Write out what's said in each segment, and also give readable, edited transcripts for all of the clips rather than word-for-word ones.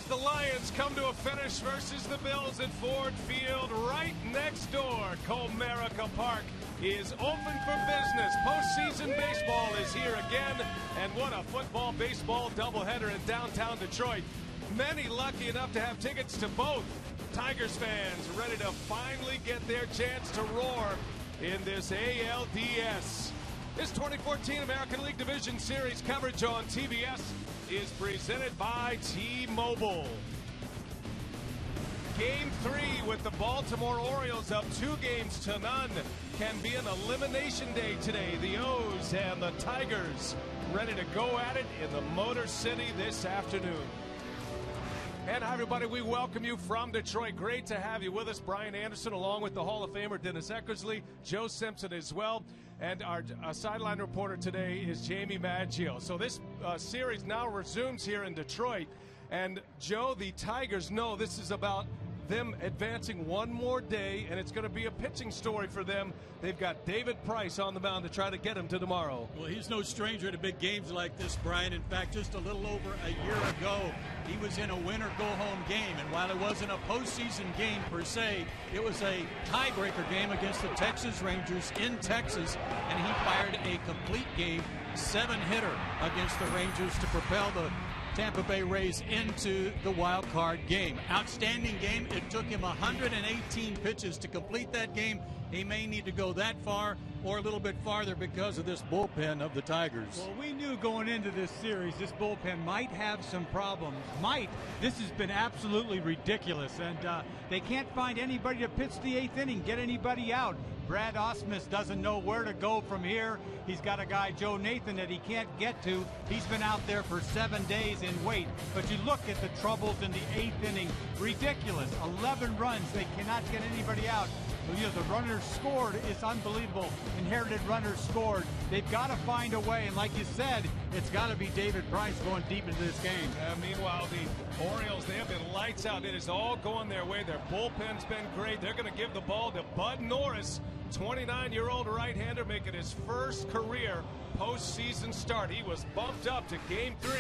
as the Lions come to a finish versus the Bills at Ford Field right next door. Comerica Park is open for business. Postseason baseball is here again, and what a football-baseball doubleheader in downtown Detroit. Many lucky enough to have tickets to both. Tigers fans ready to finally get their chance to roar in this ALDS. This 2014 American League Division Series coverage on TBS is presented by T-Mobile. Game 3 with the Baltimore Orioles up 2-0 can be an elimination day today. The O's and the Tigers ready to go at it in the Motor City this afternoon. And hi, everybody. We welcome you from Detroit. Great to have you with us. Brian Anderson, along with the Hall of Famer Dennis Eckersley, Joe Simpson as well. And our sideline reporter today is Jamie Maggio. So this series now resumes here in Detroit. And, Joe, the Tigers know this is about them advancing one more day, and it's going to be a pitching story for them. They've got David Price on the mound to try to get him to tomorrow. Well, he's no stranger to big games like this, Brian. In fact, just a little over a year ago, he was in a winner-go-home game. And while it wasn't a postseason game per se, it was a tiebreaker game against the Texas Rangers in Texas, and he fired a complete game 7-hitter against the Rangers to propel the Tampa Bay Rays into the wild card game. Outstanding game. It took him 118 pitches to complete that game. He may need to go that far or a little bit farther because of this bullpen of the Tigers. Well, we knew going into this series this bullpen might have some problems. This has been absolutely ridiculous, and they can't find anybody to pitch the 8th inning, get anybody out. Brad Ausmus doesn't know where to go from here. He's got a guy, Joe Nathan, that he can't get to. He's been out there for 7 days in wait. But you look at the troubles in the 8th inning. Ridiculous. 11 runs. They cannot get anybody out. You know, the runners scored. It's unbelievable. Inherited runners scored. They've got to find a way. And like you said, it's got to be David Price going deep into this game. Meanwhile, the Orioles, they have been lights out. It is all going their way. Their bullpen's been great. They're going to give the ball to Bud Norris, 29-year-old right-hander, making his first career postseason start. He was bumped up to Game 3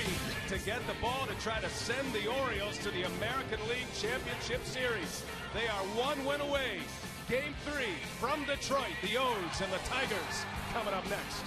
to get the ball to try to send the Orioles to the American League Championship Series. They are one win away. Game 3 from Detroit, the O's and the Tigers coming up next.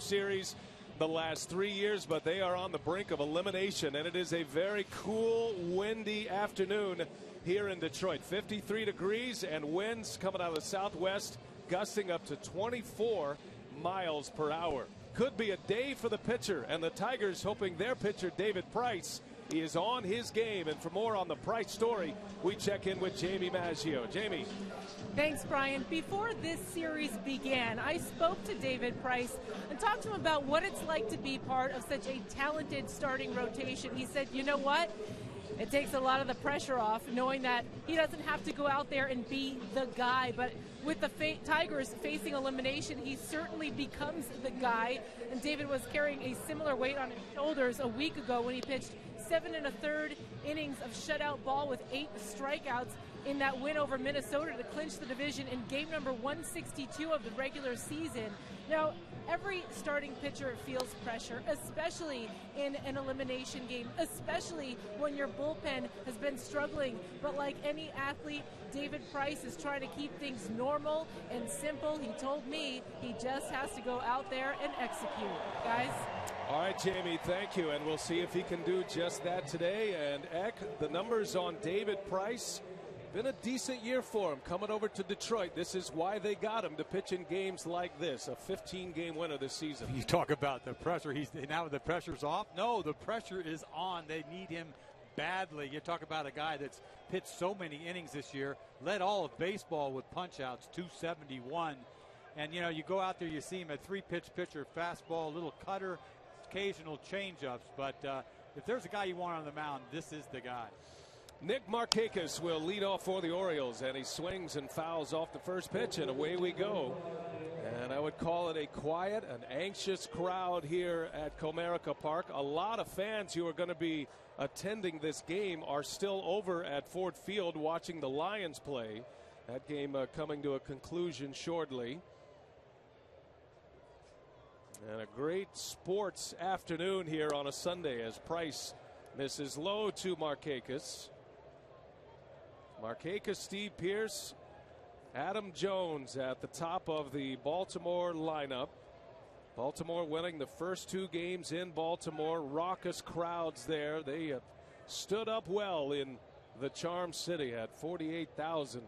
series the last 3 years, but they are on the brink of elimination, and it is a very cool, windy afternoon here in Detroit. 53 degrees and winds coming out of the southwest, gusting up to 24 miles per hour. Could be a day for the pitcher, and the Tigers hoping their pitcher, David Price, is on his game. And for more on the Price story, we check in with Jamie Maggio. Jamie. Thanks, Brian. Before this series began, I spoke to David Price and talked to him about what it's like to be part of such a talented starting rotation. He said, you know what? It takes a lot of the pressure off, knowing that he doesn't have to go out there and be the guy. But with the Tigers facing elimination, he certainly becomes the guy. And David was carrying a similar weight on his shoulders a week ago when he pitched 7 1/3 innings of shutout ball with 8 strikeouts in that win over Minnesota to clinch the division in game number 162 of the regular season. Now, every starting pitcher feels pressure, especially in an elimination game, especially when your bullpen has been struggling. But like any athlete, David Price is trying to keep things normal and simple. He told me he just has to go out there and execute. Guys? All right, Jamie, thank you. And we'll see if he can do just that today. And Eck, the numbers on David Price, been a decent year for him coming over to Detroit. This is why they got him to pitch in games like this, a 15-game winner this season. You talk about the pressure. Now the pressure's off. No, the pressure is on. They need him badly. You talk about a guy that's pitched so many innings this year, led all of baseball with punch-outs, 271. And, you know, you go out there, you see him a 3-pitch pitcher, fastball, little cutter, occasional change-ups. But if there's a guy you want on the mound, this is the guy. Nick Markakis will lead off for the Orioles, and he swings and fouls off the first pitch, and away we go. And I would call it a quiet, an anxious crowd here at Comerica Park. A lot of fans who are going to be attending this game are still over at Ford Field watching the Lions play. That game coming to a conclusion shortly. And a great sports afternoon here on a Sunday as Price misses low to Markakis. Markakis, Steve Pearce, Adam Jones at the top of the Baltimore lineup. Baltimore winning the first 2 games in Baltimore. Raucous crowds there. They stood up well in the Charm City at 48,000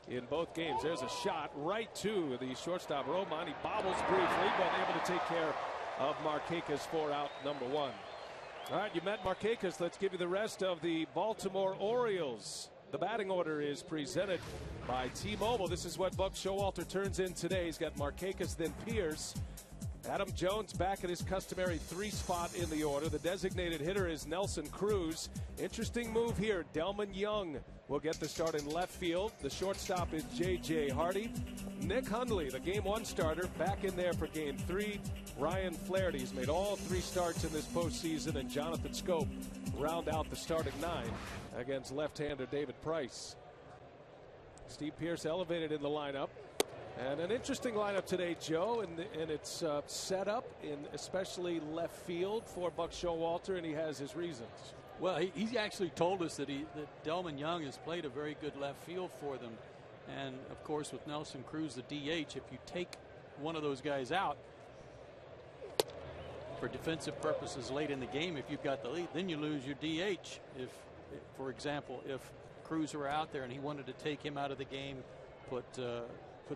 in both games. There's a shot right to the shortstop Roman. He bobbles briefly, but able to take care of Markakis for out number 1. All right, you met Markakis. Let's give you the rest of the Baltimore Orioles. The batting order is presented by T-Mobile. This is what Buck Showalter turns in today. He's got Markakis, then Pearce. Adam Jones back at his customary 3 spot in the order. The designated hitter is Nelson Cruz. Interesting move here. Delman Young will get the start in left field. The shortstop is J.J. Hardy. Nick Hundley, the Game 1 starter, back in there for Game 3. Ryan Flaherty's made all 3 starts in this postseason, and Jonathan Scope round out the starting 9 against left-hander David Price. Steve Pearce elevated in the lineup. And an interesting lineup today, Joe, and it's set up in especially left field for Buck Showalter, and he has his reasons. Well, he actually told us that Delman Young has played a very good left field for them. And, of course, with Nelson Cruz, the DH, if you take one of those guys out for defensive purposes late in the game, if you've got the lead, then you lose your DH. If, for example, if Cruz were out there and he wanted to take him out of the game, put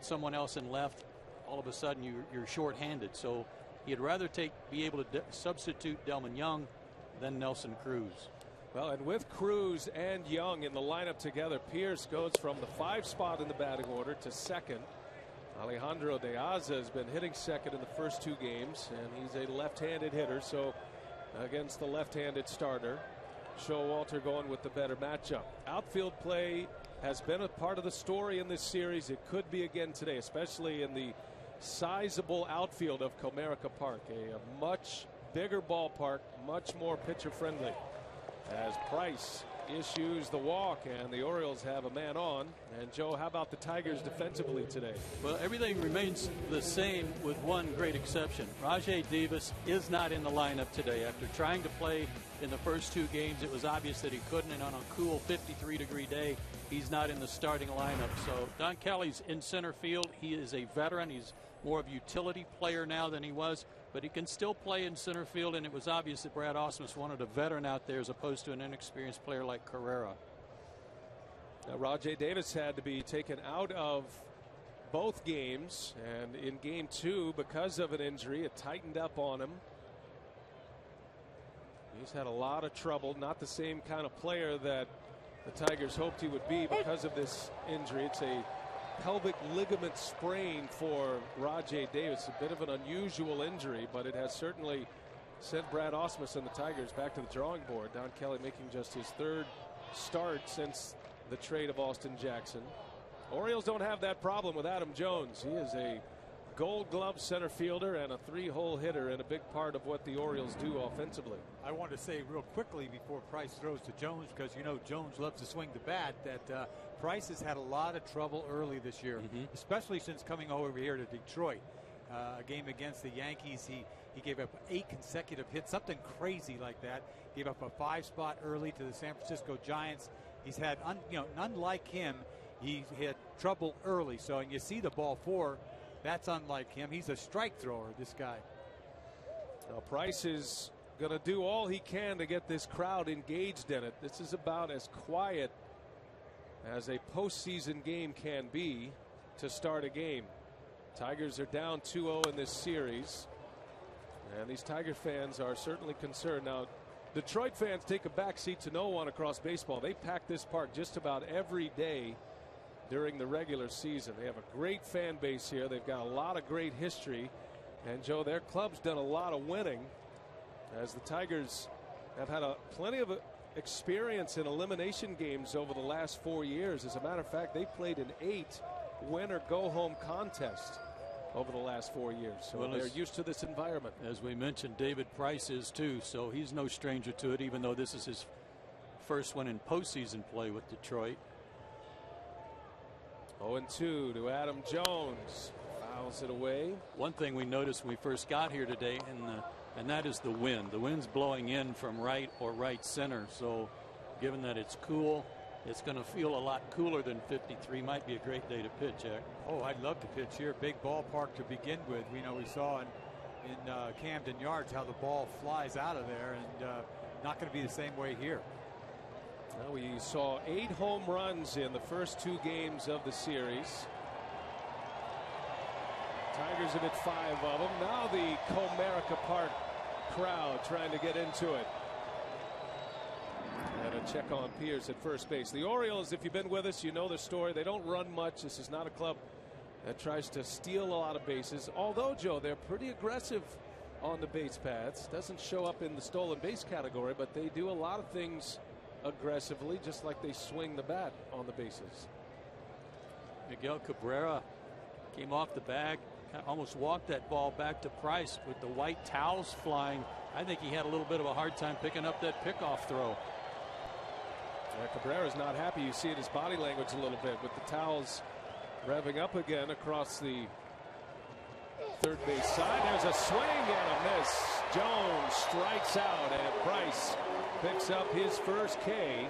someone else in left, all of a sudden you're shorthanded. So he'd rather be able to substitute Delman Young than Nelson Cruz. Well, and with Cruz and Young in the lineup together, Pearce goes from the 5 spot in the batting order to second. Alejandro De Aza has been hitting second in the first 2 games, and he's a left-handed hitter, so against the left-handed starter, Showalter going with the better matchup. Outfield play has been a part of the story in this series. It could be again today, especially in the sizable outfield of Comerica Park, a much bigger ballpark, much more pitcher friendly, as Price issues the walk and the Orioles have a man on. And Joe, how about the Tigers defensively today? Well, everything remains the same with one great exception. Rajay Davis is not in the lineup today. After trying to play in the first 2 games, it was obvious that he couldn't, and on a cool 53-degree day, he's not in the starting lineup. So Don Kelly's in center field. He is a veteran. He's more of a utility player now than he was. but he can still play in center field, and it was obvious that Brad Ausmus wanted a veteran out there as opposed to an inexperienced player like Carrera. Now, Rajai Davis had to be taken out of both games, and in game 2, because of an injury, it tightened up on him. He's had a lot of trouble. Not the same kind of player that the Tigers hoped he would be because of this injury. It's a pelvic ligament sprain for Rajai Davis. A bit of an unusual injury, but it has certainly sent Brad Ausmus and the Tigers back to the drawing board. Don Kelly making just his 3rd start since the trade of Austin Jackson. Orioles don't have that problem with Adam Jones. He is a Gold Glove center fielder and a 3-hole hitter, and a big part of what the Orioles do offensively. I want to say real quickly before Price throws to Jones, because you know Jones loves to swing the bat, that Price has had a lot of trouble early this year, especially since coming over here to Detroit. A game against the Yankees, he gave up 8 consecutive hits, something crazy like that. Gave up a 5-spot early to the San Francisco Giants. He's had, unlike him, he had trouble early. So, and you see the ball 4. That's unlike him. He's a strike thrower, this guy. Now, Price is going to do all he can to get this crowd engaged in it. This is about as quiet as a postseason game can be to start a game. Tigers are down 2-0 in this series, and these Tiger fans are certainly concerned. Now, Detroit fans take a back seat to no one across baseball. They pack this park just about every day during the regular season. They have a great fan base here. They've got a lot of great history, and Joe, their club's done a lot of winning, as the Tigers have had plenty of experience in elimination games over the last 4 years. As a matter of fact, they played in 8 win or go home contests over the last 4 years, so well, they're used to this environment. As we mentioned, David Price is too, so he's no stranger to it, even though this is his first one in postseason play with Detroit. 0-2 to Adam Jones. Fouls it away. One thing we noticed when we first got here today, and that is the wind. The wind's blowing in from right or right center. So given that it's cool, it's going to feel a lot cooler than 53. Might be a great day to pitch, Jack. Oh, I'd love to pitch here. Big ballpark to begin with. We saw in Camden Yards how the ball flies out of there, and not going to be the same way here. Well, we saw 8 home runs in the first 2 games of the series. Tigers have hit 5 of them. Now the Comerica Park crowd trying to get into it. And a check on Pierce at first base. The Orioles, if you've been with us, you know the story. They don't run much. This is not a club that tries to steal a lot of bases. Although, Joe, they're pretty aggressive on the base paths. Doesn't show up in the stolen base category, but they do a lot of things aggressively, just like they swing the bat on the bases. Miguel Cabrera came off the bag, almost walked that ball back to Price with the white towels flying. I think he had a little bit of a hard time picking up that pickoff throw. Yeah, Cabrera's not happy. You see it in his body language a little bit with the towels revving up again across the third base side. There's a swing and a miss. Jones strikes out, and Price picks up his first K.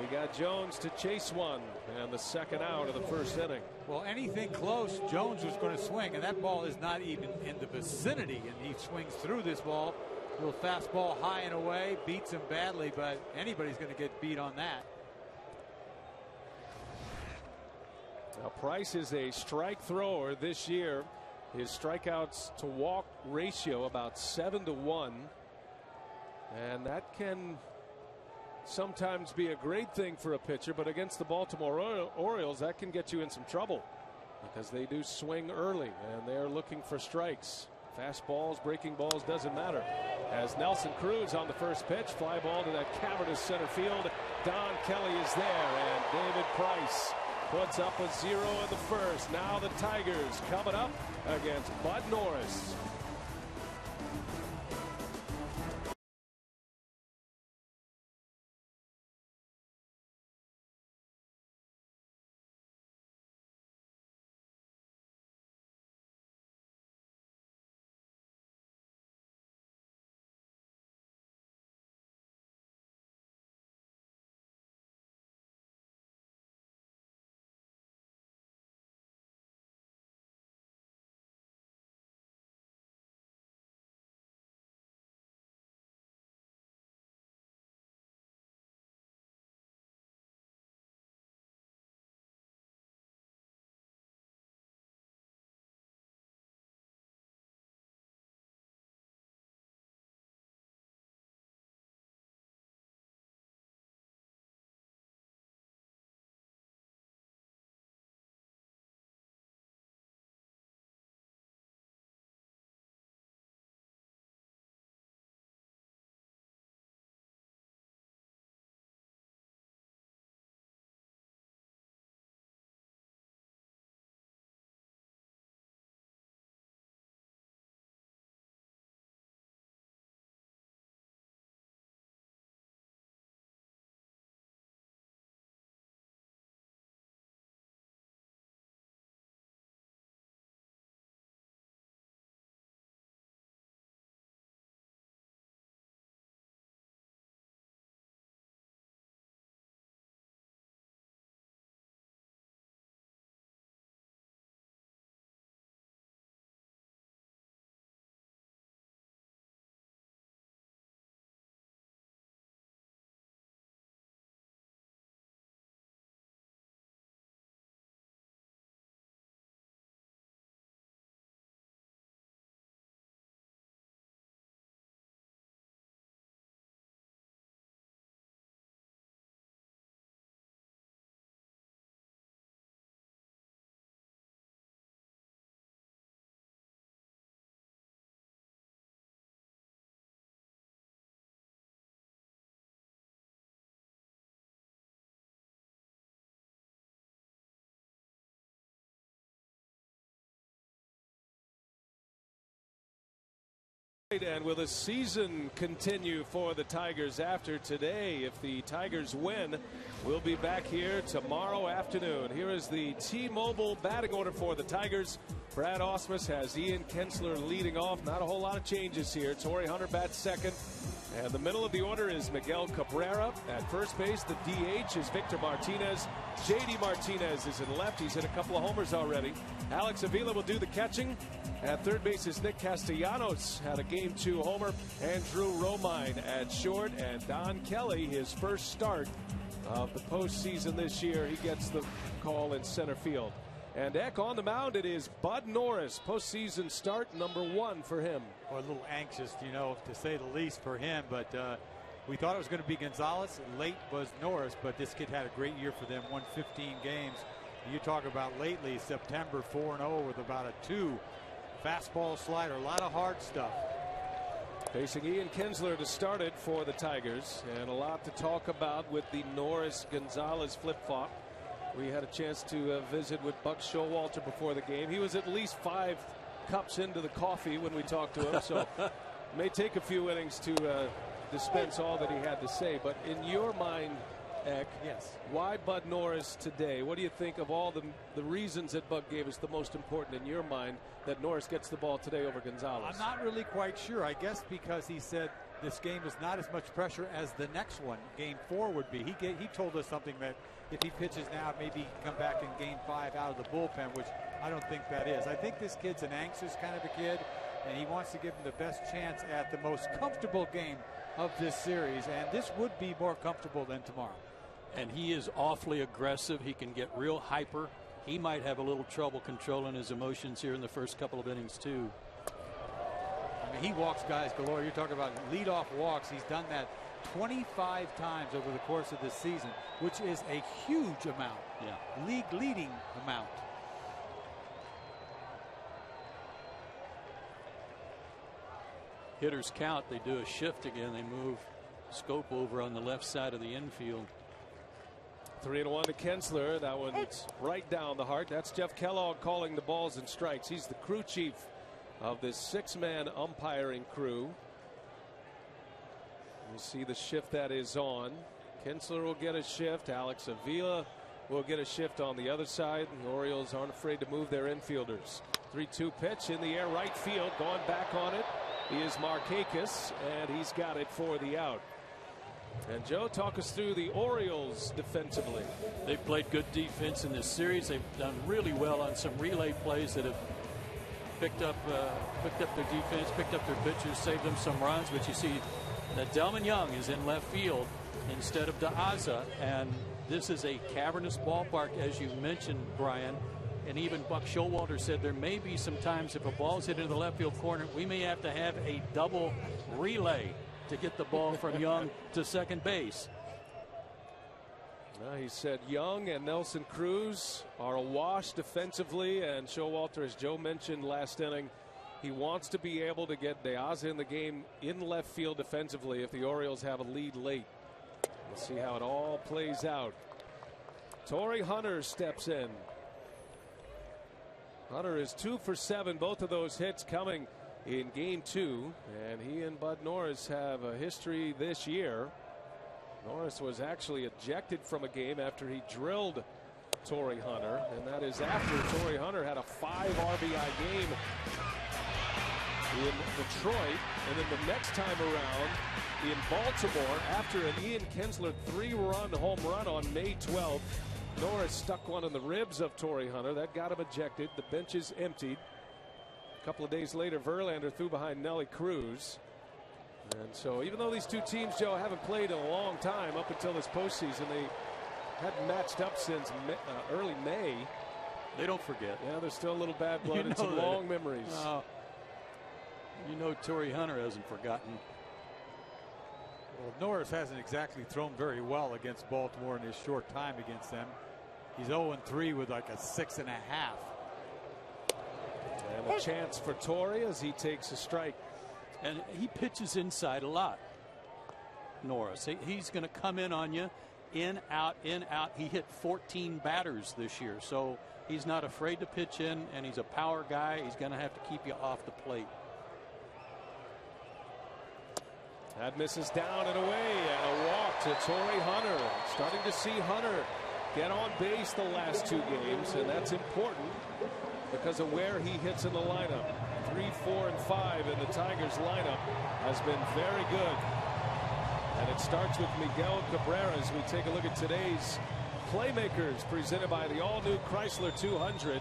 We got Jones to chase one, and the second out of the first inning. Well, anything close, Jones was going to swing, and that ball is not even in the vicinity, and he swings through this ball. Little fastball high and away, beats him badly, but anybody's going to get beat on that. Now, Price is a strike thrower this year. His strikeouts to walk ratio about 7-1, and that can sometimes be a great thing for a pitcher, but against the Baltimore Orioles, that can get you in some trouble because they do swing early and they're looking for strikes. Fastballs, breaking balls, doesn't matter. As Nelson Cruz on the first pitch, fly ball to that cavernous center field. Don Kelly is there, and David Price puts up a 0 in the first. Now the Tigers coming up against Bud Norris. And will the season continue for the Tigers after today? If the Tigers win, we'll be back here tomorrow afternoon. Here is the T-Mobile batting order for the Tigers. Brad Ausmus has Ian Kinsler leading off. Not a whole lot of changes here. Torrey Hunter bats second. And the middle of the order is Miguel Cabrera. At first base, the DH is Victor Martinez. JD Martinez is in left. He's hit a couple of homers already. Alex Avila will do the catching. At third base is Nick Castellanos. Had a Game 2 homer. Andrew Romine at short. And Don Kelly, his first start of the postseason this year, he gets the call in center field. And Eck on the mound, it is Bud Norris. Postseason start number 1 for him. Well, a little anxious, to say the least for him. But we thought it was going to be Gonzalez. Late was Norris, but this kid had a great year for them. Won 15 games. You talk about lately, September 4-0 with about a 2. Fastball, slider, a lot of hard stuff. Facing Ian Kinsler to start it for the Tigers. And a lot to talk about with the Norris-Gonzalez flip-flop. We had a chance to visit with Buck Showalter before the game. He was at least 5 cups into the coffee when we talked to him, so it may take a few innings to dispense all that he had to say. But in your mind, Eck, yes, why Bud Norris today? What do you think of all the reasons that Buck gave us, the most important in your mind that Norris gets the ball today over Gonzalez? I'm not really quite sure. I guess because he said this game is not as much pressure as the next one, Game 4 would be. He told us something that if he pitches now, maybe he can come back in Game 5 out of the bullpen, which I don't think that is. I think this kid's an anxious kind of a kid, and he wants to give him the best chance at the most comfortable game of this series, and this would be more comfortable than tomorrow. And he is awfully aggressive. He can get real hyper. He might have a little trouble controlling his emotions here in the first couple of innings, too. I mean, he walks guys galore. You're talking about leadoff walks. He's done that 25 times over the course of this season, which is a huge amount. Yeah. League leading amount. Hitters count. They do a shift again. They move Scope over on the left side of the infield. 3-1 to Kinsler. That one's right down the heart. That's Jeff Kellogg calling the balls and strikes. He's the crew chief of this 6-man umpiring crew. You see the shift that is on. Kinsler will get a shift. Alex Avila will get a shift on the other side. The Orioles aren't afraid to move their infielders. 3-2 pitch in the air, right field. Going back on it is Markakis, and he's got it for the out. And Joe, talk us through the Orioles defensively. They've played good defense in this series. They've done really well on some relay plays that have picked up their defense, picked up their pitchers, saved them some runs. But you see that Delman Young is in left field instead of DeAza, and this is a cavernous ballpark, as you mentioned, Brian. And even Buck Showalter said there may be some times if a ball's hit into the left field corner, we may have to have a double relay to get the ball from Young to second base. He said Young and Nelson Cruz are awash defensively, and Showalter, as Joe mentioned last inning, he wants to be able to get DeAza in the game in left field defensively if the Orioles have a lead late. We'll see how it all plays out. Torrey Hunter steps in. Hunter is 2 for 7, both of those hits coming in Game 2, and he and Bud Norris have a history this year. Norris was actually ejected from a game after he drilled Torrey Hunter, and that is after Torrey Hunter had a 5 RBI game in Detroit, and then the next time around in Baltimore after an Ian Kinsler 3-run home run on May 12th. Norris stuck one in the ribs of Torrey Hunter. That got him ejected. The bench is emptied. A couple of days later, Verlander threw behind Nelly Cruz. And so even though these two teams, Joe, haven't played in a long time up until this postseason, they hadn't matched up since early May. They don't forget. Yeah, there's still a little bad blood and some long memories. Torrey Hunter hasn't forgotten. Well, Norris hasn't exactly thrown very well against Baltimore in his short time against them. He's 0-3 with like a 6.5. And a chance for Torrey as he takes a strike. And he pitches inside a lot, Norris. He's going to come in on you, in, out, in, out. He hit 14 batters this year, so he's not afraid to pitch in, and he's a power guy. He's going to have to keep you off the plate. That misses down and away, and a walk to Torrey Hunter. Starting to see Hunter get on base the last 2 games, and that's important because of where he hits in the lineup. 3, 4, and 5 in the Tigers lineup has been very good. And it starts with Miguel Cabrera as we take a look at today's playmakers presented by the all-new Chrysler 200.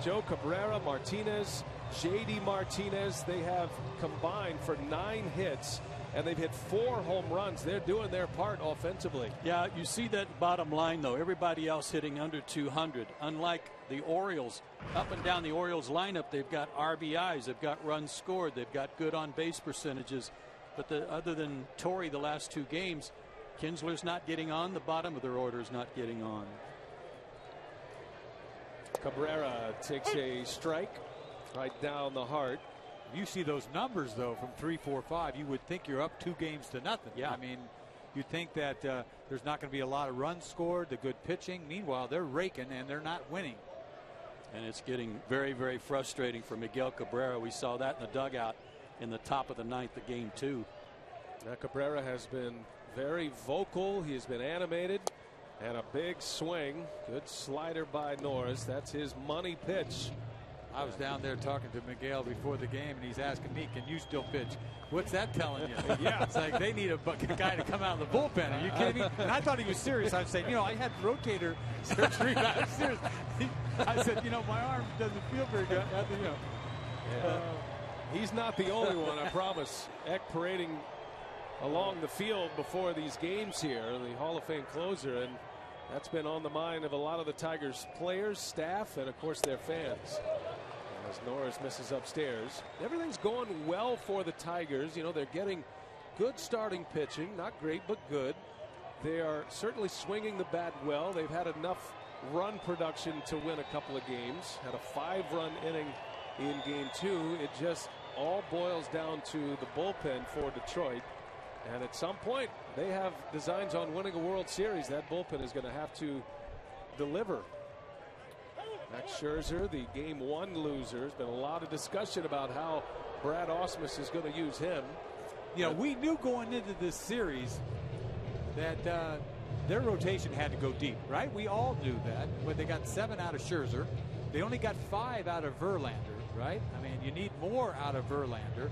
Joe Cabrera, Martinez, J.D. Martinez, they have combined for 9 hits, and they've hit 4 home runs. They're doing their part offensively. Yeah, you see that bottom line, though. Everybody else hitting under 200. Unlike the Orioles, up and down the Orioles lineup, they've got RBIs, they've got runs scored, they've got good on-base percentages. But other than Torrey the last 2 games, Kinsler's not getting on. The bottom of their order is not getting on. Cabrera takes a strike right down the heart. You see those numbers, though, from 3, 4, 5. You would think you're up 2 games to nothing. Yeah. I mean, you'd think that there's not going to be a lot of runs scored, the good pitching. Meanwhile, they're raking and they're not winning. And it's getting very, very frustrating for Miguel Cabrera. We saw that in the dugout in the top of the 9th of game 2. Now Cabrera has been very vocal. He has been animated. And a big swing. Good slider by Norris. That's his money pitch. I was down there talking to Miguel before the game, and he's asking me, can you still pitch? What's that telling you? Yeah, it's like they need a guy to come out of the bullpen. Are you kidding me? And I thought he was serious. I was saying, I had rotator surgery. I was serious. I said, my arm doesn't feel very good. He's not the only one, I promise. Eck parading along the field before these games here, the Hall of Fame closer, and that's been on the mind of a lot of the Tigers players, staff, and of course their fans. As Norris misses upstairs. Everything's going well for the Tigers. They're getting good starting pitching, not great but good. They are certainly swinging the bat well. They've had enough run production to win a couple of games. Had a 5-run inning in game 2. It just all boils down to the bullpen for Detroit. And at some point, they have designs on winning a World Series. That bullpen is going to have to deliver. Max Scherzer, the game 1 loser. There's been a lot of discussion about how Brad Ausmus is going to use him. We knew going into this series that their rotation had to go deep, right? We all knew that. But they got 7 out of Scherzer. They only got 5 out of Verlander, right? I mean, you need more out of Verlander.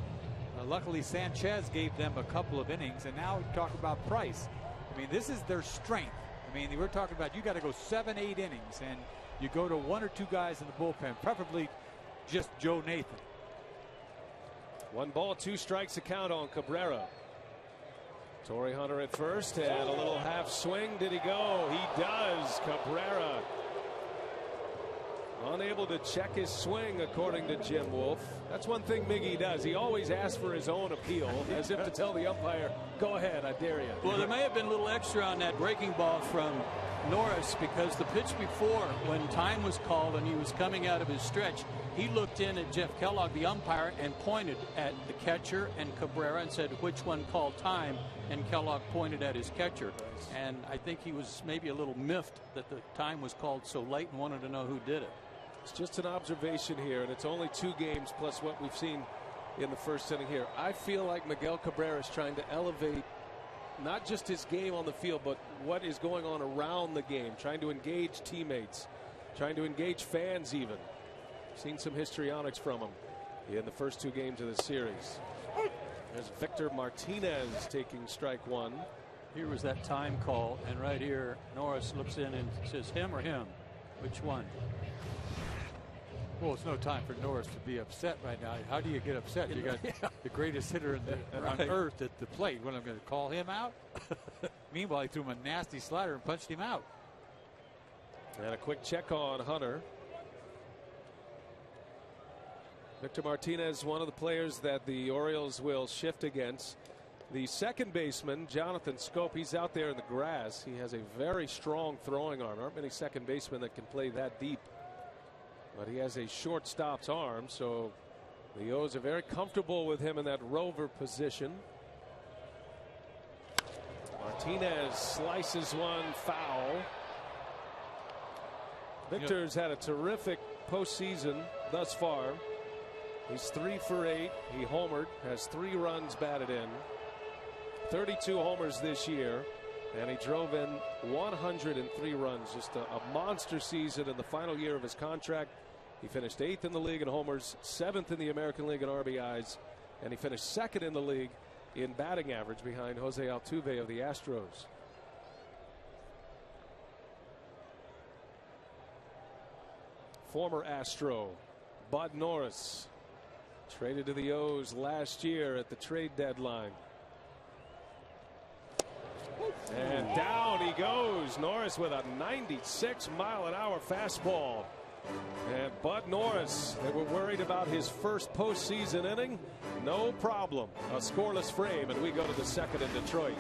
Luckily, Sanchez gave them a couple of innings, and now talk about Price. I mean, this is their strength. I mean, we're talking about you got to go 7, 8 innings, and you go to 1 or 2 guys in the bullpen, preferably just Joe Nathan. 1 ball, 2 strikes to count on Cabrera. Torrey Hunter at first, and a little half swing. Did he go? He does. Cabrera unable to check his swing, according to Jim Wolf. That's one thing Miggy does. He always asks for his own appeal, as if to tell the umpire, go ahead, I dare you. Well, there may have been a little extra on that breaking ball from Norris, because the pitch before, when time was called and he was coming out of his stretch, he looked in at Jeff Kellogg, the umpire, and pointed at the catcher and Cabrera and said, which one called time? And Kellogg pointed at his catcher. And I think he was maybe a little miffed that the time was called so late and wanted to know who did it. It's just an observation here, and it's only 2 games plus what we've seen in the first inning here. I feel like Miguel Cabrera is trying to elevate not just his game on the field, but what is going on around the game, trying to engage teammates, trying to engage fans even. Seen some histrionics from him in the first 2 games of the series. There's Victor Martinez taking strike 1. Here was that time call, and right here Norris looks in and says, him or him? Which one? Well, it's no time for Norris to be upset right now. How do you get upset? You got the greatest hitter on earth at the plate. What, I'm going to call him out? Meanwhile, he threw him a nasty slider and punched him out. And a quick check on Hunter. Victor Martinez, one of the players that the Orioles will shift against. The second baseman, Jonathan Scope, he's out there in the grass. He has a very strong throwing arm. There aren't many second basemen that can play that deep. But he has a shortstop's arm, so the O's are very comfortable with him in that rover position. Martinez slices one foul. Victor's had a terrific postseason thus far. He's 3 for 8. He homered, has 3 runs batted in. 32 homers this year, and he drove in 103 runs. Just a monster season in the final year of his contract. He finished 8th in the league in homers, 7th in the American League in RBIs, and he finished 2nd in the league in batting average behind Jose Altuve of the Astros. Former Astro Bud Norris traded to the O's last year at the trade deadline. And down he goes. Norris with a 96-mile-an-hour fastball. And Bud Norris, they were worried about his first postseason inning. No problem. A scoreless frame, and we go to the second in Detroit.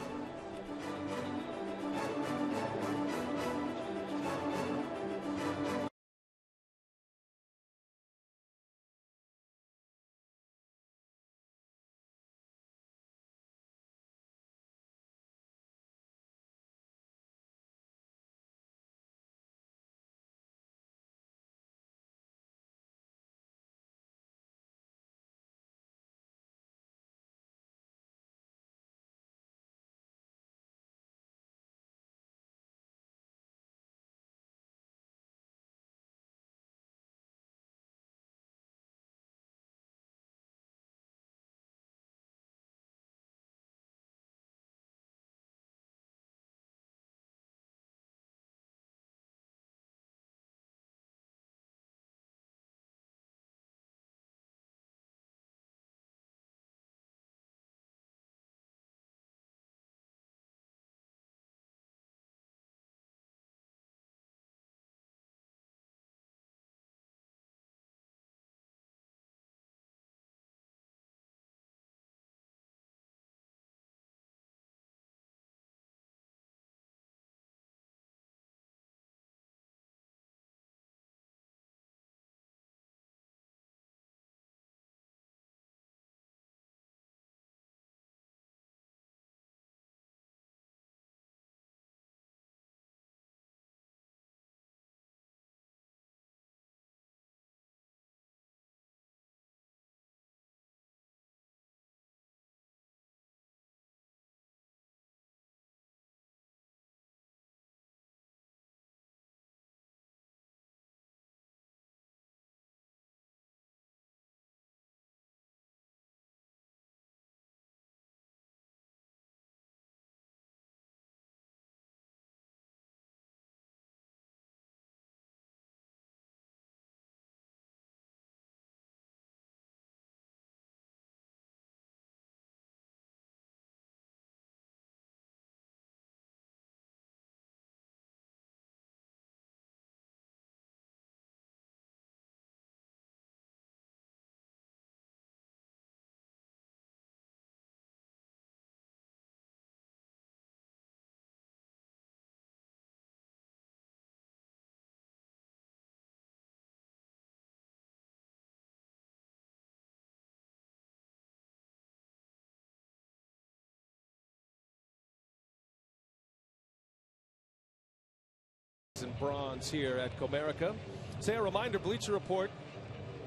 In bronze here at Comerica. Say a reminder, Bleacher Report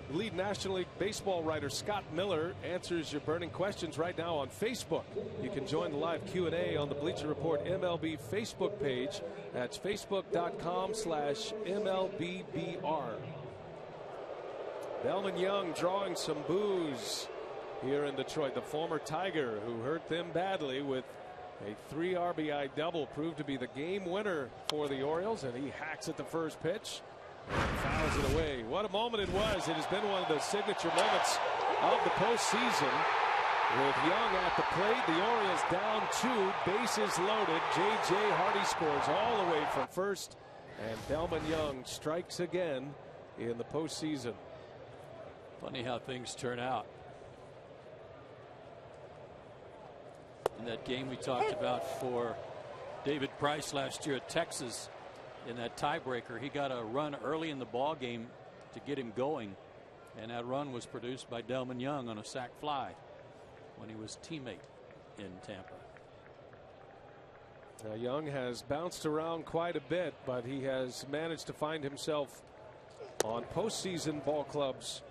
lead National League Baseball writer Scott Miller answers your burning questions right now on Facebook. You can join the live Q&A on the Bleacher Report MLB Facebook page. That's facebook.com/MLBBR. Delmon Young drawing some boos here in Detroit. The former Tiger who hurt them badly with a 3 RBI double proved to be the game winner for the Orioles, and he hacks at the first pitch and fouls it away. What a moment it was. It has been one of the signature moments of the postseason. With Young at the plate, the Orioles down 2, bases loaded. J.J. Hardy scores all the way from first, and Delmon Young strikes again in the postseason. Funny how things turn out. In that game we talked about for David Price last year at Texas, in that tiebreaker, he got a run early in the ball game to get him going, and that run was produced by Delmon Young on a sac fly when he was teammate in Tampa. Now Young has bounced around quite a bit, but he has managed to find himself on postseason ball clubs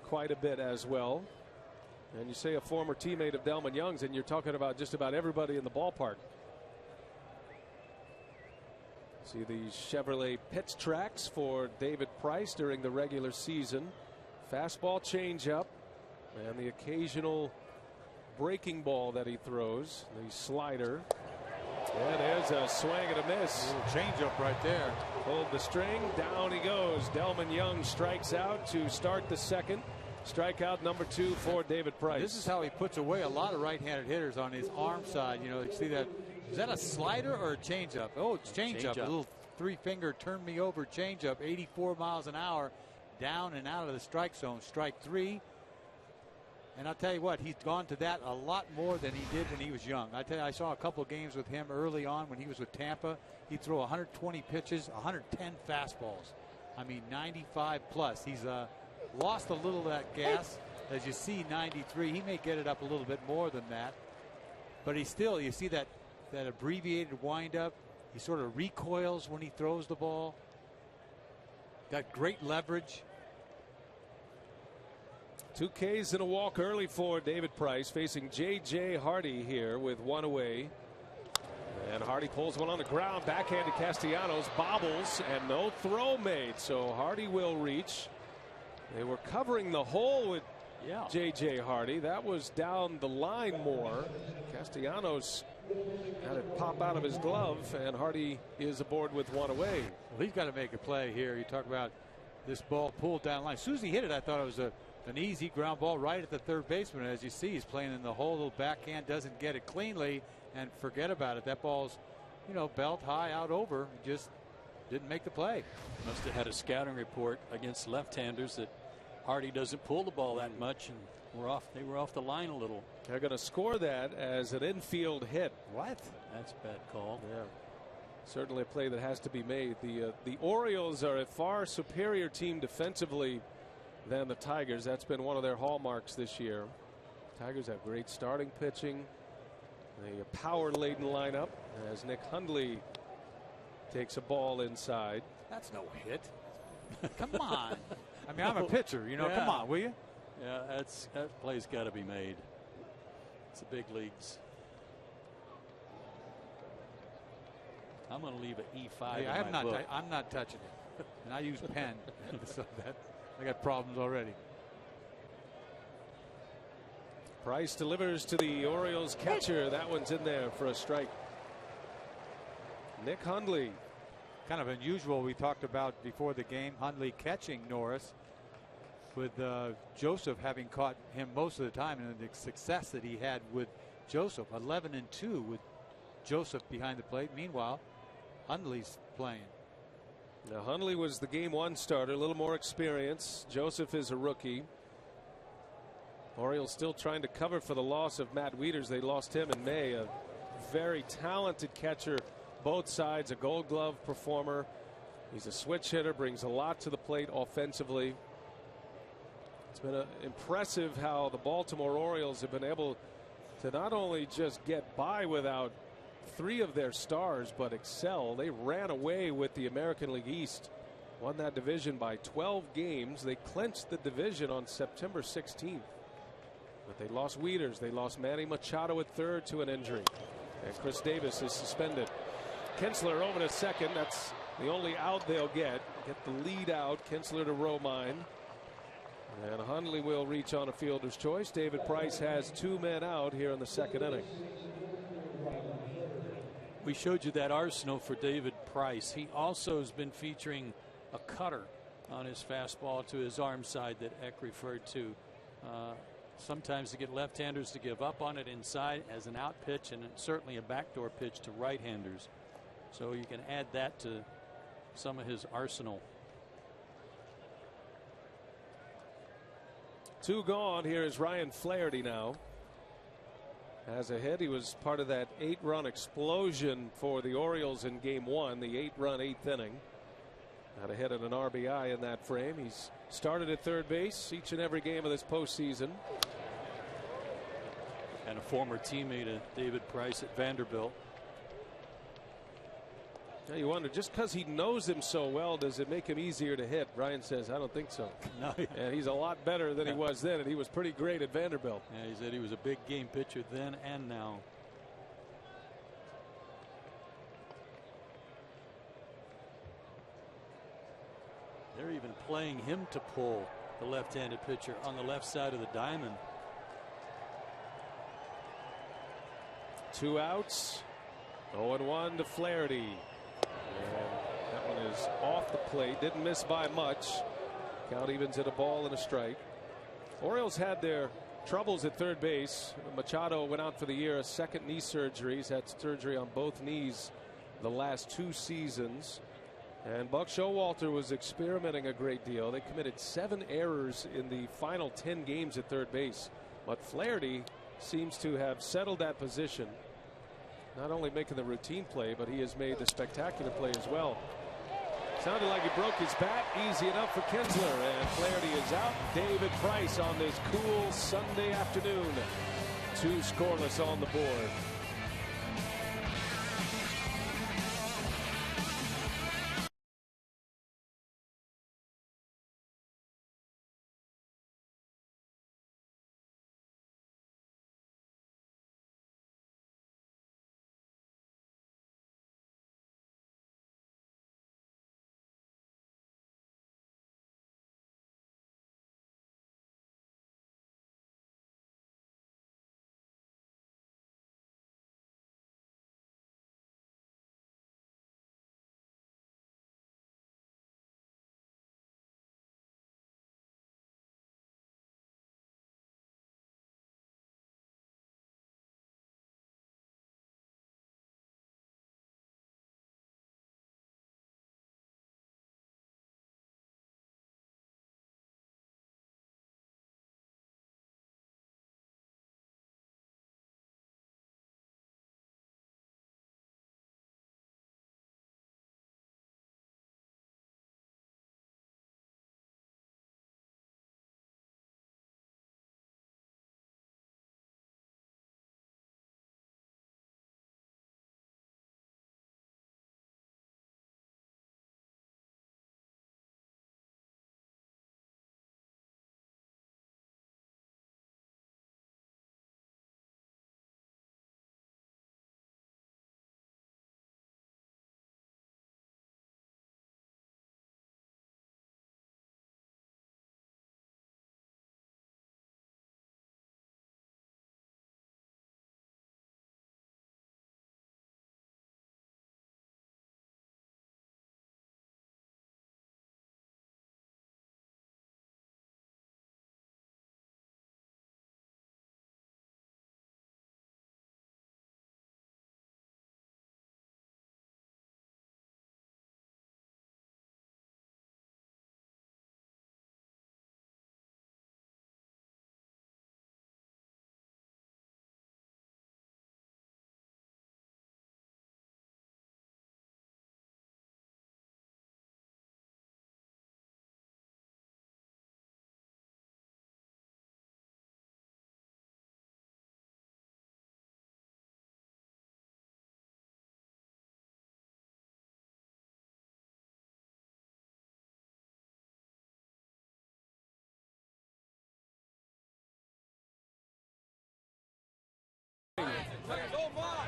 quite a bit as well. And you say a former teammate of Delmon Young's, and you're talking about just about everybody in the ballpark. See the Chevrolet pit tracks for David Price during the regular season. Fastball, changeup, and the occasional breaking ball that he throws. The slider. And there's a swing and a miss. Changeup right there. Pulled the string. Down he goes. Delmon Young strikes out to start the second. Strikeout number 2 for David Price. This is how he puts away a lot of right-handed hitters on his arm side. You know, you see that. Is that a slider or a changeup? Oh, it's changeup. A little three-finger turn me over changeup, 84 miles an hour, down and out of the strike zone. Strike 3. And I'll tell you what, he's gone to that a lot more than he did when he was young. I tell you, I saw a couple of games with him early on when he was with Tampa. He'd throw 120 pitches, 110 fastballs. I mean, 95 plus. He's lost a little of that gas. As you see, 93. He may get it up a little bit more than that. But he still, you see that abbreviated windup. He sort of recoils when he throws the ball. Got great leverage. 2 Ks and a walk early for David Price, facing J.J. Hardy here with 1 away. And Hardy pulls one on the ground. Backhand to Castellanos. Bobbles and no throw made. So Hardy will reach. They were covering the hole with J.J. Hardy. That was down the line more. Castellanos had it pop out of his glove, and Hardy is aboard with 1 away. Well, he's got to make a play here. You talk about this ball pulled down the line. As soon as he hit it, I thought it was an easy ground ball right at the third baseman. As you see, he's playing in the hole. Little backhand, doesn't get it cleanly, and forget about it. That ball's, you know, belt high out over. Just didn't make the play. Must have had a scouting report against left-handers that Hardy doesn't pull the ball that much, and they were off the line a little. They're going to score that as an infield hit. What? That's a bad call. Yeah. Certainly a play that has to be made. The Orioles are a far superior team defensively than the Tigers. That's been one of their hallmarks this year. Tigers have great starting pitching. A power-laden lineup as Nick Hundley takes a ball inside. That's no hit. Come on. I mean, I'm a pitcher, you know. Yeah. Come on, will you? Yeah, that play's got to be made. It's the big leagues. I'm going to leave an E5 Hey, in my book. I'm not touching it. And I use pen. So I got problems already. Price delivers to the Orioles catcher. That one's in there for a strike. Nick Hundley. Kind of unusual. We talked about before the game, Hundley catching Norris, with Joseph having caught him most of the time, and the success that he had with Joseph. 11-2 with Joseph behind the plate. Meanwhile, Hundley's playing. Now Hundley was the game 1 starter, a little more experience. Joseph is a rookie. Orioles still trying to cover for the loss of Matt Wieters. They lost him in May. A very talented catcher, both sides, a Gold Glove performer. He's a switch hitter, brings a lot to the plate offensively. It's been impressive how the Baltimore Orioles have been able to not only just get by without 3 of their stars, but excel. They ran away with the American League East, won that division by 12 games. They clinched the division on September 16th. But they lost Wieters. They lost Manny Machado at third to an injury. And Chris Davis is suspended. Kinsler over to second. That's the only out they'll get. Get the lead out. Kinsler to Romine. And Hundley will reach on a fielder's choice. David Price has 2 men out here in the second inning. We showed you that arsenal for David Price. He also has been featuring a cutter on his fastball to his arm side that Eck referred to. Sometimes to get left-handers to give up on it inside as an out pitch, and certainly a backdoor pitch to right-handers. So you can add that to some of his arsenal. 2 gone. Here is Ryan Flaherty now. Has a hit. He was part of that 8-run explosion for the Orioles in game 1, the 8-run 8th inning. Had a hit and an RBI in that frame. He's started at third base each and every game of this postseason. And a former teammate of David Price at Vanderbilt. Now you wonder, just because he knows him so well, does it make him easier to hit? Brian says, I don't think so. No. And he's a lot better than he was then, and he was pretty great at Vanderbilt. Yeah, he said he was a big game pitcher then and now. They're even playing him to pull, the left-handed pitcher on the left side of the diamond. 2 outs. 0-1 to Flaherty. And that one is off the plate. Didn't miss by much. Count evens at a ball and a strike. Orioles had their troubles at third base. Machado went out for the year, a second knee surgery. He's had surgery on both knees the last 2 seasons. And Buck Showalter was experimenting a great deal. They committed 7 errors in the final 10 games at third base. But Flaherty seems to have settled that position. Not only making the routine play, but he has made the spectacular play as well. Sounded like he broke his bat. Easy enough for Kinsler. And Flaherty is out. David Price on this cool Sunday afternoon. 2 scoreless on the board.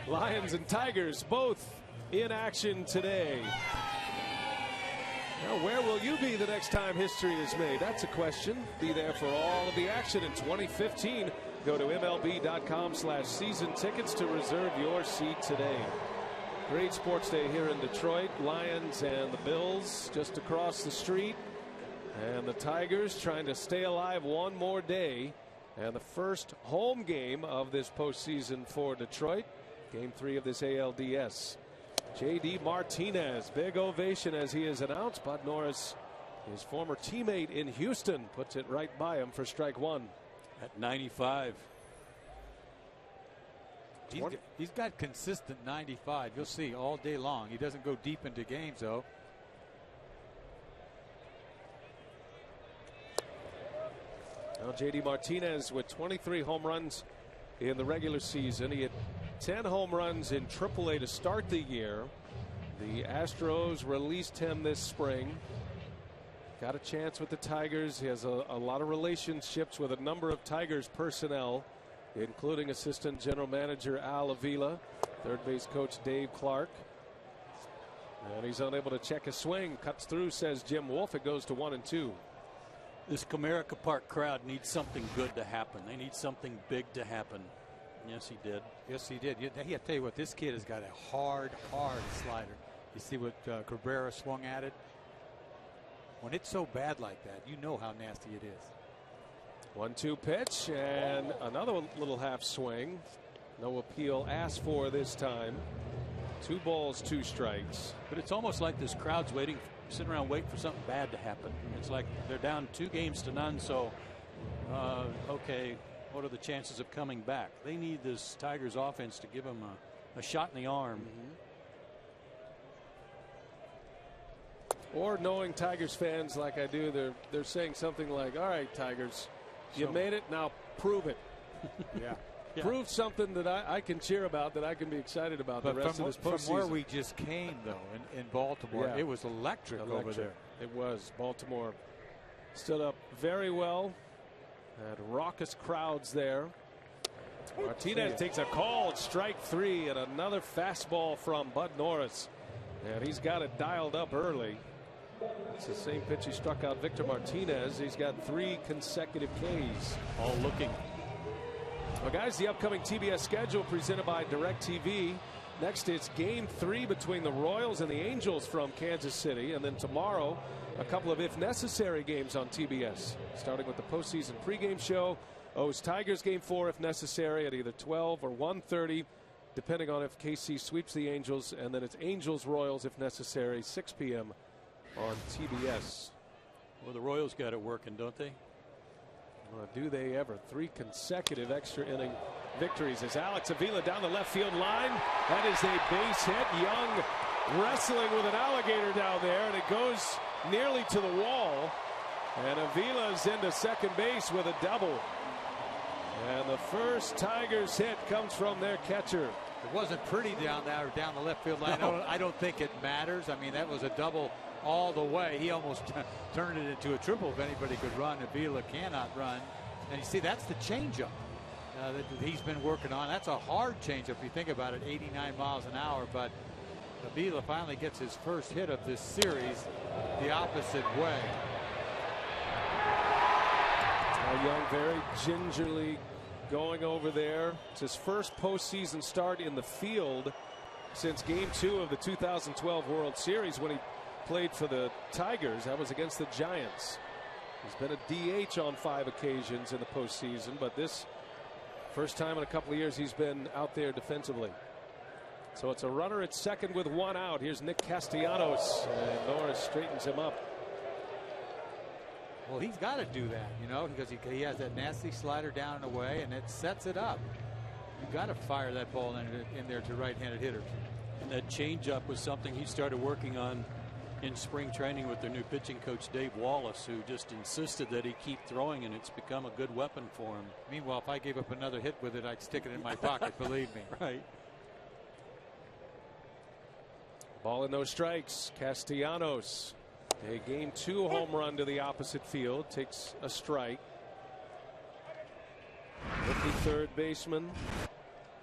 Lions and Tigers both in action today. Now, where will you be the next time history is made? That's a question. Be there for all of the action in 2015. Go to MLB.com/season tickets to reserve your seat today. Great sports day here in Detroit. Lions and the Bills just across the street. And the Tigers trying to stay alive one more day. And the first home game of this postseason for Detroit. Game 3 of this ALDS. J.D. Martinez, big ovation as he is announced. Bud Norris, his former teammate in Houston, puts it right by him for strike one. At 95. He's got consistent 95. You'll see all day long. He doesn't go deep into games, though. Now J.D. Martinez with 23 home runs in the regular season. He had 10 home runs in AAA to start the year. The Astros released him this spring. Got a chance with the Tigers. He has a lot of relationships with a number of Tigers personnel, including assistant general manager Al Avila, third base coach Dave Clark. And he's unable to check a swing. Cuts through, says Jim Wolf. It goes to 1-2. This Comerica Park crowd needs something good to happen. They need something big to happen. Yes, he did. Yes, he did. I tell you what, this kid has got a hard slider. You see what Cabrera swung at it? When it's so bad like that, you know how nasty it is. 1-2 pitch and another little half swing. No appeal asked for this time. 2 balls, 2 strikes. But it's almost like this crowd's sitting around waiting for something bad to happen. It's like they're down 2-0, so okay, what are the chances of coming back? They need this Tigers offense to give them a shot in the arm. Or knowing Tigers fans like I do, they're saying something like, all right, Tigers, you made it, now prove it. Yeah. Prove something that I can cheer about, that I can be excited about the rest of this postseason. From where we just came, though, in Baltimore, it was electric over there. It was. Baltimore stood up very well. Had raucous crowds there. Martinez takes a called strike 3 and another fastball from Bud Norris. And he's got it dialed up early. It's the same pitch he struck out Victor Martinez. He's got 3 consecutive Ks. All looking. Well, guys, the upcoming TBS schedule presented by DirecTV. Next, it's Game 3 between the Royals and the Angels from Kansas City. And then tomorrow, a couple of if necessary games on TBS. Starting with the postseason pregame show. O's Tigers Game 4 if necessary at either 12 or 1:30. Depending on if KC sweeps the Angels. And then it's Angels Royals if necessary, 6 p.m. on TBS. Well, the Royals got it working, don't they? Do they ever? 3 consecutive extra inning victories as Alex Avila down the left field line. That is a base hit. Young wrestling with an alligator down there, and it goes nearly to the wall. And Avila's into second base with a double. And the first Tigers hit comes from their catcher. It wasn't pretty down the left field line. No. I don't think it matters. I mean, that was a double all the way. He almost turned it into a triple if anybody could run. Avila cannot run. And you see, that's the changeup that he's been working on. That's a hard changeup if you think about it, 89 miles an hour. But Avila finally gets his first hit of this series the opposite way. Young very gingerly going over there. It's his first postseason start in the field since Game 2 of the 2012 World Series when he played for the Tigers. That was against the Giants. He's been a DH on 5 occasions in the postseason, but this first time in a couple of years he's been out there defensively. So it's a runner at second with 1 out. Here's Nick Castellanos, and Norris straightens him up. Well, he's got to do that, you know, because he has that nasty slider down and away, and it sets it up. You've got to fire that ball in there to right-handed hitters. And that changeup was something he started working on in spring training with their new pitching coach Dave Wallace, who just insisted that he keep throwing, and it's become a good weapon for him. Meanwhile, if I gave up another hit with it, I'd stick it in my pocket, believe me. Right. Ball and no strikes. Castellanos, a Game 2 home run to the opposite field, takes a strike. Rookie third baseman.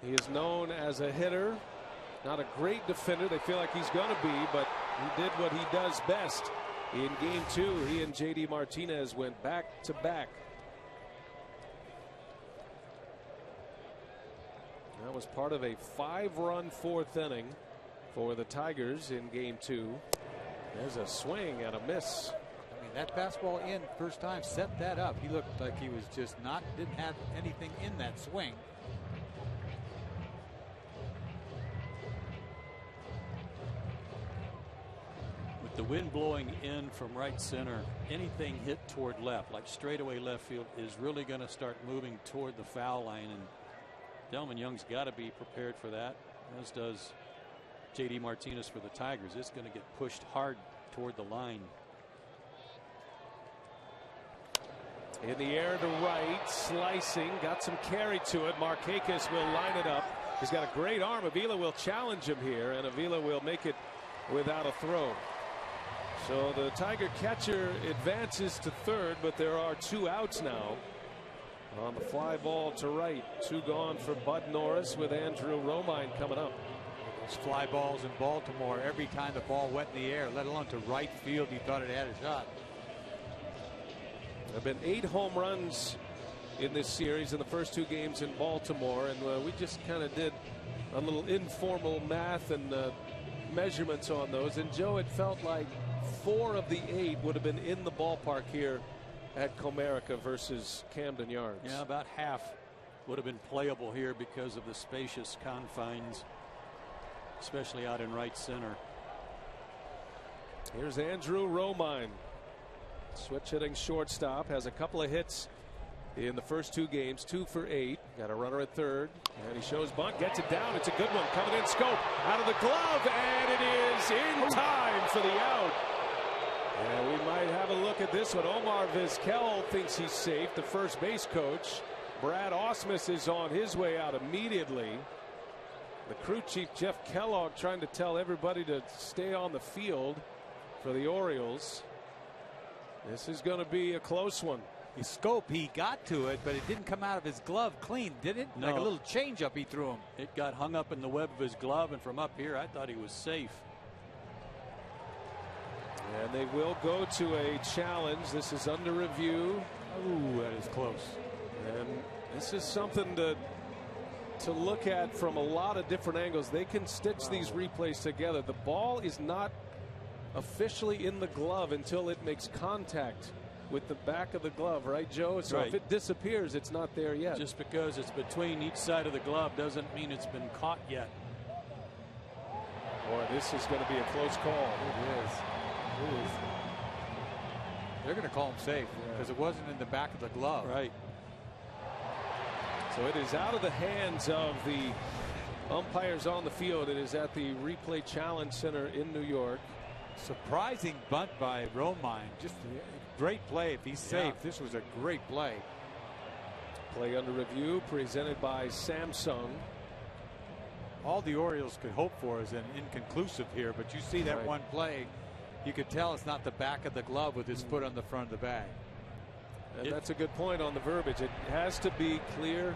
He is known as a hitter, not a great defender. They feel like he's going to be, but he did what he does best. In Game 2, he and J.D. Martinez went back to back. That was part of a 5-run 4th inning for the Tigers in Game 2. There's a swing and a miss. I mean, that fastball in first time set that up. He looked like he was just didn't have anything in that swing. With the wind blowing in from right center, anything hit toward left, like straightaway left field, is really going to start moving toward the foul line. And Delman Young's got to be prepared for that, as does J.D. Martinez for the Tigers. It's going to get pushed hard toward the line. In the air to right, slicing, got some carry to it. Markakis will line it up. He's got a great arm. Avila will challenge him here, and Avila will make it without a throw. So the Tiger catcher advances to third, but there are 2 outs now. On the fly ball to right, 2 gone for Bud Norris with Andrew Romine coming up. Those fly balls in Baltimore, every time the ball went in the air, let alone to right field, he thought it had a shot. There have been 8 home runs in this series in the first 2 games in Baltimore, and we just kind of did a little informal math and measurements on those. And Joe, it felt like 4 of the 8 would have been in the ballpark here at Comerica versus Camden Yards. Yeah, about half would have been playable here because of the spacious confines, especially out in right center. Here's Andrew Romine, switch hitting shortstop, has a couple of hits in the first 2 games, 2 for 8. Got a runner at third, and he shows bunt, gets it down. It's a good one, coming in, Scope out of the glove, and it is in time for the out. And we might have a look at this one. Omar Vizquel thinks he's safe, the first base coach. Brad Ausmus is on his way out immediately. The crew chief Jeff Kellogg trying to tell everybody to stay on the field for the Orioles. This is going to be a close one. His scope, he got to it, but it didn't come out of his glove clean, did it? No. Like a little changeup he threw him. It got hung up in the web of his glove, and from up here, I thought he was safe. And they will go to a challenge. This is under review. Ooh, that is close. And this is something to look at from a lot of different angles. They can stitch these replays together. The ball is not officially in the glove until it makes contact with the back of the glove, right, Joe? So right. If it disappears, it's not there yet. Just because it's between each side of the glove doesn't mean it's been caught yet. Boy, this is going to be a close call. It is. They're going to call him safe because it wasn't in the back of the glove. Right. So it is out of the hands of the umpires on the field. It is at the Replay Challenge Center in New York. Surprising bunt by Romine. Just a great play. If he's safe, this was a great play. Play under review presented by Samsung. All the Orioles could hope for is an inconclusive here, but you see that one play, you could tell it's not the back of the glove with his foot on the front of the bag. And that's a good point on the verbiage. It has to be clear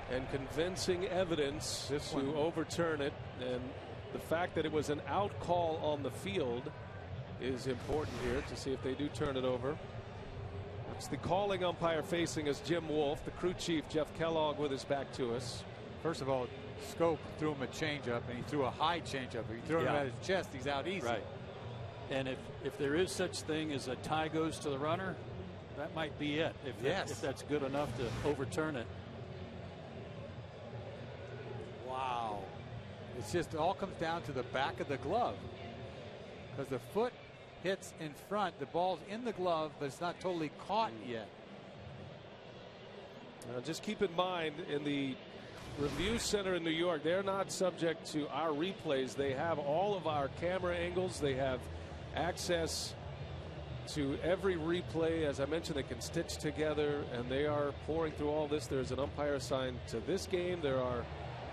and convincing evidence to overturn it. And the fact that it was an out call on the field is important here to see if they do turn it over. It's the calling umpire facing us, Jim Wolf. The crew chief, Jeff Kellogg, with his back to us. First of all, Scope threw him a changeup, and he threw a high changeup. If he threw him at his chest, he's out easy. Right. And if there is such thing as a tie goes to the runner, that might be it. If that's good enough to overturn it. Wow. It's just all comes down to the back of the glove. Because the foot hits in front, the ball's in the glove, but it's not totally caught yet. Now just keep in mind, in the review center in New York, they're not subject to our replays. They have all of our camera angles. They have access to every replay. As I mentioned, they can stitch together, and they are pouring through all this. There's an umpire assigned to this game. There are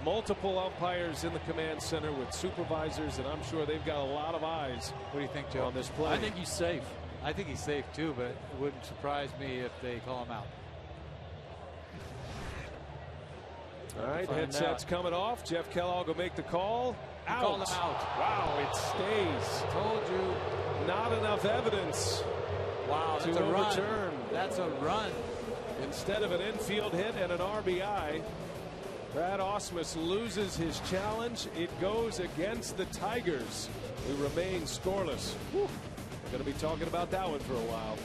multiple umpires in the command center with supervisors, and I'm sure they've got a lot of eyes. What do you think, Joe? On this play? I think he's safe. I think he's safe too, but it wouldn't surprise me if they call him out. All right, headsets coming off. Jeff Kellogg will make the call. Out. Call him out. Wow, it stays. Told you. Not enough evidence. Wow, that's to a run. overturn. That's a run. Instead of an infield hit and an RBI, Brad Ausmus loses his challenge. It goes against the Tigers, who remain scoreless. We're going to be talking about that one for a while.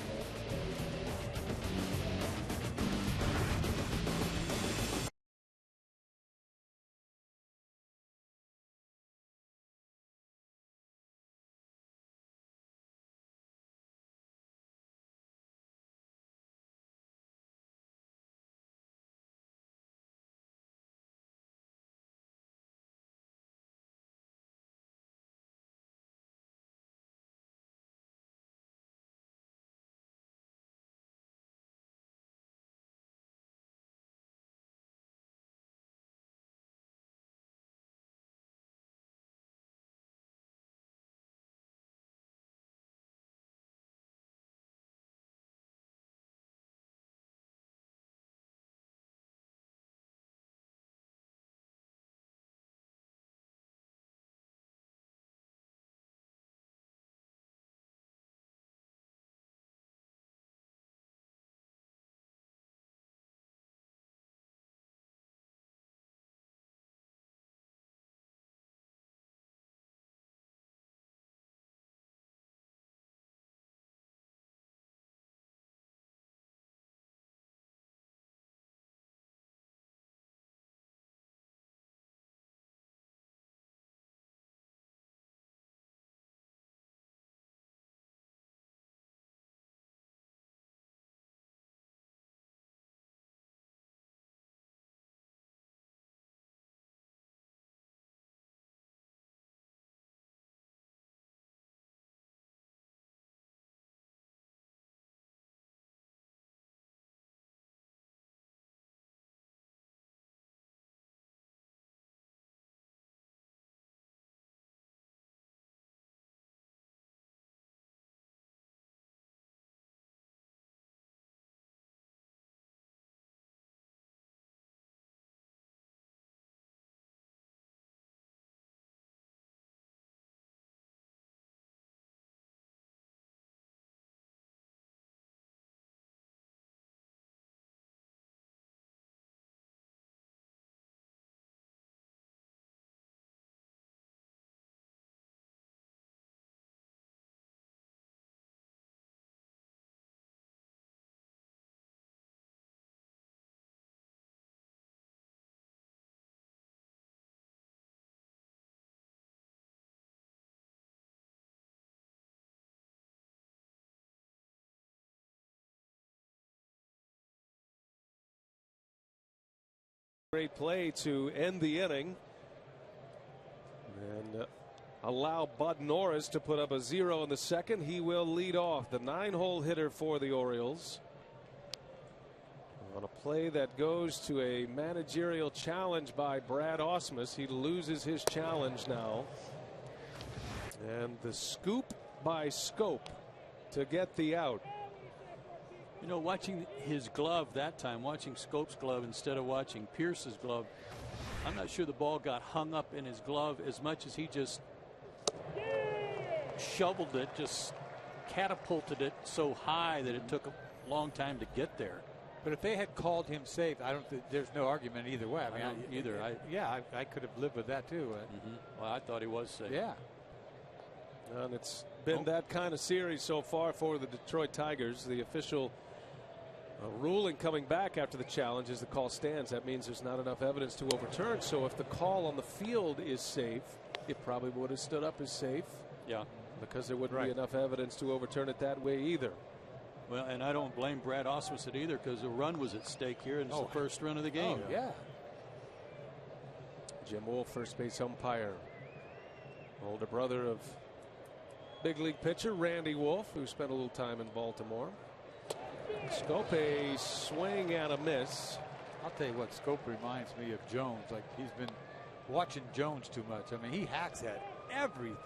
Great play to end the inning and allow Bud Norris to put up a 0 in the second. He will lead off, the 9-hole hitter for the Orioles, on a play that goes to a managerial challenge by Brad Ausmus. He loses his challenge now, and the scoop by Scope to get the out. You know, watching his glove that time, watching Scope's glove instead of watching Pierce's glove, I'm not sure the ball got hung up in his glove as much as he just shoveled it, just catapulted it so high that it took a long time to get there. But if they had called him safe, I don't think there's no argument either way. I mean, either. I could have lived with that too. Well, I thought he was safe. Yeah. And it's been that kind of series so far for the Detroit Tigers. The official ruling coming back after the challenge is the call stands. That means there's not enough evidence to overturn. So if the call on the field is safe, it probably would have stood up as safe. Yeah. Because there wouldn't be enough evidence to overturn it that way either. Well, and I don't blame Brad Ausmus it either, because a run was at stake here, and it's the first run of the game. Oh, yeah. Jim Wolf, first base umpire. Older brother of big league pitcher Randy Wolf, who spent a little time in Baltimore. Scope, a swing and a miss. I'll tell you what, Scope reminds me of Jones. Like, he's been watching Jones too much. I mean, he hacks at everything.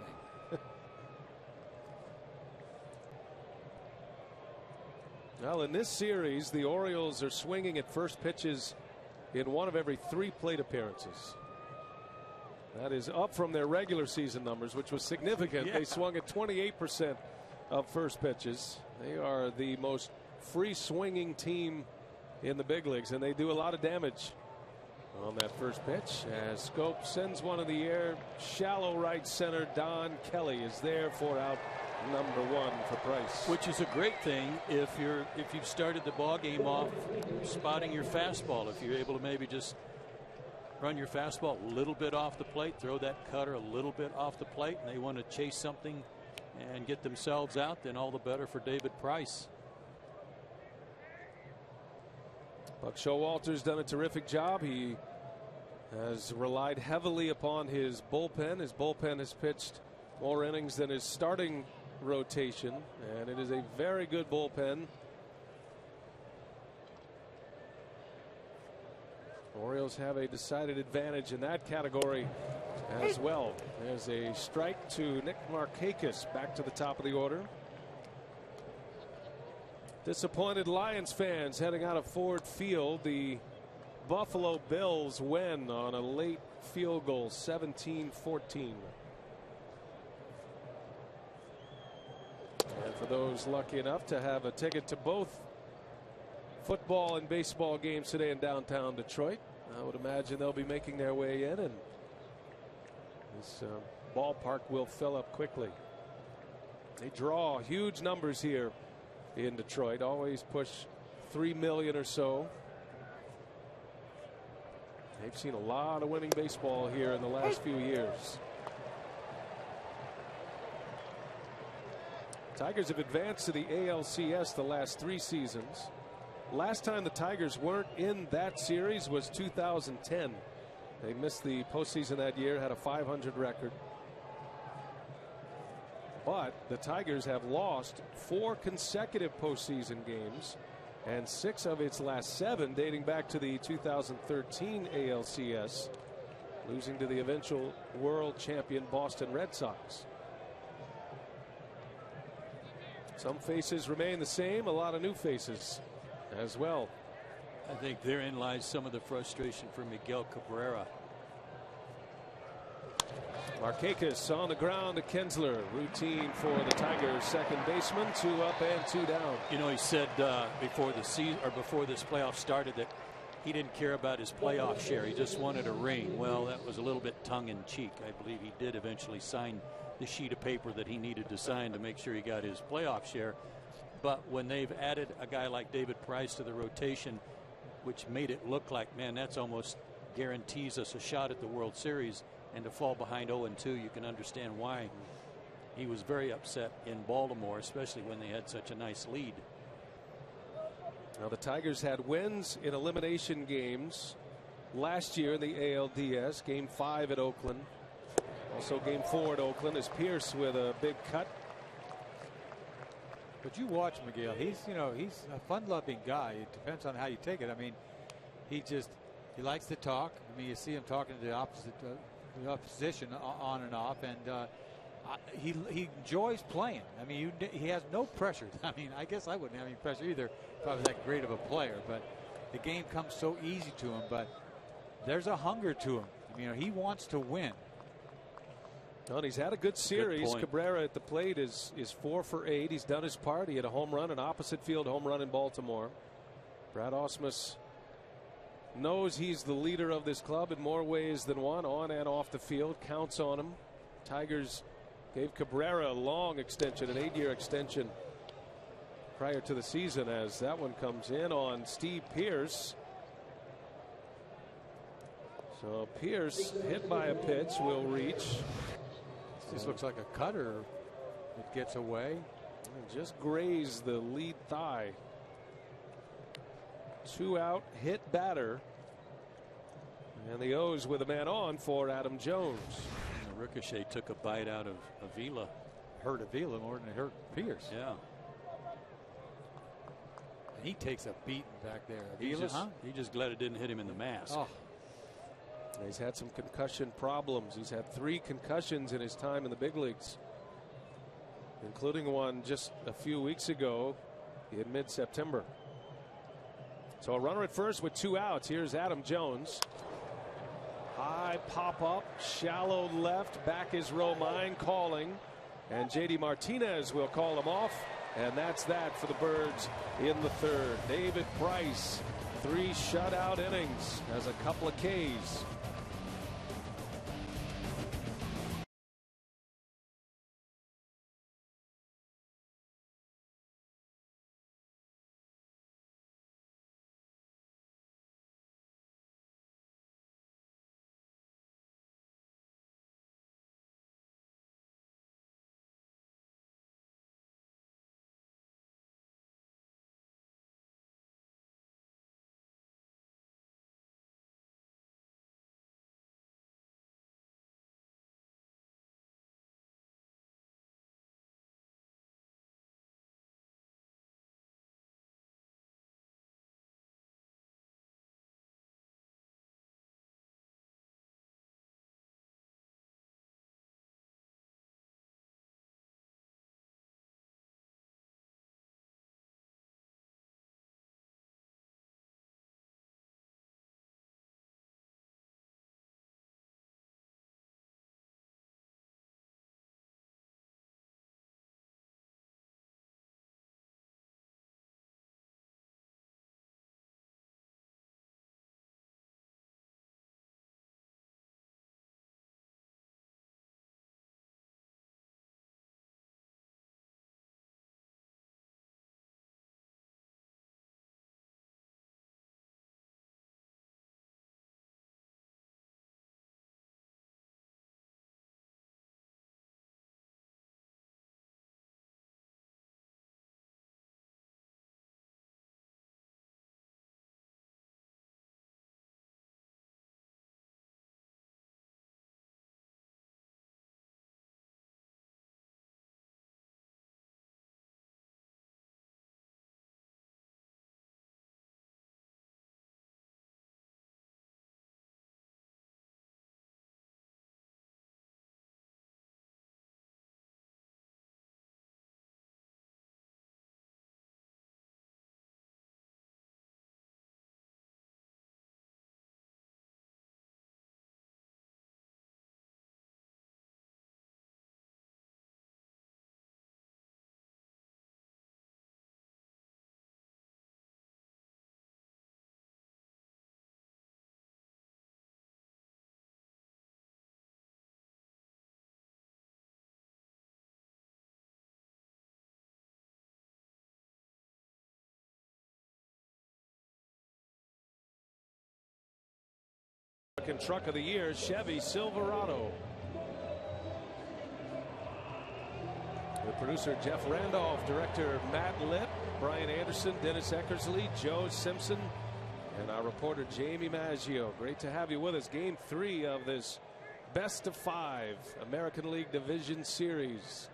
Well, in this series, the Orioles are swinging at first pitches in one of every 3 plate appearances. That is up from their regular season numbers, which was significant. Yeah. They swung at 28% of first pitches. They are the most free swinging team in the big leagues, and they do a lot of damage on that first pitch as Scope sends one in the air. Shallow right center. Don Kelly is there for out number 1 for Price. Which is a great thing if you've started the ball game off spotting your fastball. If you're able to maybe just run your fastball a little bit off the plate, throw that cutter a little bit off the plate, and they want to chase something and get themselves out, then all the better for David Price. Buck Showalter's done a terrific job. He has relied heavily upon his bullpen. His bullpen has pitched more innings than his starting rotation, and it is a very good bullpen. Orioles have a decided advantage in that category as well. There's a strike to Nick Markakis, back to the top of the order. Disappointed Lions fans heading out of Ford Field. The Buffalo Bills win on a late field goal, 17-14. And for those lucky enough to have a ticket to both football and baseball games today in downtown Detroit, I would imagine they'll be making their way in, and this ballpark will fill up quickly. They draw huge numbers here in Detroit, always push 3 million or so. They've seen a lot of winning baseball here in the last few years. Tigers have advanced to the ALCS the last 3 seasons. Last time the Tigers weren't in that series was 2010. They missed the postseason that year, had a .500 record. But the Tigers have lost 4 consecutive postseason games, and 6 of its last 7 dating back to the 2013 ALCS, losing to the eventual world champion Boston Red Sox. Some faces remain the same, a lot of new faces as well. I think therein lies some of the frustration for Miguel Cabrera. Markakis on the ground to Kinsler. Routine for the Tigers second baseman. 2 up and 2 down. You know, he said before the season, or before this playoff started, that he didn't care about his playoff share. He just wanted a ring. Well, that was a little bit tongue in cheek. I believe he did eventually sign the sheet of paper that he needed to sign to make sure he got his playoff share. But when they've added a guy like David Price to the rotation, which made it look like, man, that's almost guarantees us a shot at the World Series, and to fall behind 0-2, you can understand why he was very upset in Baltimore, especially when they had such a nice lead. Now the Tigers had wins in elimination games last year in the ALDS. Game 5 at Oakland. Also game 4 at Oakland is Pierce with a big cut. But you watch Miguel. He's a fun-loving guy. It depends on how you take it. I mean, he likes to talk. I mean, you see him talking to the opposition on and off, and he enjoys playing. I mean, he has no pressure. I mean, I guess I wouldn't have any pressure either if I was that great of a player. But the game comes so easy to him. But there's a hunger to him. You know, he wants to win. Well, he's had a good series. Cabrera at the plate is 4 for 8. He's done his part. He had a home run, an opposite field home run in Baltimore. Brad Ausmus knows he's the leader of this club in more ways than one, on and off the field. Counts on him. Tigers gave Cabrera a long extension, an 8-year extension prior to the season, as that one comes in on Steve Pierce. So Pierce, hit by a pitch, will reach. This looks like a cutter. It gets away. And just grazed the lead thigh. 2 out, hit batter. And the O's with a man on for Adam Jones. And the ricochet took a bite out of Avila. Hurt Avila more than it hurt Pierce. Yeah. And he takes a beating back there. He just glad it didn't hit him in the mask. Oh. He's had some concussion problems. He's had 3 concussions in his time in the big leagues, including one just a few weeks ago in mid-September. So a runner at first with 2 outs. Here's Adam Jones. High pop up, shallow left. Back is Romine calling, and JD Martinez will call him off. And that's that for the Birds in the 3rd. David Price, 3 shutout innings, has a couple of Ks. Truck of the year, Chevy Silverado. The producer Jeff Randolph, director Matt Lipp, Brian Anderson, Dennis Eckersley, Joe Simpson, And our reporter Jamie Maggio, great to have you with us. Game 3 of this best of 5 American League Division Series.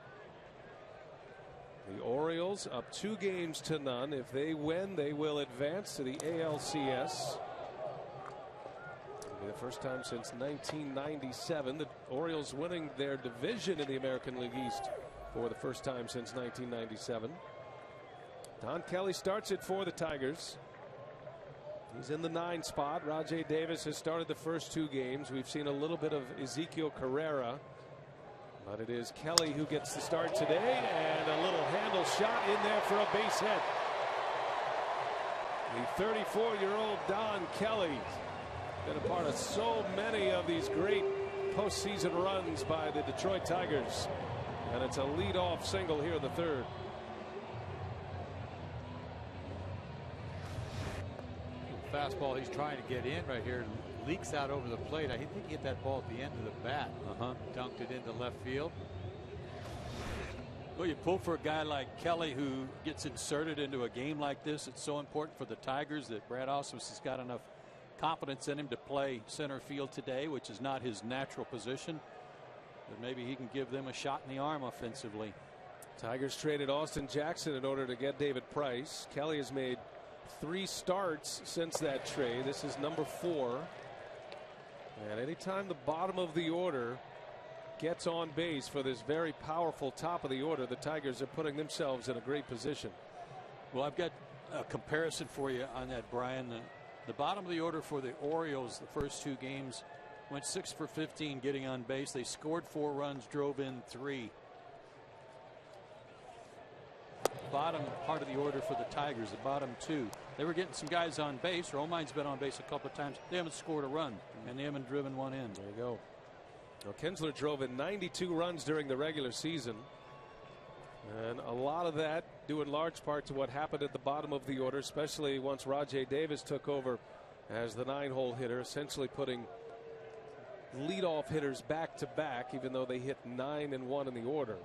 The Orioles up 2 games to none. If they win, they will advance to the ALCS. It'll be the first time since 1997 the Orioles winning their division in the American League East for the first time since 1997. Don Kelly starts it for the Tigers. He's in the 9 spot. Rajai Davis has started the first 2 games. We've seen a little bit of Ezekiel Carrera, but it is Kelly who gets the start today, and a little handle shot in there for a base hit. The 34-year-old Don Kelly, been a part of so many of these great postseason runs by the Detroit Tigers, and it's a leadoff single here in the 3rd. Fastball he's trying to get in right here, leaks out over the plate. I think he hit that ball at the end of the bat. Dunked it into left field. Well, you pull for a guy like Kelly who gets inserted into a game like this. It's so important for the Tigers that Brad Ausmus has got enough confidence in him to play center field today, which is not his natural position. But maybe he can give them a shot in the arm offensively. Tigers traded Austin Jackson in order to get David Price. Kelly has made 3 starts since that trade. This is number 4. And anytime the bottom of the order gets on base for this very powerful top of the order, the Tigers are putting themselves in a great position. Well, I've got a comparison for you on that, Brian. The bottom of the order for the Orioles, the first 2 games, went 6 for 15 getting on base. They scored 4 runs, drove in 3. Bottom part of the order for the Tigers, the bottom 2. They were getting some guys on base. Romine's been on base a couple of times. They haven't scored a run, and they haven't driven one in. There you go. Well, Kinsler drove in 92 runs during the regular season, and a lot of that due in large part to what happened at the bottom of the order, especially once Rajai Davis took over as the 9-hole hitter, essentially putting leadoff hitters back to back, even though they hit 9 and 1 in the order.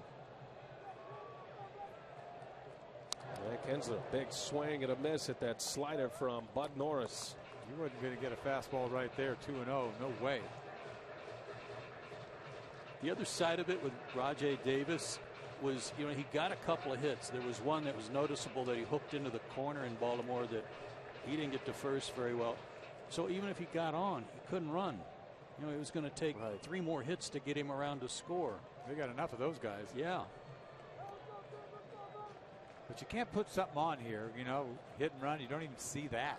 Kinsler, big swing and a miss at that slider from Bud Norris. You wasn't going to get a fastball right there, 2-0. No way. The other side of it with Rajai Davis was, you know, he got a couple of hits. There was one that was noticeable that he hooked into the corner in Baltimore that he didn't get to first very well. So even if he got on, he couldn't run. You know, it was going to take 3 more hits to get him around to score. They got enough of those guys. Yeah. But you can't put something on here, you know, hit and run. You don't even see that.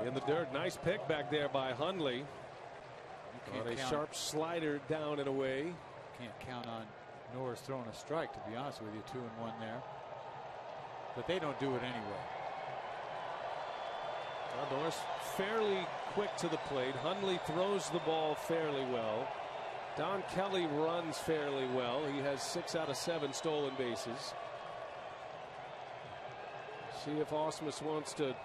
In the dirt, nice pick back there by Hundley. On a sharp slider down and away. Can't count on Norris throwing a strike, to be honest with you. 2-1 there. But they don't do it anyway. Well, Norris fairly quick to the plate. Hundley throws the ball fairly well. Don Kelly runs fairly well. He has 6 out of 7 stolen bases. See if Ausmus wants to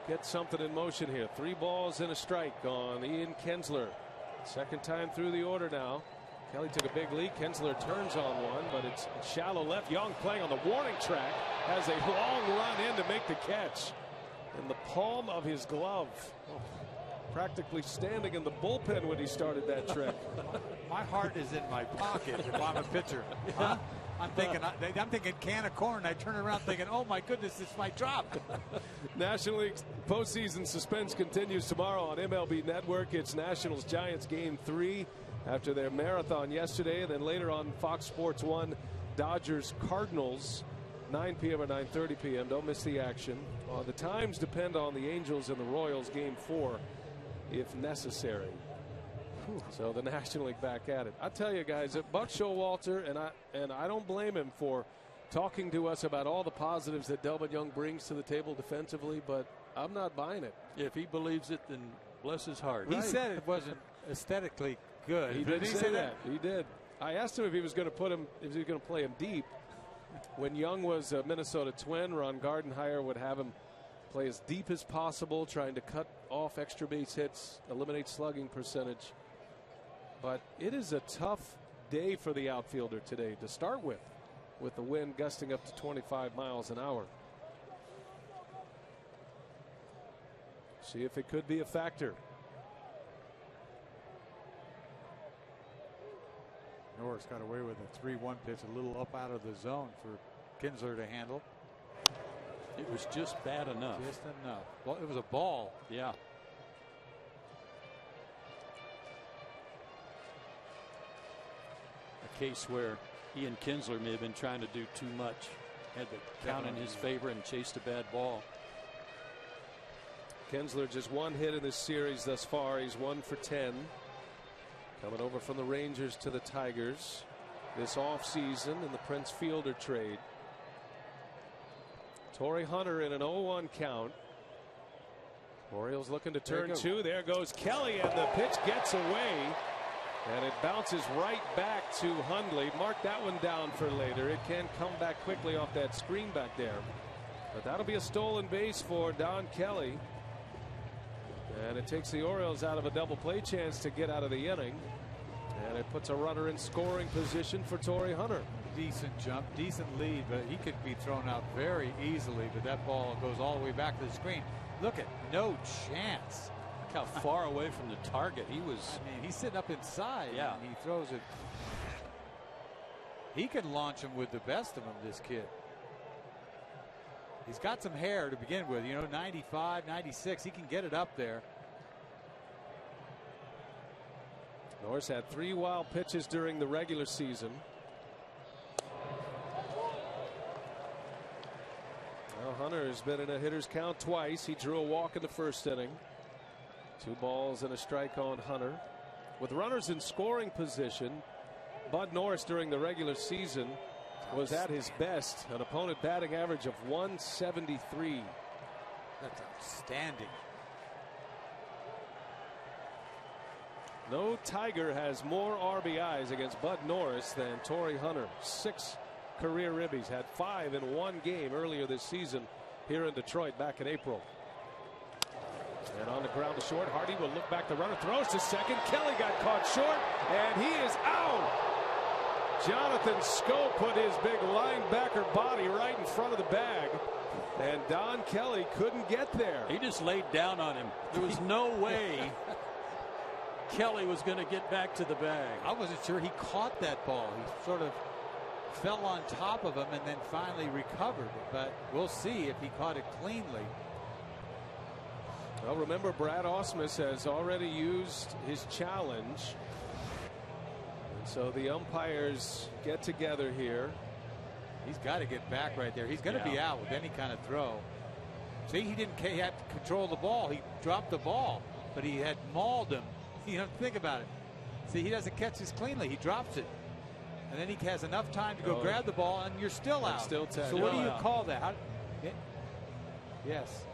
get something in motion here. 3 balls and a strike on Ian Kinsler. Second time through the order now. Kelly took a big lead. Kinsler turns on one, but it's shallow left. Young playing on the warning track has a long run in to make the catch. In the palm of his glove. Oh, practically standing in the bullpen when he started that trick. My heart is in my pocket if I'm a pitcher. Huh? I'm thinking can of corn. I turn around thinking, oh my goodness, this might drop. National League postseason suspense continues tomorrow on MLB Network. It's Nationals Giants game 3 after their marathon yesterday, and then later on Fox Sports 1 Dodgers Cardinals 9 p.m. or 9:30 p.m. Don't miss the action. The times depend on the Angels and the Royals game 4 if necessary. So the National League back at it. I tell you guys, Buck Showalter, and I don't blame him for talking to us about all the positives that Delvin Young brings to the table defensively, but I'm not buying it. If he believes it, then bless his heart. He said it wasn't aesthetically good. He did say that. He did. I asked him if he was going to play him deep. When Young was a Minnesota Twin, Ron Gardenhire would have him play as deep as possible, trying to cut off extra base hits, eliminate slugging percentage. But it is a tough day for the outfielder today to start with. with the wind gusting up to 25 miles an hour. See if it could be a factor. Norris got away with a 3-1 pitch, a little up out of the zone for Kinsler to handle. It was just bad enough. Just enough. Well, it was a ball. Yeah. A case where he and Kinsler may have been trying to do too much. Had the count in his favor and chased a bad ball. Kinsler just one hit in this series thus far. He's 1 for 10. Coming over from the Rangers to the Tigers this offseason in the Prince Fielder trade. Torrey Hunter in an 0-1 count. Orioles looking to turn two. There goes Kelly, and the pitch gets away. And it bounces right back to Hundley. Mark that one down for later. It can come back quickly off that screen back there. But that'll be a stolen base for Don Kelly. And it takes the Orioles out of a double play chance to get out of the inning. And it puts a runner in scoring position for Torrey Hunter. Decent jump, decent lead, but he could be thrown out very easily. But that ball goes all the way back to the screen. Look at no chance. Look how far away from the target he was. I mean, he's sitting up inside. Yeah. And he throws it. He can launch him with the best of them, this kid. He's got some hair to begin with, you know, 95, 96. He can get it up there. Norris had 3 wild pitches during the regular season. Well, Hunter has been in a hitter's count twice. He drew a walk in the first inning. 2 balls and a strike on Hunter. With runners in scoring position, Bud Norris during the regular season was at his best, an opponent batting average of 173. That's outstanding. No Tiger has more RBIs against Bud Norris than Torrey Hunter. 6 career ribbies, had 5 in 1 game earlier this season here in Detroit back in April. And on the ground to short, Hardy will look back. The runner throws to second. Kelly got caught short, and he is out. Jonathan Scope put his big linebacker body right in front of the bag, and Don Kelly couldn't get there. He just laid down on him. There was no way Kelly was going to get back to the bag. I wasn't sure he caught that ball. He sort of fell on top of him and then finally recovered. But we'll see if he caught it cleanly. Well, remember, Brad Ausmus has already used his challenge. And so the umpires get together here. He's got to get back right there. He's going to be out with any kind of throw. See, he had to control the ball. He dropped the ball, but he had mauled him. You know, think about it. See, he doesn't catch this cleanly. He drops it. And then he has enough time to go grab the ball, and you're still out. Still tagged. So what do you call that? Yes.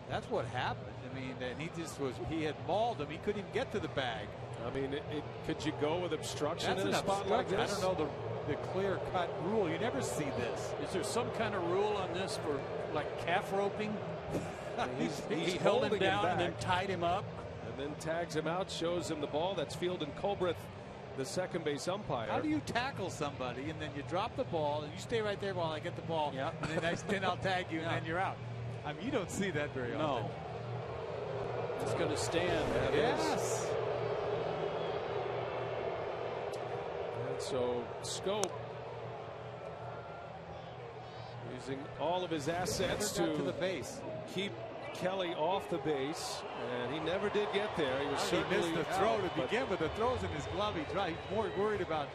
That's what happened. I mean, and he had mauled him. He couldn't even get to the bag. I mean, could you go with obstruction in a spot like this? I don't know the clear-cut rule. You never see this. Is there some kind of rule on this for, like, calf roping? He held him down and then tied him up. And then tags him out, shows him the ball. That's Fielden Colbreth, the second base umpire. How do you tackle somebody and then you drop the ball and you stay right there while I get the ball? Yeah. And then I'll tag you and then you're out. I mean, you don't see that very often. No. It's going to stand. Yes. And so Scope using all of his assets to the base. Keep Kelly off the base, and he never did get there. He was certainly missed the throw out, to begin with. The throw's in his glove. He's more worried about,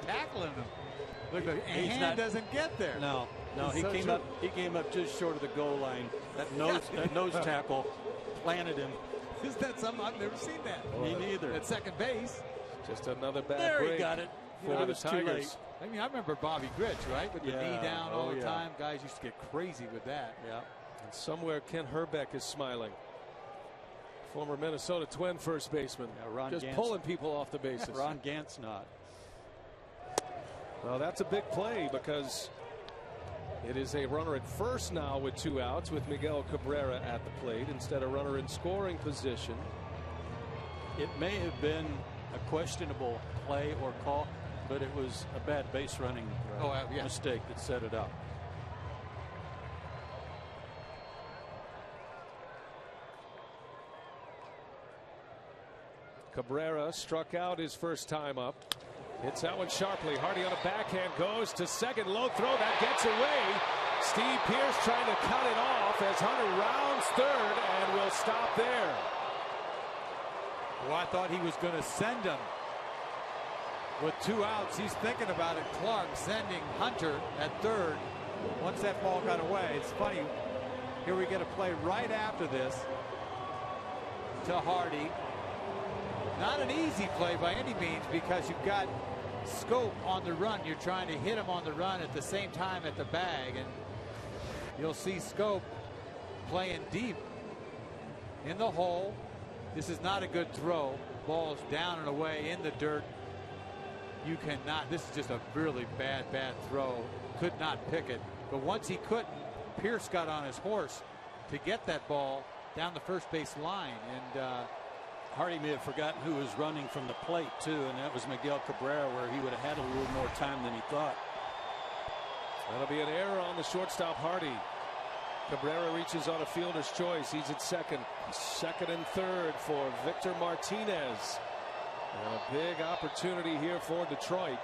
tackling him. Look, the hand doesn't get there. No, he came up just short of the goal line. That nose tackle planted him. Is that something? I've never seen that. Me neither. At second base. Just another bad There break. He got it. For the Tigers. I mean, I remember Bobby Grich, right? With the knee down all the yeah. time. Guys used to get crazy with that. Yeah. And somewhere Ken Herbeck is smiling. Former Minnesota Twin first baseman. Yeah, Ron just Gantz. pulling people off the bases. Ron Gantz not. Well, that's a big play because it is a runner at first now with 2 outs with Miguel Cabrera at the plate instead of runner in scoring position. It may have been a questionable play or call. but it was a bad base running mistake that set it up. Cabrera struck out his first time up. Hits that one sharply. Hardy on a backhand, goes to second, low throw, that gets away. Steve Pearce trying to cut it off as Hunter rounds third and will stop there. Well, I thought he was going to send him with 2 outs. He's thinking about it. Clark sending Hunter at third. Once that ball got away, it's funny. Here we get a play right after this to Hardy. Not an easy play by any means because you've got Scope on the run. You're trying to hit him on the run at the same time at the bag, and you'll see Scope playing deep in the hole. This is not a good throw. Ball's down and away in the dirt. You cannot. This is just a really bad throw. Could not pick it. But once he couldn't, Pearce got on his horse to get that ball down the first base line. And Hardy may have forgotten who was running from the plate too, and that was Miguel Cabrera, where he would have had a little more time than he thought. That'll be an error on the shortstop, Hardy. Cabrera reaches on a fielder's choice. He's at second and third for Victor Martinez. And a big opportunity here for Detroit.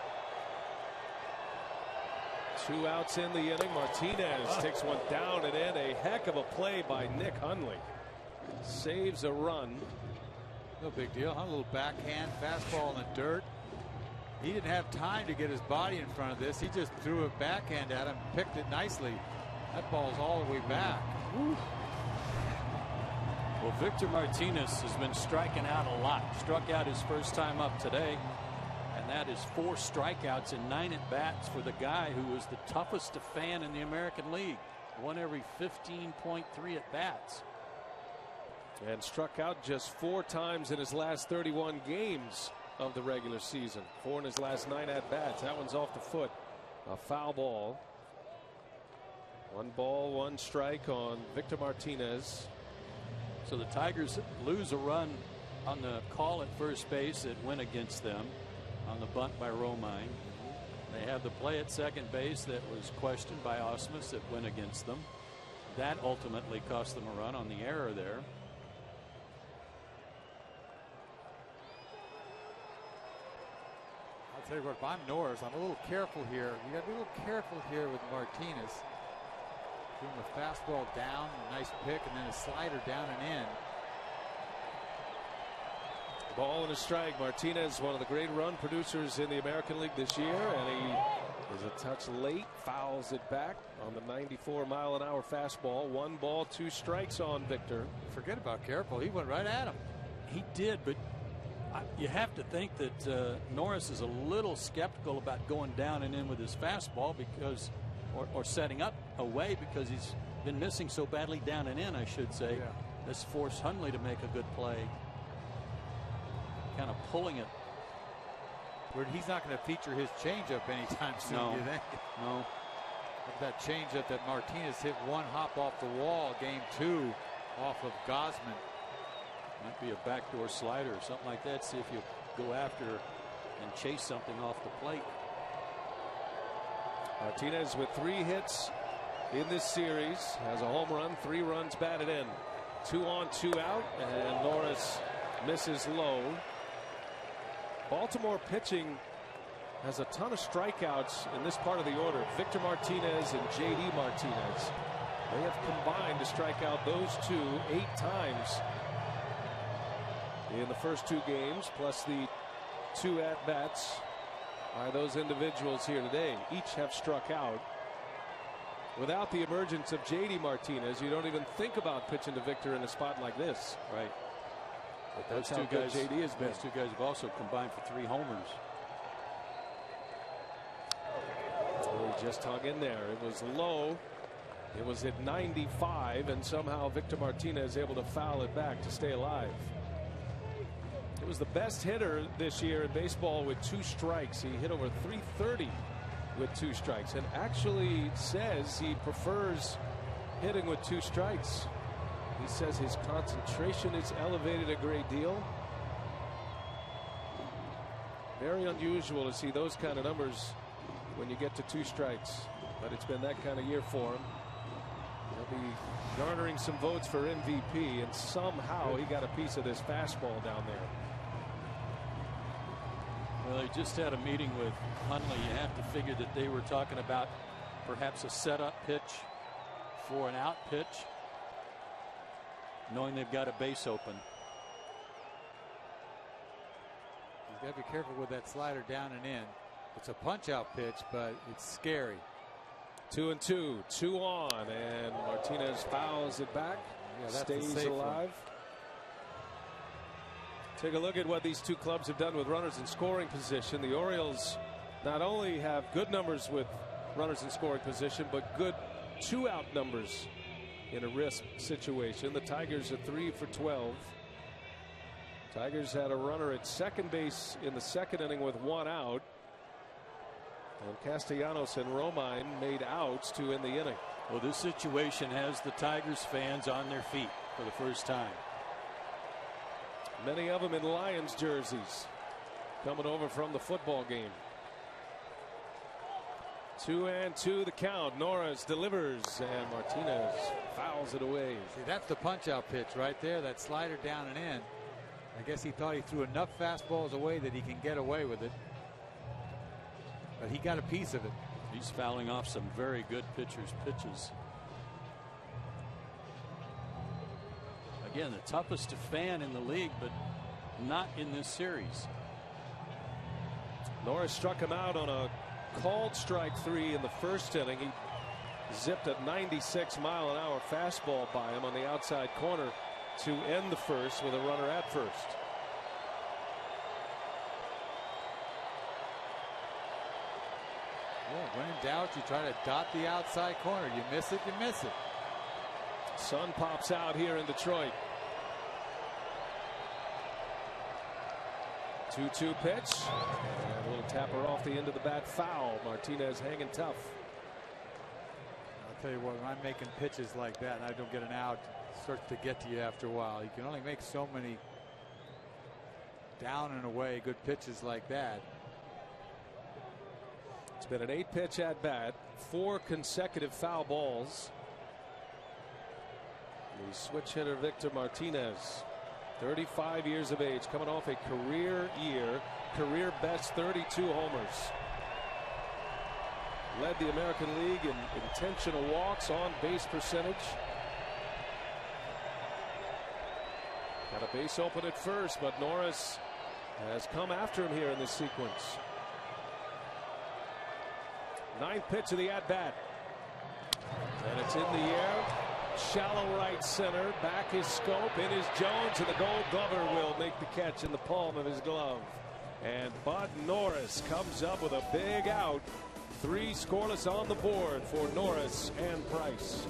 2 outs in the inning. Martinez takes one down and in. A heck of a play by Nick Hundley. Saves a run. No big deal, huh? A little backhand fastball in the dirt. He didn't have time to get his body in front of this. He just threw a backhand at him, picked it nicely. That ball's all the way back. Woo. Well, Victor Martinez has been striking out a lot. Struck out his first time up today, and that is 4 strikeouts in 9 at-bats for the guy who was the toughest to fan in the American League. Won every 15.3 at-bats. And struck out just 4 times in his last 31 games of the regular season. 4 in his last 9 at-bats. That one's off the foot. A foul ball. 1 ball, 1 strike on Victor Martinez. So the Tigers lose a run on the call at first base that went against them on the bunt by Romine. They have the play at second base that was questioned by Osmus that went against them. That ultimately cost them a run on the error there. I'll tell you what, if I'm Norris, I'm a little careful here. You got to be a little careful here with Martinez. Doing the fastball down, a nice pick, and then a slider down and in. Ball and a strike. Martinez, one of the great run producers in the American League this year, and he is a touch late, fouls it back on the 94-mile-an-hour fastball. 1 ball, 2 strikes on Victor. Forget about careful. He went right at him. He did, but you have to think that Norris is a little skeptical about going down and in with his fastball because, or setting up away, because he's been missing so badly down and in, I should say. Yeah. This forced Hundley to make a good play. Kind of pulling it. Where he's not going to feature his changeup anytime soon, No. you think? No. That changeup that Martinez hit 1 hop off the wall, game 2 off of Gosman. Might be a backdoor slider or something like that. See if you go after and chase something off the plate. Martinez with 3 hits in this series, has a home run, 3 runs batted in. 2 on, 2 out, and Norris misses low. Baltimore pitching has a ton of strikeouts in this part of the order. Victor Martinez and J.D. Martinez. They have combined to strike out those 2 8 times in the first 2 games, plus the 2 at-bats by those individuals here today. Each have struck out. Without the emergence of J.D. Martinez, you don't even think about pitching to Victor in a spot like this. Right. But that's how good J.D. has been. Those 2 guys have also combined for 3 homers. Oh, he just hung in there. It was low. It was at 95, and somehow Victor Martinez able to foul it back to stay alive. He was the best hitter this year in baseball with 2 strikes. He hit over 330 with 2 strikes, and actually says he prefers hitting with 2 strikes. He says his concentration is elevated a great deal. Very unusual to see those kind of numbers when you get to 2 strikes. But it's been that kind of year for him. He'll be garnering some votes for MVP, and somehow he got a piece of this fastball down there. Well, he just had a meeting with Hundley. You have to figure that they were talking about perhaps a setup pitch for an out pitch, knowing they've got a base open. He's got to be careful with that slider down and in. It's a punch out pitch, but it's scary. 2-2, 2 on, and Martinez fouls it back. Yeah, that's stays alive. Take a look at what these 2 clubs have done with runners in scoring position. The Orioles not only have good numbers with runners in scoring position, but good 2-out numbers in a risk situation. The Tigers are 3 for 12. Tigers had a runner at second base in the 2nd inning with 1 out. And Castellanos and Romine made outs to end the inning. Well, this situation has the Tigers fans on their feet for the first time. Many of them in Lions jerseys coming over from the football game. 2-2 the count. Norris delivers, and Martinez fouls it away. See, that's the punch out pitch right there. That slider down and in. I guess he thought he threw enough fastballs away that he can get away with it. But he got a piece of it. He's fouling off some very good pitchers' pitches. Again, the toughest to fan in the league, but not in this series. Norris struck him out on a called strike 3 in the 1st inning. He zipped a 96-mile-an-hour fastball by him on the outside corner to end the 1st with a runner at first. Yeah, when in doubt, you try to dot the outside corner. You miss it, you miss it. Sun pops out here in Detroit. 2-2 pitch. And a little tapper off the end of the bat, foul. Martinez hanging tough. I'll tell you what, when I'm making pitches like that and I don't get an out, it starts to get to you after a while. You can only make so many down and away good pitches like that. It's been an 8-pitch at bat, 4 consecutive foul balls. The switch hitter Victor Martinez, 35 years of age, coming off a career year, career best 32 homers. Led the American League in intentional walks, on base percentage. Got a base open at first, but Norris has come after him here in this sequence. 9th pitch of the at bat, and it's in the air. Shallow right center. Back is Scope. In is Jones, and the Gold Glover will make the catch in the palm of his glove. And Bud Norris comes up with a big out. 3 scoreless on the board for Norris and Price.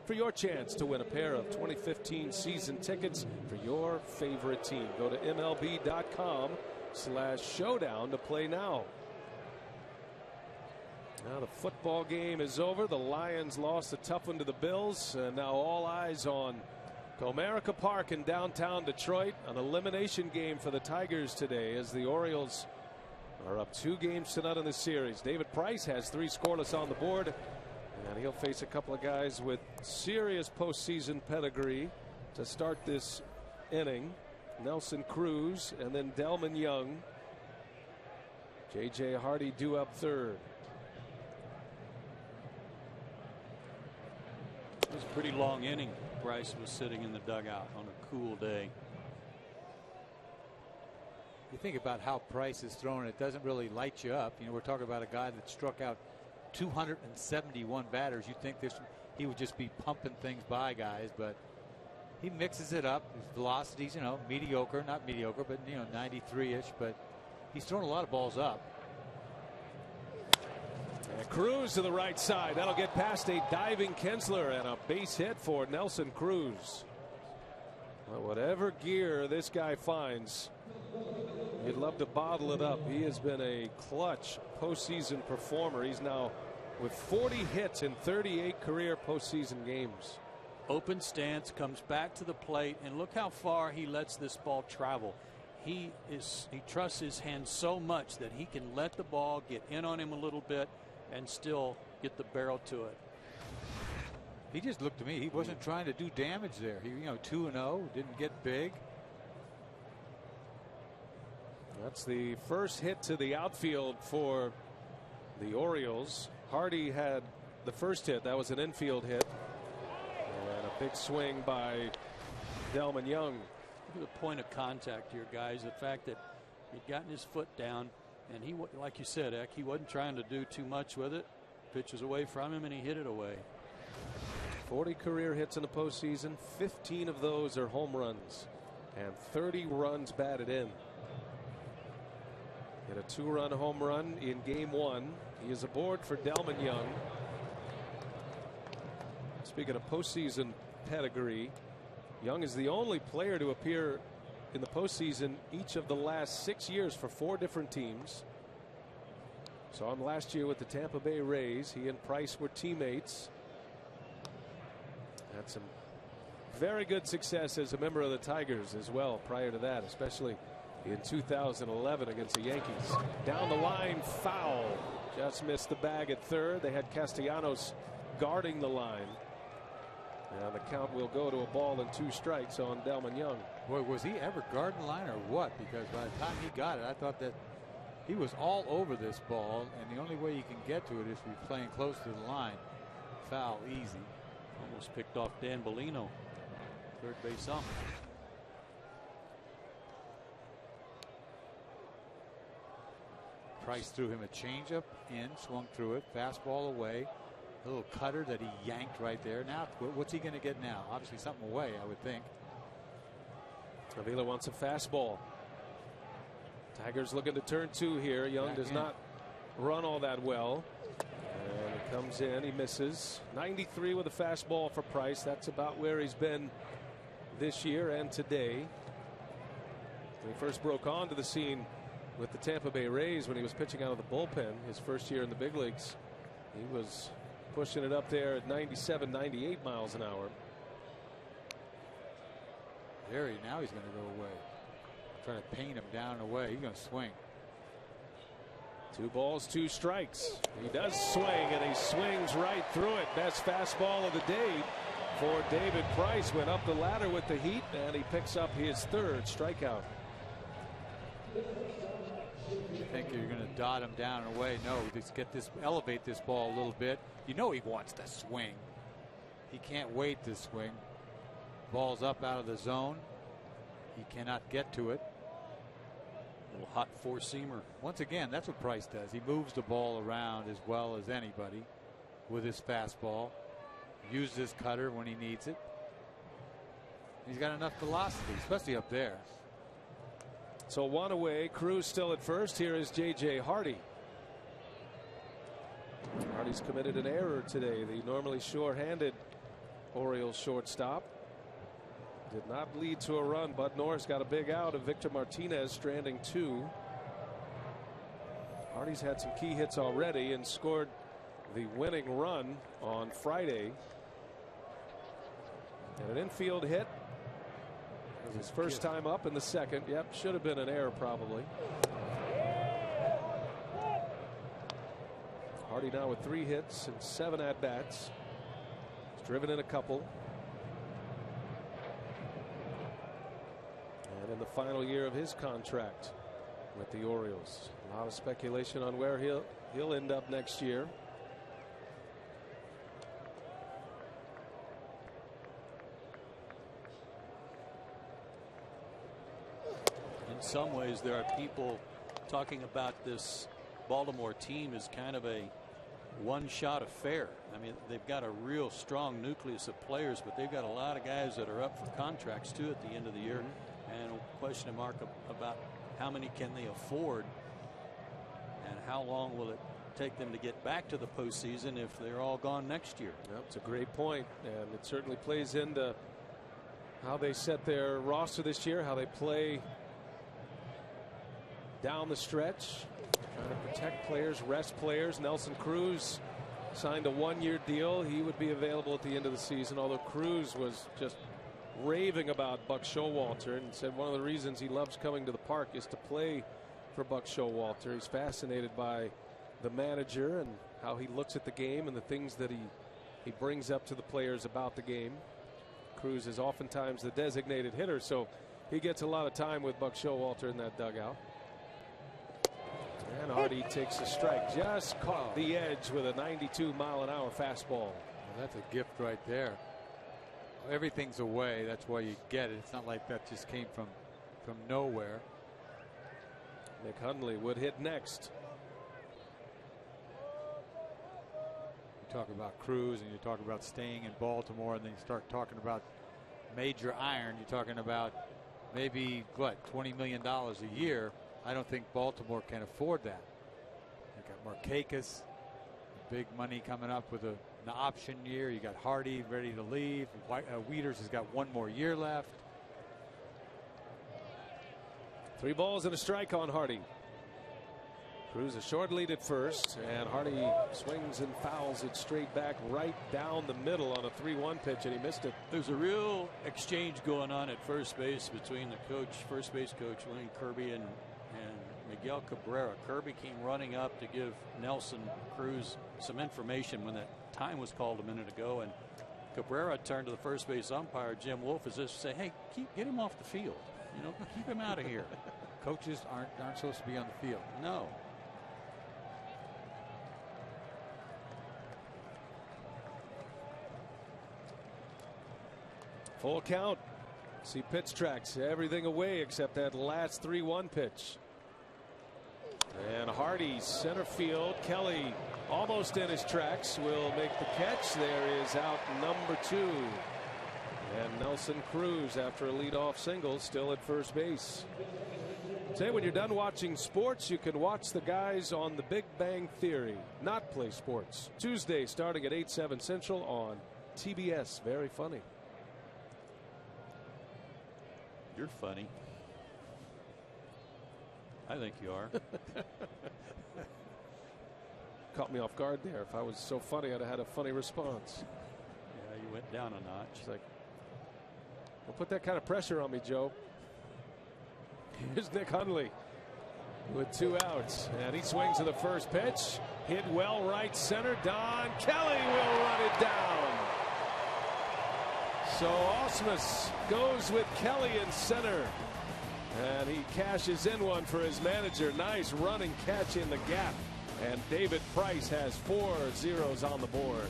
for your chance to win a pair of 2015 season tickets for your favorite team. Go to MLB.com/showdown to play now. Now the football game is over. The Lions lost a tough one to the Bills, and now all eyes on Comerica Park in downtown Detroit. An elimination game for the Tigers today as the Orioles are up 2 games to none in the series. David Price has 3 scoreless on the board, and he'll face a couple of guys with serious postseason pedigree to start this inning. Nelson Cruz and then Delman Young. J.J. Hardy due up third. It was a pretty long inning. Bryce was sitting in the dugout on a cool day. You think about how Price is thrown, it doesn't really light you up. You know, we're talking about a guy that struck out 271 batters. You'd think he would just be pumping things by guys, but he mixes it up. His velocity's, you know, mediocre, not mediocre, but, you know, 93-ish, but he's thrown a lot of balls up. And Cruz to the right side. That'll get past a diving Kinsler, and a base hit for Nelson Cruz. Well, whatever gear this guy finds, you'd love to bottle it up. He has been a clutch postseason performer. He's now with 40 hits in 38 career postseason games. Open stance, comes back to the plate, and look how far he lets this ball travel. He trusts his hand so much that he can let the ball get in on him a little bit and still get the barrel to it. He just looked to me, he wasn't trying to do damage there. He, you know, 2-0, didn't get big. That's the first hit to the outfield for the Orioles. Hardy had the first hit. That was an infield hit. And a big swing by Delman Young. Look at the point of contact here, guys. The fact that he'd gotten his foot down, and he, like you said, Eck, he wasn't trying to do too much with it. Pitch was away from him, and he hit it away. 40 career hits in the postseason. 15 of those are home runs, and 30 runs batted in. Hit a 2-run home run in game 1. He is aboard for Delman Young. Speaking of postseason pedigree, Young is the only player to appear in the postseason each of the last 6 years for 4 different teams. Saw him last year with the Tampa Bay Rays. He and Price were teammates. Had some very good success as a member of the Tigers as well prior to that, especially in 2011 against the Yankees. Down the line, foul. Just missed the bag at third. They had Castellanos guarding the line. And the count will go to a ball and 2 strikes on Delman Young. Boy, was he ever guarding the line or what? Because by the time he got it, I thought that he was all over this ball, and the only way you can get to it is if you're playing close to the line. Foul, easy. Almost picked off Dan Bellino, third base ump. Price threw him a changeup in, swung through it, fastball away, a little cutter that he yanked right there. Now, what's he going to get now? Obviously something away, I would think. Avila wants a fastball. Tigers looking to turn 2 here. Young does not run all that well. And it comes in, he misses. 93 with a fastball for Price. That's about where he's been this year and today. When he first broke onto the scene with the Tampa Bay Rays when he was pitching out of the bullpen his first year in the big leagues, he was pushing it up there at 97, 98 miles an hour. Now he's going to go away. Trying to paint him down and away. He's going to swing. 2 balls, 2 strikes. He does swing, and he swings right through it. Best fastball of the day for David Price. Went up the ladder with the heat, and he picks up his 3rd strikeout. You think you're going to dot him down and away? No, just elevate this ball a little bit. You know he wants to swing. He can't wait to swing. Ball's up out of the zone. He cannot get to it. A little hot 4-seamer. Once again, that's what Price does. He moves the ball around as well as anybody with his fastball. Uses his cutter when he needs it. He's got enough velocity, especially up there. So 1 away. Cruz still at first. Here is J.J. Hardy. Hardy's committed an error today. The normally sure-handed Orioles shortstop. Did not lead to a run. Bud Norris got a big out of Victor Martinez, stranding 2. Hardy's had some key hits already and scored the winning run on Friday. And an infield hit. It was his first time up in the second. Yep, should have been an error probably. Hardy now with 3 hits and 7 at-bats. He's driven in a couple. And in the final year of his contract with the Orioles. A lot of speculation on where he'll end up next year. In some ways, there are people talking about this Baltimore team as kind of a one-shot affair. I mean, they've got a real strong nucleus of players, but they've got a lot of guys that are up for contracts too at the end of the year. And a question mark about how many can they afford and how long will it take them to get back to the postseason if they're all gone next year. That's a great point, and it certainly plays into how they set their roster this year, how they play down the stretch, trying to protect players, rest players. Nelson Cruz signed a 1-year deal. He would be available at the end of the season, although Cruz was just raving about Buck Showalter and said one of the reasons he loves coming to the park is to play for Buck Showalter. He's fascinated by the manager and how he looks at the game and the things that he brings up to the players about the game. Cruz is oftentimes the designated hitter, so he gets a lot of time with Buck Showalter in that dugout. And Hardy takes a strike, just caught the edge with a 92-mile-an-hour fastball. Well, that's a gift right there. Everything's away. That's why you get it. It's not like that just came from nowhere. Nick Hundley would hit next. You talk about Cruz and you talk about staying in Baltimore, and then you start talking about major iron. You're talking about maybe what, $20 million a year. I don't think Baltimore can afford that. You got Markakis, big money coming up with an option year. You got Hardy ready to leave. Wieters has got 1 more year left. 3 balls and a strike on Hardy. Cruz a short lead at first, and Hardy swings and fouls it straight back right down the middle on a 3-1 pitch, and he missed it. There's a real exchange going on at first base between the first base coach Wayne Kirby and Miguel Cabrera. Kirby came running up to give Nelson Cruz some information when that time was called a minute ago, and Cabrera turned to the first base umpire Jim Wolf as if to say, hey, get him off the field, keep him out of here. Coaches aren't supposed to be on the field. No. Full count. See pitch tracks, everything away except that last 3-1 pitch. And Hardy center field. Kelly almost in his tracks will make the catch. There is out number 2. And Nelson Cruz, after a leadoff single, still at first base. Say, when you're done watching sports, you can watch the guys on The Big Bang Theory, not play sports. Tuesday starting at 8/7 Central on TBS. Very funny. You're funny. I think you are. Caught me off guard there. If I was so funny, I'd have had a funny response. Yeah, you went down a notch. It's like, don't put that kind of pressure on me, Joe. Here's Nick Hundley with 2 outs, and he swings to the first pitch. Hit well right center. Don Kelly will run it down. So Ausmus goes with Kelly in center. And he cashes in one for his manager. Nice running catch in the gap. And David Price has 4 zeros on the board.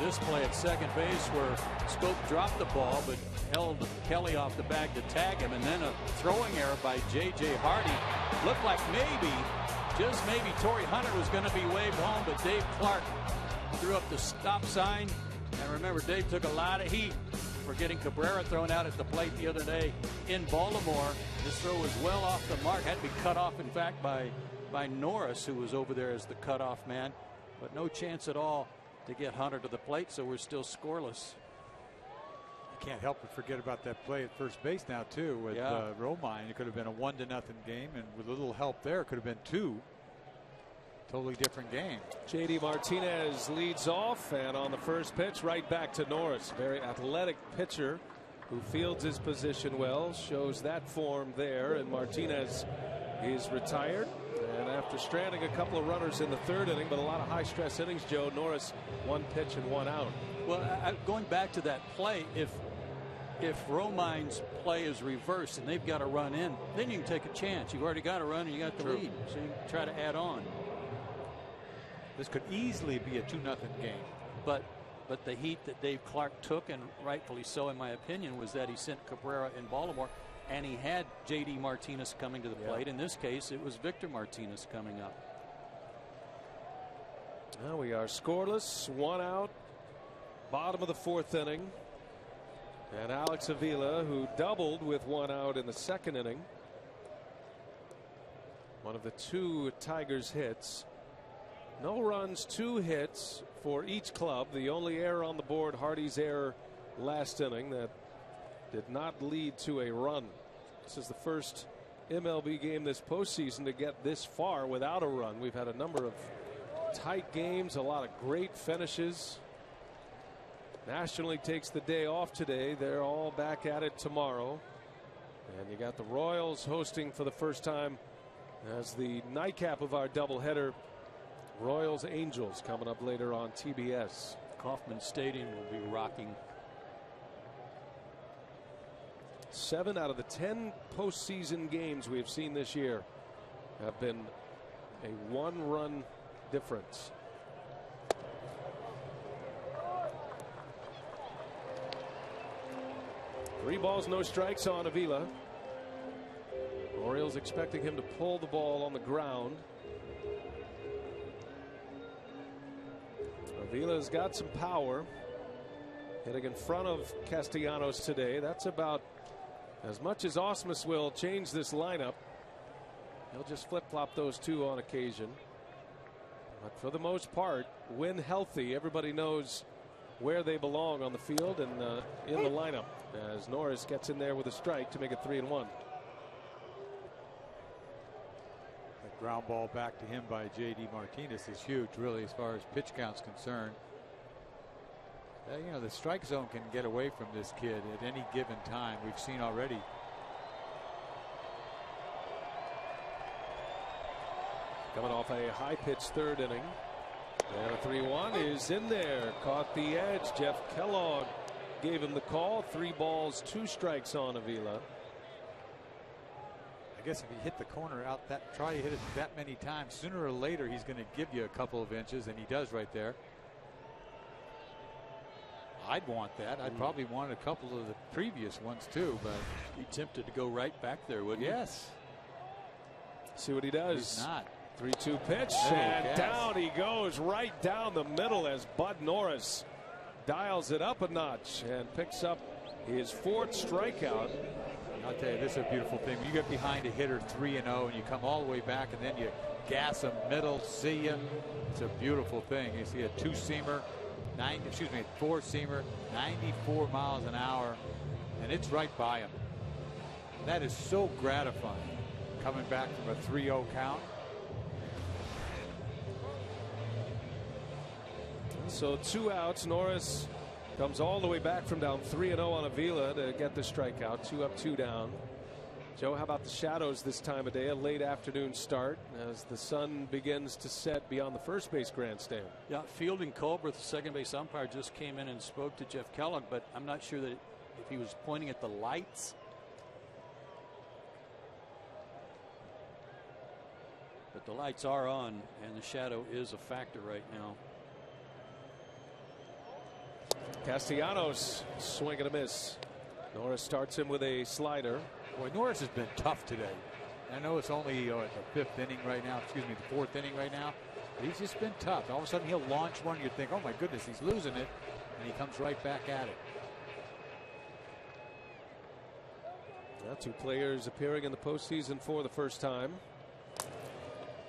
this play at second base where Scope dropped the ball but held Kelly off the bag to tag him, and then a throwing error by J.J. Hardy. Looked like maybe, just maybe, Torrey Hunter was going to be waved home, but Dave Clark threw up the stop sign. And remember, Dave took a lot of heat for getting Cabrera thrown out at the plate the other day in Baltimore. This throw was well off the mark, had to be cut off, in fact, by Norris, who was over there as the cutoff man. But no chance at all to get Hunter to the plate, so we're still scoreless. You can't help but forget about that play at first base now, too, with Romine. It could have been a 1-0 game, and with a little help there, it could have been 2. Totally different game. J.D. Martinez leads off, and on the first pitch, right back to Norris. Very athletic pitcher who fields his position well, shows that form there, and Martinez is retired. And after stranding a couple of runners in the third inning, but a lot of high-stress innings, Joe, Norris 1 pitch and 1 out. Well, going back to that play, if Romine's play is reversed and they've got to run in, then you can take a chance. You've already got a run and you got the lead, so you can try to add on. This could easily be a 2-0 game. But the heat that Dave Clark took, and rightfully so in my opinion, was that he sent Cabrera in Baltimore, and he had J.D. Martinez coming to the plate. In this case, it was Victor Martinez coming up. Now we are scoreless, 1 out, bottom of the 4th inning. And Alex Avila, who doubled with 1 out in the 2nd inning. One of the 2 Tigers hits. No runs, 2 hits for each club. The only error on the board, Hardy's error last inning, that did not lead to a run. This is the first MLB game this postseason to get this far without a run. We've had a number of tight games, a lot of great finishes. National League takes the day off today. They're all back at it tomorrow. And you got the Royals hosting for the first time as the nightcap of our doubleheader. Royals Angels coming up later on TBS. Kauffman Stadium will be rocking. 7 out of the 10 postseason games we've seen this year have been a 1-run difference. Three balls, no strikes on Avila. Orioles expecting him to pull the ball on the ground. Avila's got some power. Hitting in front of Castellanos today. That's about as much as Ausmus will change this lineup. He'll just flip-flop those 2 on occasion. But for the most part, when healthy, everybody knows where they belong on the field and in the lineup, as Norris gets in there with a strike to make it 3-1. That ground ball back to him by J.D. Martinez is huge, really, as far as pitch count's concerned. You know, the strike zone can get away from this kid at any given time. We've seen already. Coming off a high-pitched 3rd inning. And a 3-1 is in there. Caught the edge. Jeff Kellogg gave him the call. 3 balls, 2 strikes on Avila. I guess if he hit the corner out try to hit it that many times, sooner or later he's going to give you a couple of inches, and he does right there. I'd want that. I'd probably want a couple of the previous ones too, but he tempted to go right back there, wouldn't he? Yes. See what he does. He's not. 3-2 pitch, and down he goes, right down the middle as Bud Norris dials it up a notch and picks up his 4th strikeout. I'll tell you, this is a beautiful thing. When you get behind a hitter 3-0 and you come all the way back and then you gas him middle, see ya. It's a beautiful thing. You see a 2-seamer, 4-seamer, 94 miles an hour, and it's right by him. That is so gratifying, coming back from a 3-0 count. So 2 outs. Norris comes all the way back from down 3-0 on Avila to get the strikeout. 2 up, 2 down. Joe, how about the shadows this time of day? A late afternoon start as the sun begins to set beyond the first base grandstand. Yeah, Fielding Culbreth, the second base umpire, just came in and spoke to Jeff Kellogg, but I'm not sure that if he was pointing at the lights. But the lights are on, and the shadow is a factor right now. Castellanos swing and a miss. Norris starts him with a slider. Boy, Norris has been tough today. I know it's only the fifth inning right now. Excuse me, the fourth inning right now. But he's just been tough. All of a sudden he'll launch one. You think, oh my goodness, he's losing it, and he comes right back at it. Now, two players appearing in the postseason for the first time.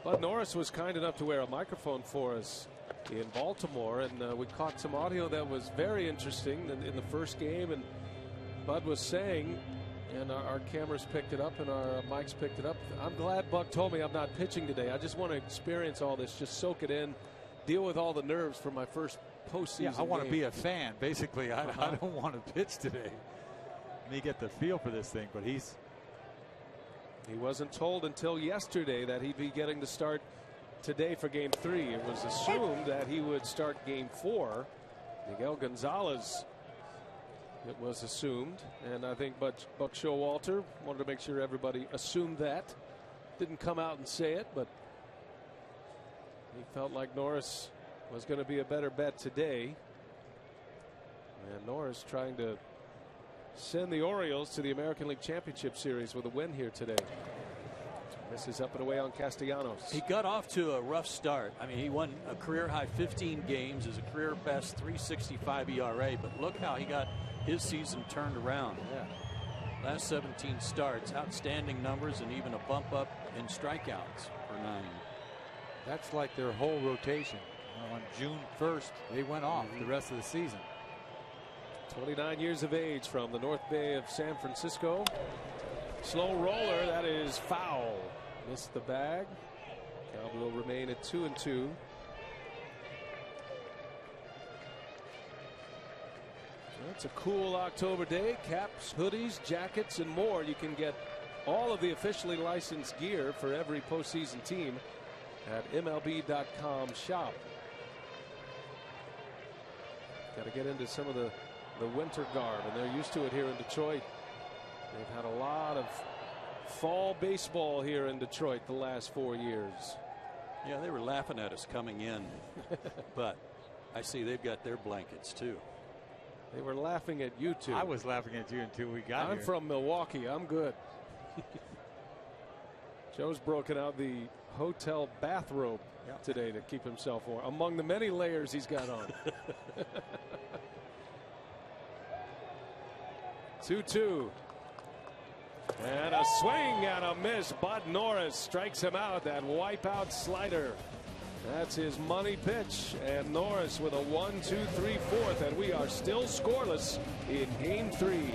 Bud Norris was kind enough to wear a microphone for us in Baltimore, and we caught some audio that was very interesting in the first game. And Bud was saying, and our cameras picked it up and our mics picked it up, I'm glad Buck told me I'm not pitching today. I just want to experience all this, just soak it in, deal with all the nerves for my first postseason Yeah, I want to game. be a fan. Basically, I don't want to pitch today. Let me get the feel for this thing, but he wasn't told until yesterday that he'd be getting to start today for game 3. It was assumed that he would start game 4. Miguel Gonzalez, it was assumed, and I think Buck Showalter wanted to make sure everybody assumed that. Didn't come out and say it, but he felt like Norris was going to be a better bet today. And Norris trying to send the Orioles to the American League Championship Series with a win here today. Misses up and away on Castellanos. He got off to a rough start. I mean, he won a career high 15 games, as a career best 3.65 ERA, but look how he got his season turned around. Yeah. Last 17 starts, outstanding numbers, and even a bump up in strikeouts for 9. That's like their whole rotation. You know, on June 1st, they went off the rest of the season. 29 years of age from the North Bay of San Francisco. Slow roller, that is foul. Missed the bag. Count will remain at 2-2. It's a cool October day. Caps, hoodies, jackets, and more. You can get all of the officially licensed gear for every postseason team at MLB.com shop. Got to get into some of the winter garb, and they're used to it here in Detroit. They've had a lot of fall baseball here in Detroit the last 4 years. Yeah, they were laughing at us coming in, but I see they've got their blankets too. They were laughing at you two. I was laughing at you until we got here. I'm from Milwaukee. I'm good. Joe's broken out the hotel bathrobe today to keep himself warm, among the many layers he's got on. 2-2. And a swing and a miss. Bud Norris strikes him out. That wipeout slider. That's his money pitch. And Norris with a 1-2-3 fourth. And we are still scoreless in game 3.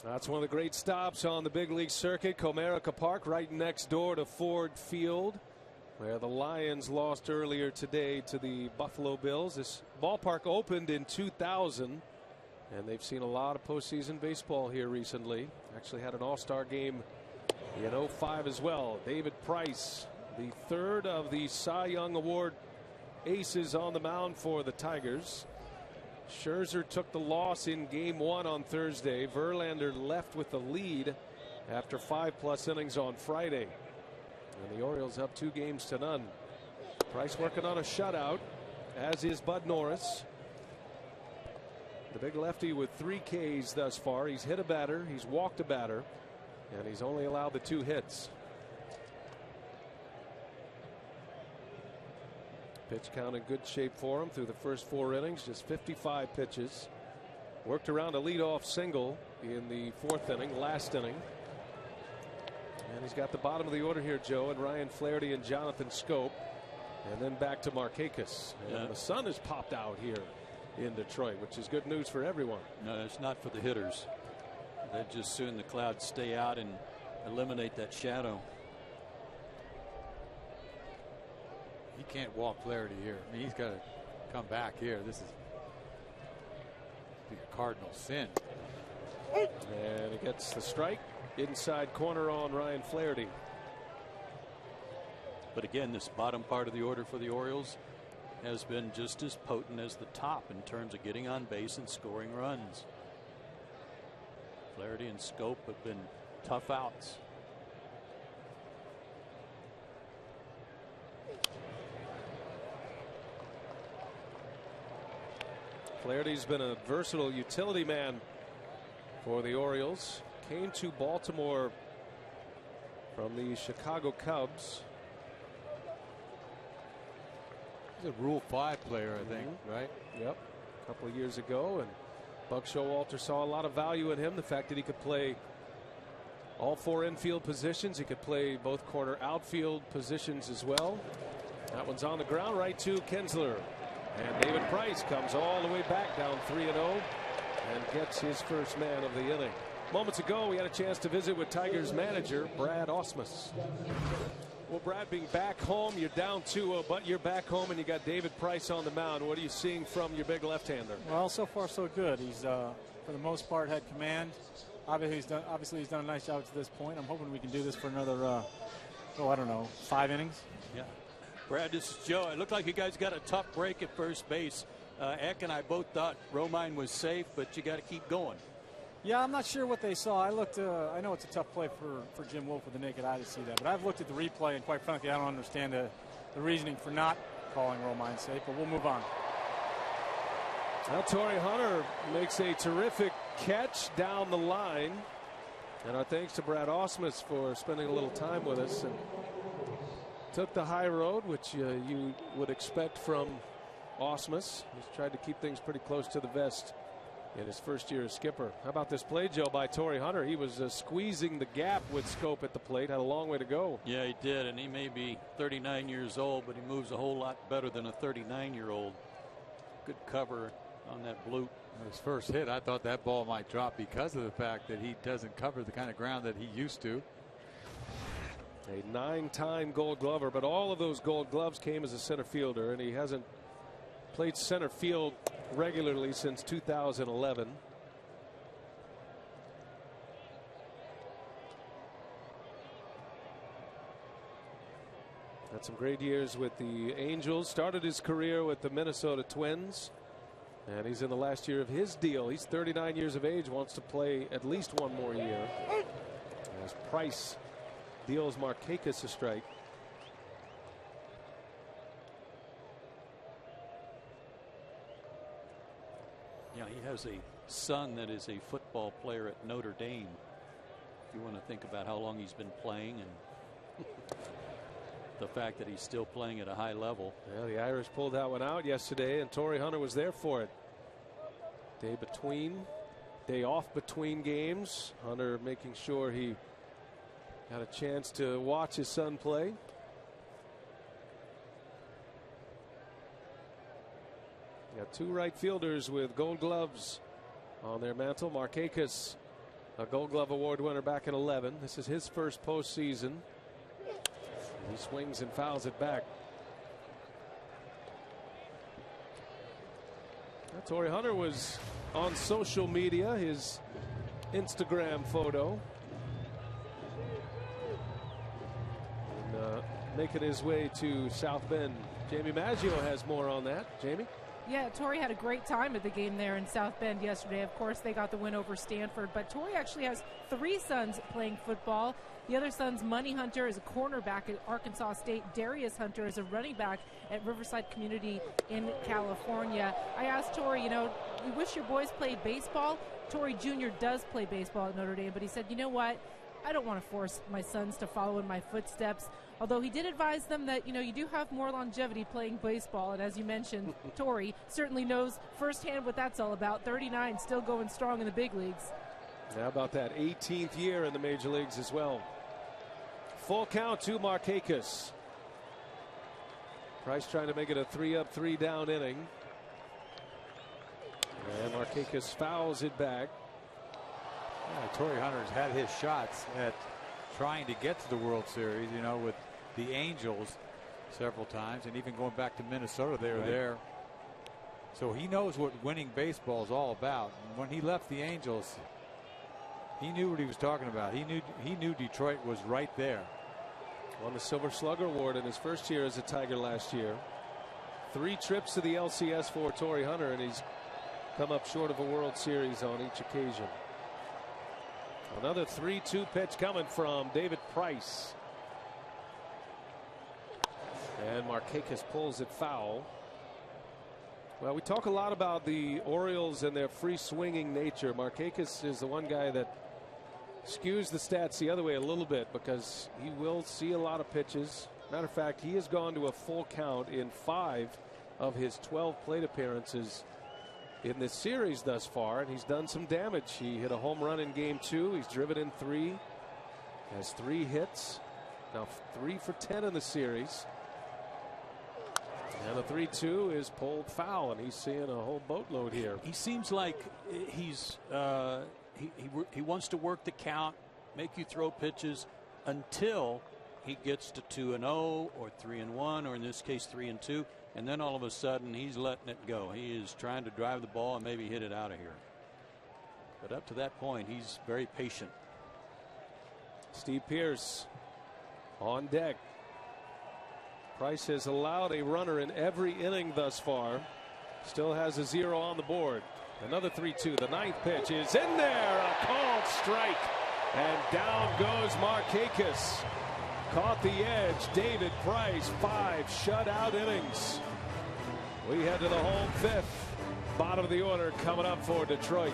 That's one of the great stops on the big league circuit. Comerica Park, right next door to Ford Field, where the Lions lost earlier today to the Buffalo Bills. This ballpark opened in 2000, and they've seen a lot of postseason baseball here recently. Actually had an all-star game in 05 as well. David Price, the third of the Cy Young Award aces on the mound for the Tigers. Scherzer took the loss in game 1 on Thursday. Verlander left with the lead after 5+ innings on Friday. And the Orioles up 2-0. Price working on a shutout, as is Bud Norris. The big lefty with 3 Ks thus far. He's hit a batter, he's walked a batter, and he's only allowed the 2 hits. Pitch count in good shape for him through the first 4 innings, just 55 pitches. Worked around a leadoff single in the 4th inning, last inning. And he's got the bottom of the order here, Joe, and Ryan Flaherty and Jonathan Scope. And then back to Markakis. And the sun has popped out here in Detroit, which is good news for everyone. No, it's not for the hitters. They'd just soon the clouds stay out and eliminate that shadow. He can't walk Flaherty here. I mean, he's got to come back here. This is a cardinal sin. And he gets the strike inside corner on Ryan Flaherty. But again, this bottom part of the order for the Orioles has been just as potent as the top in terms of getting on base and scoring runs. Flaherty and Scope have been tough outs. Flaherty's been a versatile utility man for the Orioles. Came to Baltimore from the Chicago Cubs. He's a Rule 5 player, I think, right? Yep. A couple of years ago, and Buck Showalter saw a lot of value in him. The fact that he could play all 4 infield positions. He could play both corner outfield positions as well. That one's on the ground, right to Kinsler. And David Price comes all the way back, down 3-0, and gets his first man of the inning. Moments ago, we had a chance to visit with Tigers manager Brad Ausmus. Well, Brad, being back home, you're down 2-0, but you're back home and you got David Price on the mound. What are you seeing from your big left-hander? Well, so far so good. He's for the most part had command. Obviously he's done a nice job to this point. I'm hoping we can do this for another I don't know, 5 innings. Yeah. Brad, this is Joe. It looked like you guys got a tough break at first base. Eck and I both thought Romine was safe, but you got to keep going. Yeah, I'm not sure what they saw. I know it's a tough play for Jim Wolf with the naked eye to see that, but I've looked at the replay, and quite frankly, I don't understand the reasoning for not calling Romine safe, but we'll move on. Now Torrey Hunter makes a terrific catch down the line. And our thanks to Brad Ausmus for spending a little time with us. And took the high road, which you would expect from Ausmus. He's tried to keep things pretty close to the vest in his first year as skipper. How about this play, Joe, by Torrey Hunter? He was squeezing the gap with Scope at the plate. Had a long way to go. Yeah, he did, and he may be 39 years old, but he moves a whole lot better than a 39-year-old. Good cover on that blue. His first hit, I thought that ball might drop because of the fact that he doesn't cover the kind of ground that he used to. A 9-time Gold Glover, but all of those Gold Gloves came as a center fielder, and he hasn't played center field regularly since 2011. Had some great years with the Angels. Started his career with the Minnesota Twins. And he's in the last year of his deal. He's 39 years of age, wants to play at least one more year. As Price deals Markakis a strike. Yeah, he has a son that is a football player at Notre Dame. If you want to think about how long he's been playing and the fact that he's still playing at a high level. Yeah, the Irish pulled that one out yesterday, and Torrey Hunter was there for it. Day off between games. Hunter making sure he got a chance to watch his son play. Got 2 right fielders with Gold Gloves on their mantle. Markakis a Gold Glove Award winner back in 11. This is his first postseason. He swings and fouls it back. Torii Hunter was on social media, his Instagram photo. And, making his way to South Bend. Jamie Maggio has more on that. Jamie? Yeah, Torii had a great time at the game there in South Bend yesterday. Of course, they got the win over Stanford, but Torii actually has 3 sons playing football. The other son's Money Hunter is a cornerback at Arkansas State. Darius Hunter is a running back at Riverside Community in California. I asked Torii, you wish your boys played baseball? Torii Jr. does play baseball at Notre Dame, but he said, you know what? I don't want to force my sons to follow in my footsteps. Although he did advise them that, you do have more longevity playing baseball. And as you mentioned, Torii certainly knows firsthand what that's all about. 39, still going strong in the big leagues. How about that 18th year in the major leagues as well. Full count to Markakis. Price trying to make it a 3-up, 3-down inning. And Markakis fouls it back. Yeah, Torii Hunter's had his shots at trying to get to the World Series, with the Angels several times, and even going back to Minnesota, they were there. So he knows what winning baseball is all about. And when he left the Angels, he knew what he was talking about. He knew Detroit was right there. Won the Silver Slugger Award in his first year as a Tiger last year. 3 trips to the LCS for Torii Hunter, and he's come up short of a World Series on each occasion. Another 3-2 pitch coming from David Price. And Markakis pulls it foul. Well, we talk a lot about the Orioles and their free swinging nature. Markakis is the one guy that skews the stats the other way a little bit because he will see a lot of pitches. Matter of fact, he has gone to a full count in 5 of his 12 plate appearances in this series thus far, and he's done some damage. He hit a home run in game 2. He's driven in 3. Has 3 hits. Now 3 for 10 in the series. And the 3-2 is pulled foul, and he's seeing a whole boatload here. He seems like he's he wants to work the count, make you throw pitches until he gets to 2-0 or 3-1, or in this case 3-2. And then all of a sudden he's letting it go. He is trying to drive the ball and maybe hit it out of here. But up to that point, he's very patient. Steve Pearce on deck. Price has allowed a runner in every inning thus far. Still has a 0 on the board. Another 3-2. The 9th pitch is in there. A called strike. And down goes Markakis. Caught the edge. David Price, 5 shutout innings. We head to the home 5th. Bottom of the order coming up for Detroit.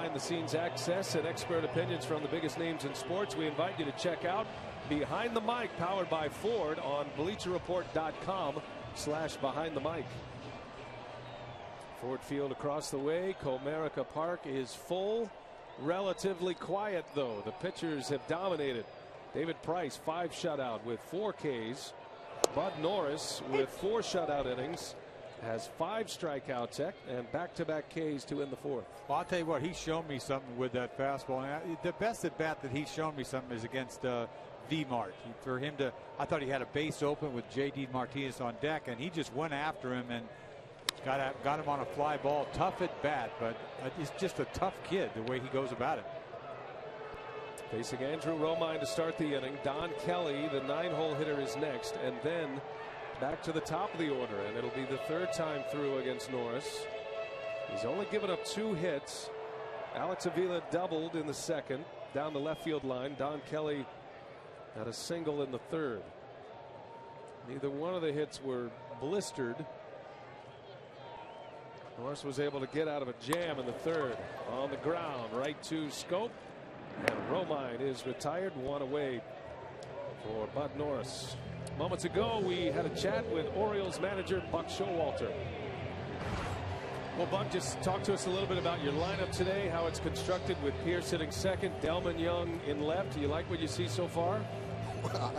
behind-the-scenes access and expert opinions from the biggest names in sports. We invite you to check out Behind the Mic, powered by Ford, on BleacherReport.com/Behind the Mic. Ford Field across the way. Comerica Park is full. Relatively quiet, though. The pitchers have dominated. David Price, 5 shutout with 4 Ks. Bud Norris with 4 shutout innings has 5 strikeouts and back-to-back Ks to end the 4th. Well, I'll tell you what, he's shown me something with that fastball. And the best at bat that he's shown me something is against V-Mart. For him to, I thought he had a base open with J.D. Martinez on deck, and he just went after him and got him on a fly ball. Tough at bat, but he's just a tough kid the way he goes about it. Facing Andrew Romine to start the inning. Don Kelly, the 9-hole hitter, is next, and then back to the top of the order, and it'll be the 3rd time through against Norris. He's only given up 2 hits. Alex Avila doubled in the 2nd down the left field line. Don Kelly had a single in the 3rd. Neither one of the hits were blistered. Norris was able to get out of a jam in the 3rd. On the ground, right to Schoop. And Romine is retired, 1 away for Bud Norris. Moments ago, we had a chat with Orioles manager Buck Showalter. Well, Buck, just talk to us a little bit about your lineup today, how it's constructed with Pierce hitting second, Delman Young in left. Do you like what you see so far? Well,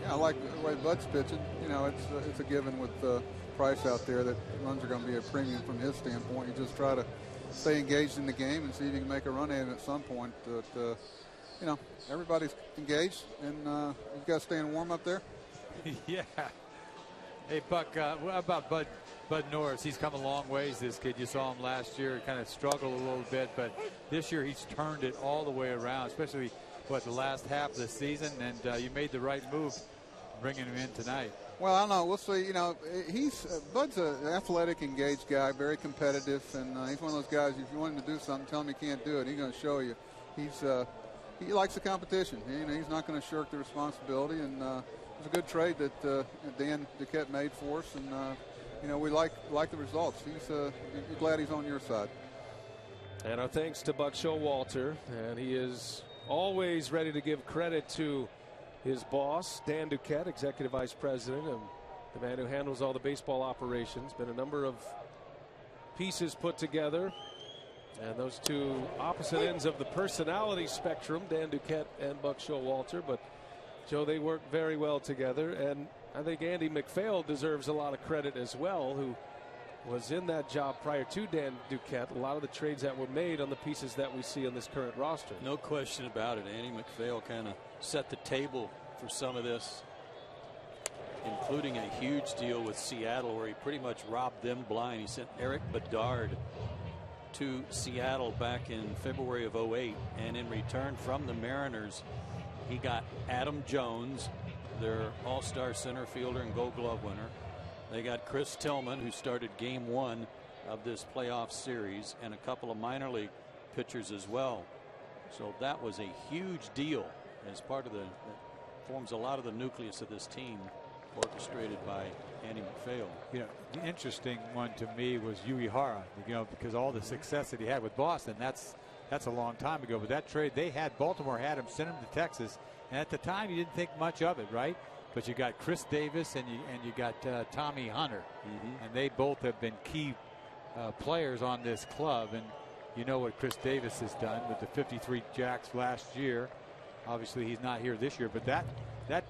I like the way Bud's pitching. You know, it's a given with Price out there that runs are going to be a premium from his standpoint. You just try to stay engaged in the game and see if you can make a run at it at some point. But, you know, everybody's engaged, and you've got to stay in warm up there. Yeah. Hey, Buck, what about Bud Norris? He's come a long ways, this kid. You saw him last year, kind of struggled a little bit, but this year he's turned it all the way around, especially, the last half of the season, and you made the right move bringing him in tonight. Well, I don't know. We'll see. You know, Bud's an athletic, engaged guy, very competitive, and he's one of those guys, if you want him to do something, tell him he can't do it. He's going to show you. He likes the competition. He's not going to shirk the responsibility, and it was a good trade that Dan Duquette made for us, and you know, we like the results. You're glad he's on your side. And our thanks to Buck Showalter, and he is always ready to give credit to his boss, Dan Duquette, Executive Vice President, and the man who handles all the baseball operations. Been a number of pieces put together, and those two opposite ends of the personality spectrum, Dan Duquette and Buck Showalter, but Joe, they work very well together, and I think Andy McPhail deserves a lot of credit as well, who was in that job prior to Dan Duquette. A lot of the trades that were made on the pieces that we see on this current roster. No question about it. Andy McPhail kind of set the table for some of this, including a huge deal with Seattle where he pretty much robbed them blind. He sent Eric Bedard to Seattle back in February of '08, and in return from the Mariners, he got Adam Jones, their all-star center fielder and Gold Glove winner. They got Chris Tillman, who started game 1 of this playoff series, and a couple of minor league pitchers as well. So that was a huge deal as part of that forms a lot of the nucleus of this team, orchestrated by Andy McPhail. You know, the interesting one to me was Uehara, because all the success that he had with Boston, that's a long time ago. But that trade, Baltimore had him, sent him to Texas, and at the time you didn't think much of it, right? But you got Chris Davis and you got Tommy Hunter, and they both have been key players on this club. And you know what Chris Davis has done with the 53 jacks last year. Obviously, he's not here this year, but that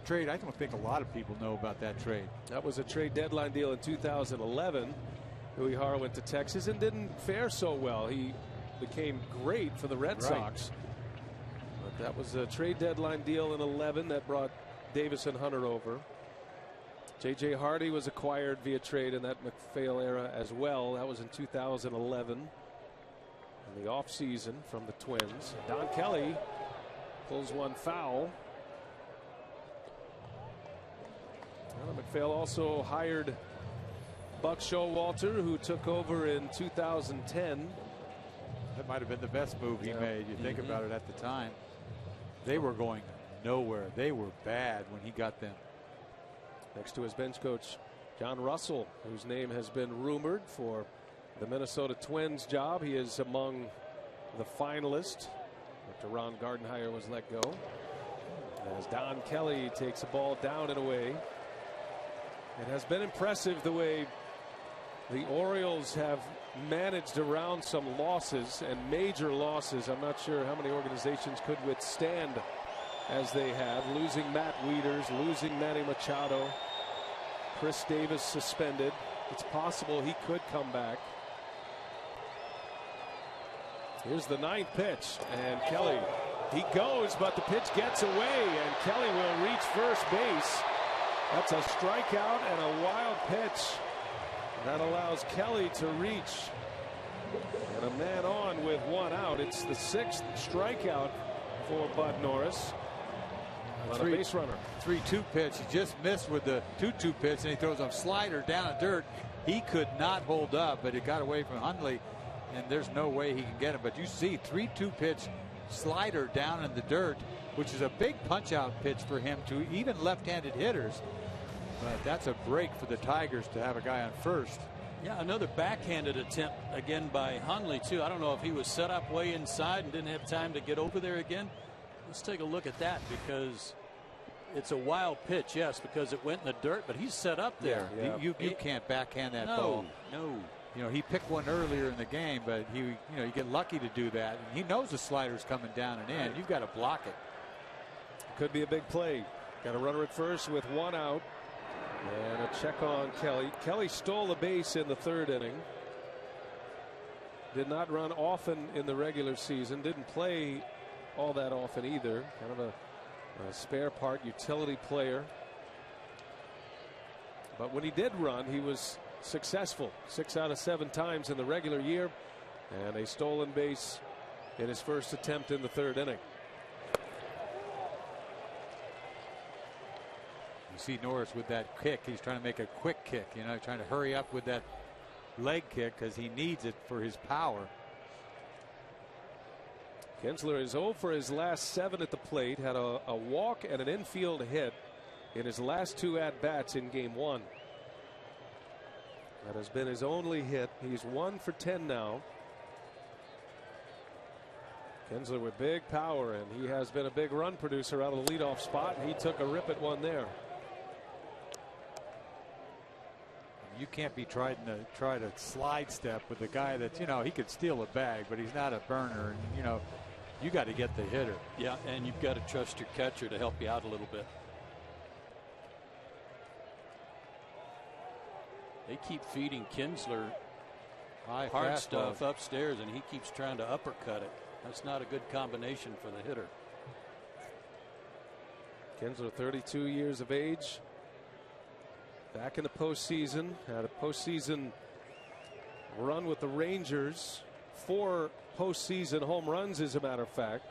trade, I don't think a lot of people know about that trade. That was a trade deadline deal in 2011. Uehara went to Texas and didn't fare so well. He became great for the Red Sox. But that was a trade deadline deal in 11 that brought Davis and Hunter over. J.J. Hardy was acquired via trade in that McPhail era as well. That was in 2011. In the offseason from the Twins. Don Kelly pulls one foul. Well, McPhail also hired Buck Showalter, who took over in 2010. That might have been the best move he made. You think about it at the time. They were going nowhere. They were bad when he got them. Next to his bench coach, John Russell, whose name has been rumored for the Minnesota Twins job. He is among the finalist after Ron Gardenhire was let go. As Don Kelly takes a ball down and away. It has been impressive the way the Orioles have managed around some losses, and major losses. I'm not sure how many organizations could withstand as they have. Losing Matt Wieters, losing Manny Machado, Chris Davis suspended. It's possible he could come back. Here's the 9th pitch, and Kelly, he goes, but the pitch gets away, and Kelly will reach first base. That's a strikeout and a wild pitch. That allows Kelly to reach. And a man on with 1 out. It's the 6th strikeout for Bud Norris. On a base runner. 3-2 pitch. He just missed with the 2-2 pitch, and he throws a slider down the dirt. He could not hold up, but it got away from Hundley, and there's no way he can get him. But you see 3-2 pitch slider down in the dirt, which is a big punch out pitch for him to even left-handed hitters. But that's a break for the Tigers to have a guy on first. Yeah, another backhanded attempt again by Hundley too. I don't know if he was set up way inside and didn't have time to get over there again. Let's take a look at that, because it's a wild pitch, yes, because it went in the dirt, but he's set up there. Yeah. You can't backhand that ball. No. You know, he picked one earlier in the game, but you get lucky to do that. And he knows the slider's coming down and in. You've got to block it. Could be a big play. Got a runner at first with 1 out. And a check on Kelly. Kelly stole the base in the 3rd inning. Did not run often in the regular season. Didn't play all that often either. Kind of a spare part utility player. But when he did run, he was successful 6 out of 7 times in the regular year. And a stolen base in his first attempt in the 3rd inning. You see Norris with that kick. He's trying to make a quick kick, trying to hurry up with that leg kick because he needs it for his power. Kinsler is 0 for his last 7 at the plate. Had a walk and an infield hit in his last 2 at-bats in Game 1. That has been his only hit. He's 1 for 10 now. Kinsler with big power, and he has been a big run producer out of the leadoff spot. He took a rip at one there. You can't be trying to slide step with a guy that he could steal a bag, but he's not a burner, and you got to get the hitter. Yeah, and you've got to trust your catcher to help you out a little bit. They keep feeding Kinsler hard stuff upstairs, and he keeps trying to uppercut it. That's not a good combination for the hitter. Kinsler, 32 years of age. Back in the postseason. Had a postseason run with the Rangers. 4 postseason home runs, as a matter of fact.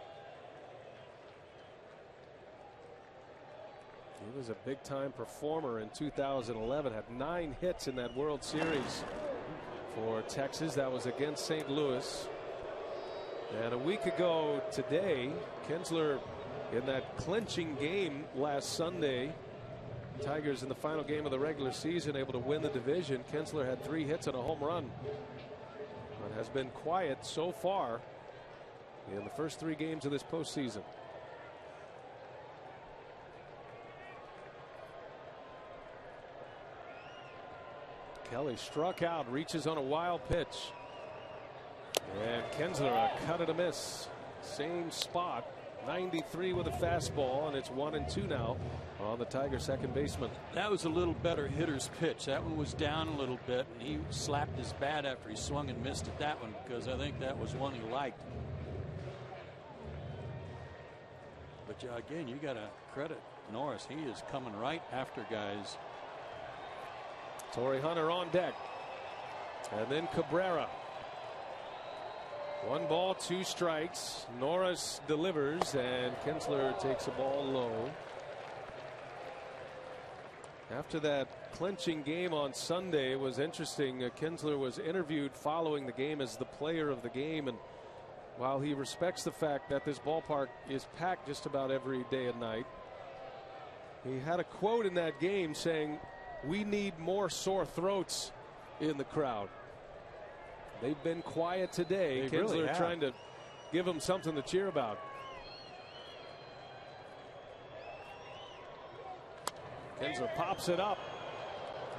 He was a big-time performer in 2011. Had 9 hits in that World Series for Texas. That was against St. Louis. And a week ago today, Kinsler in that clinching game last Sunday. Tigers in the final game of the regular season able to win the division. Kinsler had 3 hits and a home run, but has been quiet so far in the first 3 games of this postseason. Kelly struck out, reaches on a wild pitch, and Kinsler a cut and a miss. Same spot. 93 with a fastball, and it's 1-2 now on the Tiger second baseman. That was a little better hitter's pitch. That one was down a little bit, and he slapped his bat after he swung and missed at that one, because I think that was one he liked. But again, you got to credit Norris. He is coming right after guys. Torrey Hunter on deck, and then Cabrera. 1 ball, 2 strikes. Norris delivers, and Kinsler takes a ball low. After that clinching game on Sunday, it was interesting. Kinsler was interviewed following the game as the player of the game, and while he respects the fact that this ballpark is packed just about every day and night, he had a quote in that game saying, "We need more sore throats in the crowd." They've been quiet today. They Kinsler really have. trying to give them something to cheer about. Kenzer pops it up.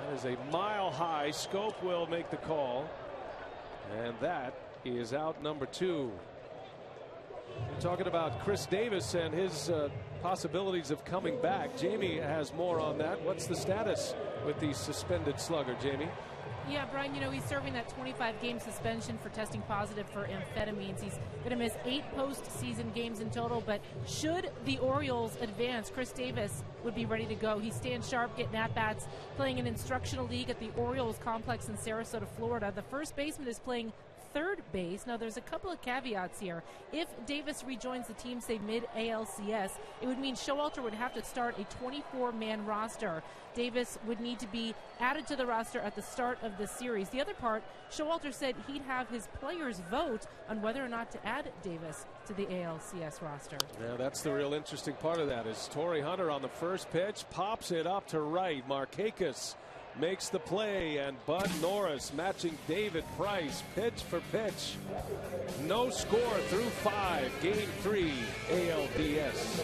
That is a mile high. Scope will make the call. And that is out number 2. We're talking about Chris Davis and his possibilities of coming back. Jamie has more on that. What's the status with the suspended slugger, Jamie? Yeah, Brian, you know, he's serving that 25-game suspension for testing positive for amphetamines. He's going to miss 8 postseason games in total, but should the Orioles advance, Chris Davis would be ready to go. He stands sharp, getting at-bats, playing an instructional league at the Orioles complex in Sarasota, Florida. The first baseman is playing third base. Now, there's a couple of caveats here. If Davis rejoins the team, say mid-ALCS, it would mean Showalter would have to start a 24-man roster. Davis would need to be added to the roster at the start of the series. The other part, Showalter said he'd have his players vote on whether or not to add Davis to the ALCS roster. Yeah, that's the real interesting part of that is Torrey Hunter on the first pitch pops it up to right. Markakis makes the play, and Bud Norris matching David Price pitch for pitch. No score through 5. Game 3 ALDS.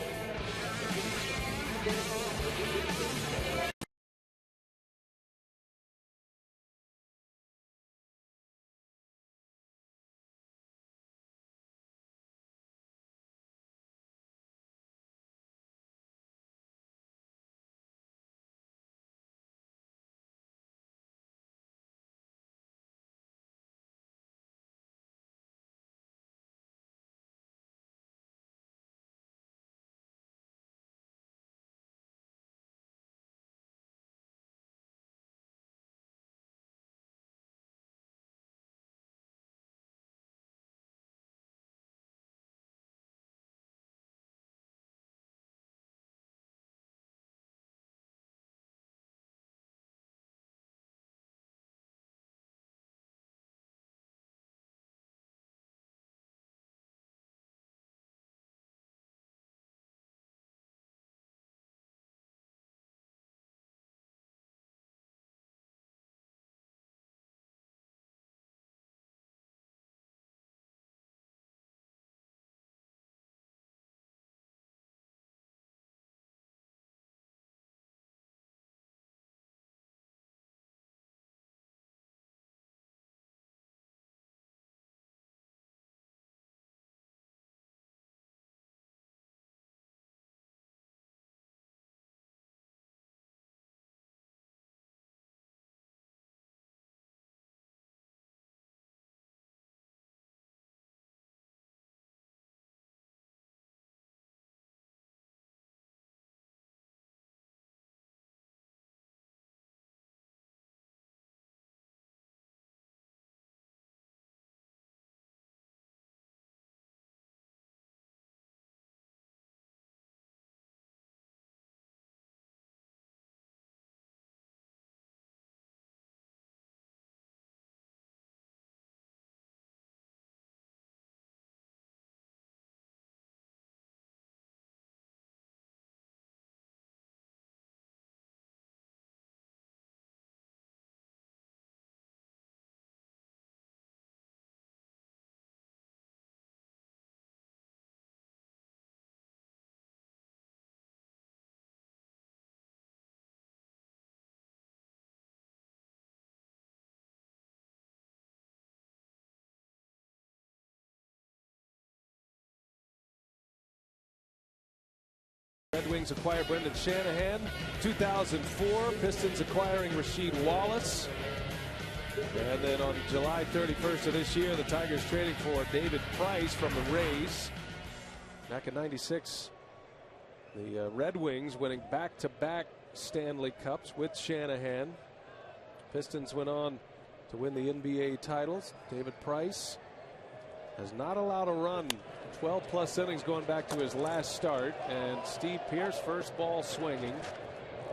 Red Wings acquire Brendan Shanahan. 2004, Pistons acquiring Rasheed Wallace. And then on July 31st of this year, the Tigers trading for David Price from the Rays. Back in '96, the Red Wings winning back-to-back Stanley Cups with Shanahan. Pistons went on to win the NBA titles. David Price has not allowed a run. 12-plus innings going back to his last start. And Steve Pearce, first ball swinging,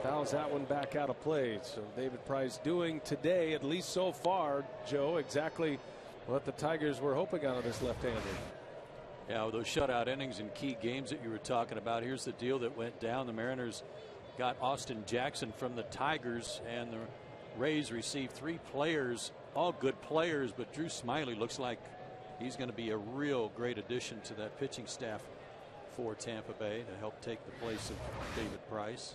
fouls that one back out of play. So David Price doing today, at least so far, Joe, exactly what the Tigers were hoping out of this left-hander. Yeah, with those shutout innings in key games that you were talking about, here's the deal that went down. The Mariners got Austin Jackson from the Tigers, and the Rays received 3 players, all good players, but Drew Smyly looks like he's going to be a real great addition to that pitching staff for Tampa Bay to help take the place of David Price.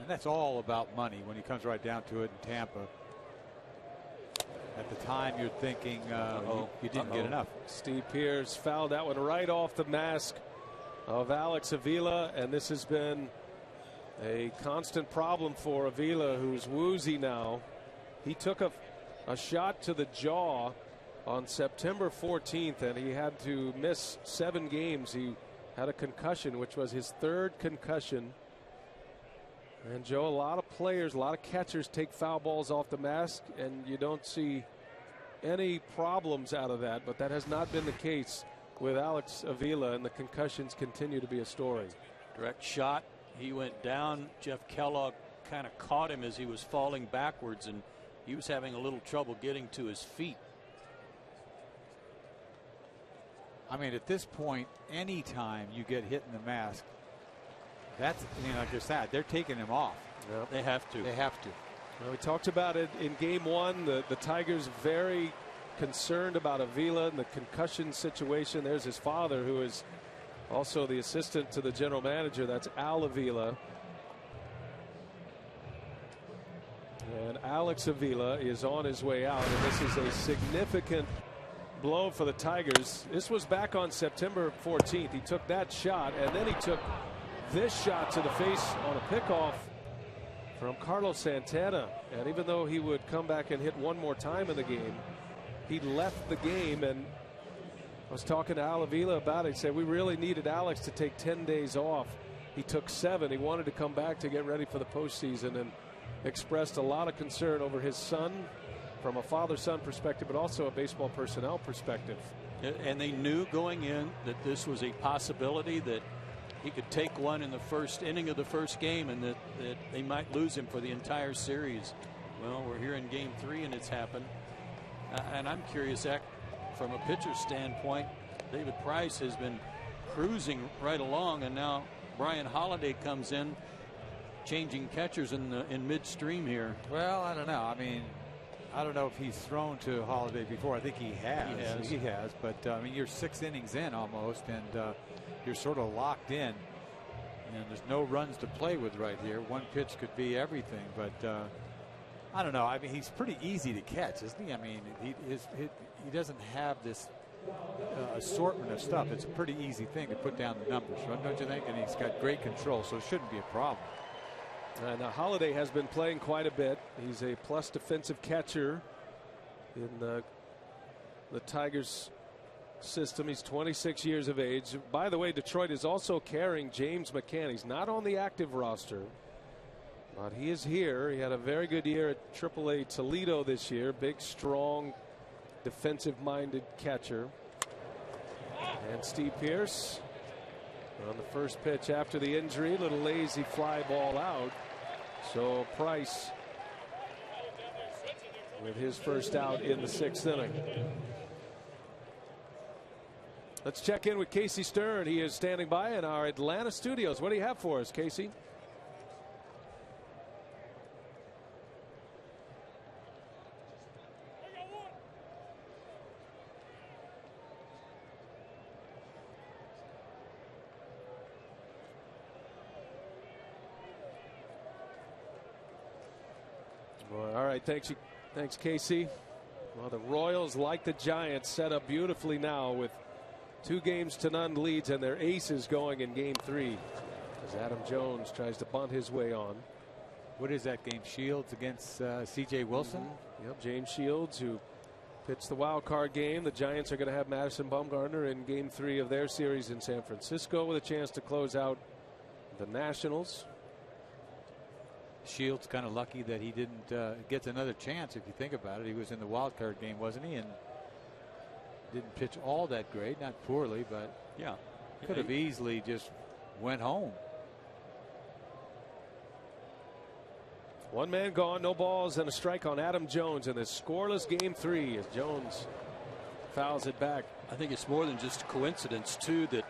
And that's all about money when he comes right down to it in Tampa. At the time, you're thinking you didn't get enough. Steve Pearce fouled that one right off the mask of Alex Avila, and this has been a constant problem for Avila, who's woozy now. He took a shot to the jaw on September 14th, and he had to miss 7 games. He had a concussion, which was his 3rd concussion. And Joe, a lot of players, a lot of catchers take foul balls off the mask, and you don't see any problems out of that. But that has not been the case with Alex Avila, and the concussions continue to be a story. Direct shot. He went down. Jeff Kellogg kind of caught him as he was falling backwards, and he was having a little trouble getting to his feet. I mean, at this point, anytime you get hit in the mask, that's, like you said, they're taking him off. Yep. They have to. They have to. Well, we talked about it in game 1. The Tigers very concerned about Avila and the concussion situation. There's his father, who is also the assistant to the general manager. That's Al Avila. And Alex Avila is on his way out, and this is a significant blow for the Tigers. This was back on September 14th. He took that shot, and then he took this shot to the face on a pickoff from Carlos Santana. And even though he would come back and hit one more time in the game, he left the game. And I was talking to Al Avila about it. He said we really needed Alex to take 10 days off. He took 7. He wanted to come back to get ready for the postseason, and expressed a lot of concern over his son from a father-son perspective, but also a baseball personnel perspective. And they knew going in that this was a possibility, that he could take one in the first inning of the first game, and that they might lose him for the entire series. Well, we're here in game 3, and it's happened. And I'm curious, from a pitcher's standpoint, David Price has been cruising right along, and now Brian Holiday comes in, changing catchers in midstream here. Well, I don't know. I mean, I don't know if he's thrown to Holiday before. I think he has. He has. But I mean, you're 6 innings in almost, and you're sort of locked in. And there's no runs to play with right here. One pitch could be everything. But I don't know. I mean, he's pretty easy to catch, isn't he? I mean, he doesn't have this assortment of stuff. It's a pretty easy thing to put down the numbers, don't you think? And he's got great control, so it shouldn't be a problem. And Holiday has been playing quite a bit. He's a plus defensive catcher in the Tigers system. He's 26 years of age. By the way, Detroit is also carrying James McCann. He's not on the active roster, but he is here. He had a very good year at AAA Toledo this year. Big, strong, defensive-minded catcher. And Steve Pearce on the first pitch after the injury, little lazy fly ball out. So Price with his first out in the 6th inning. Let's check in with Casey Stern. He is standing by in our Atlanta studios. What do you have for us, Casey? All right, thanks, Casey. Well, the Royals, like the Giants, set up beautifully now with 2-0 leads, and their aces going in game 3 as Adam Jones tries to bunt his way on. What is that game? Shields against C.J. Wilson? Yep, James Shields, who pitched the wild card game. The Giants are going to have Madison Bumgarner in game 3 of their series in San Francisco with a chance to close out the Nationals. Shields kind of lucky that he didn't get another chance. If you think about it, he was in the wild card game, wasn't he? And didn't pitch all that great, not poorly, but yeah, could have easily just went home. One man gone, no balls, and a strike on Adam Jones in this scoreless game 3 as Jones fouls it back. I think it's more than just coincidence too that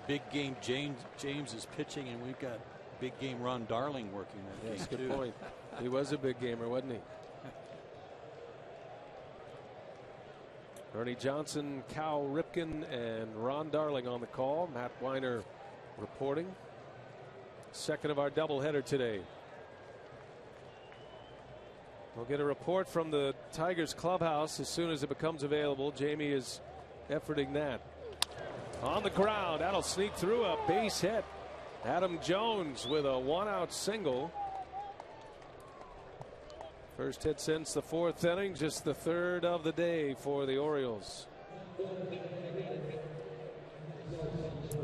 big game James is pitching, and we've got big game Ron Darling working that Yes, game good too. point. He was a big gamer, wasn't he? Ernie Johnson, Cal Ripken, and Ron Darling on the call. Matt Weiner reporting. Second of our doubleheader today. We'll get a report from the Tigers clubhouse as soon as it becomes available. Jamie is efforting that. On the ground, that'll sneak through a base hit. Adam Jones with a 1-out single. First hit since the 4th inning, just the 3rd of the day for the Orioles.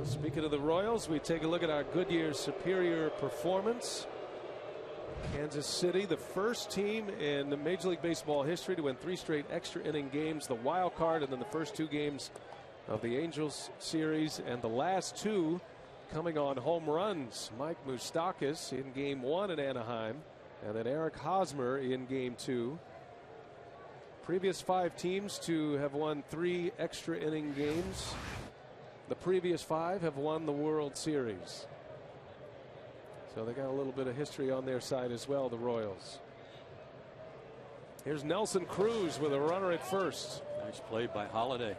Speaking of the Royals, we take a look at our Goodyear Superior performance. Kansas City, the first team in the Major League Baseball history to win 3 straight extra inning games, the wild card, and then the first 2 games of the Angels series, and the last 2 coming on home runs. Mike Moustakas in game 1 in Anaheim, and then Eric Hosmer in game 2. Previous 5 teams to have won 3 extra inning games. The previous 5 have won the World Series. So they got a little bit of history on their side as well, the Royals. Here's Nelson Cruz with a runner at first. Nice play by Holiday.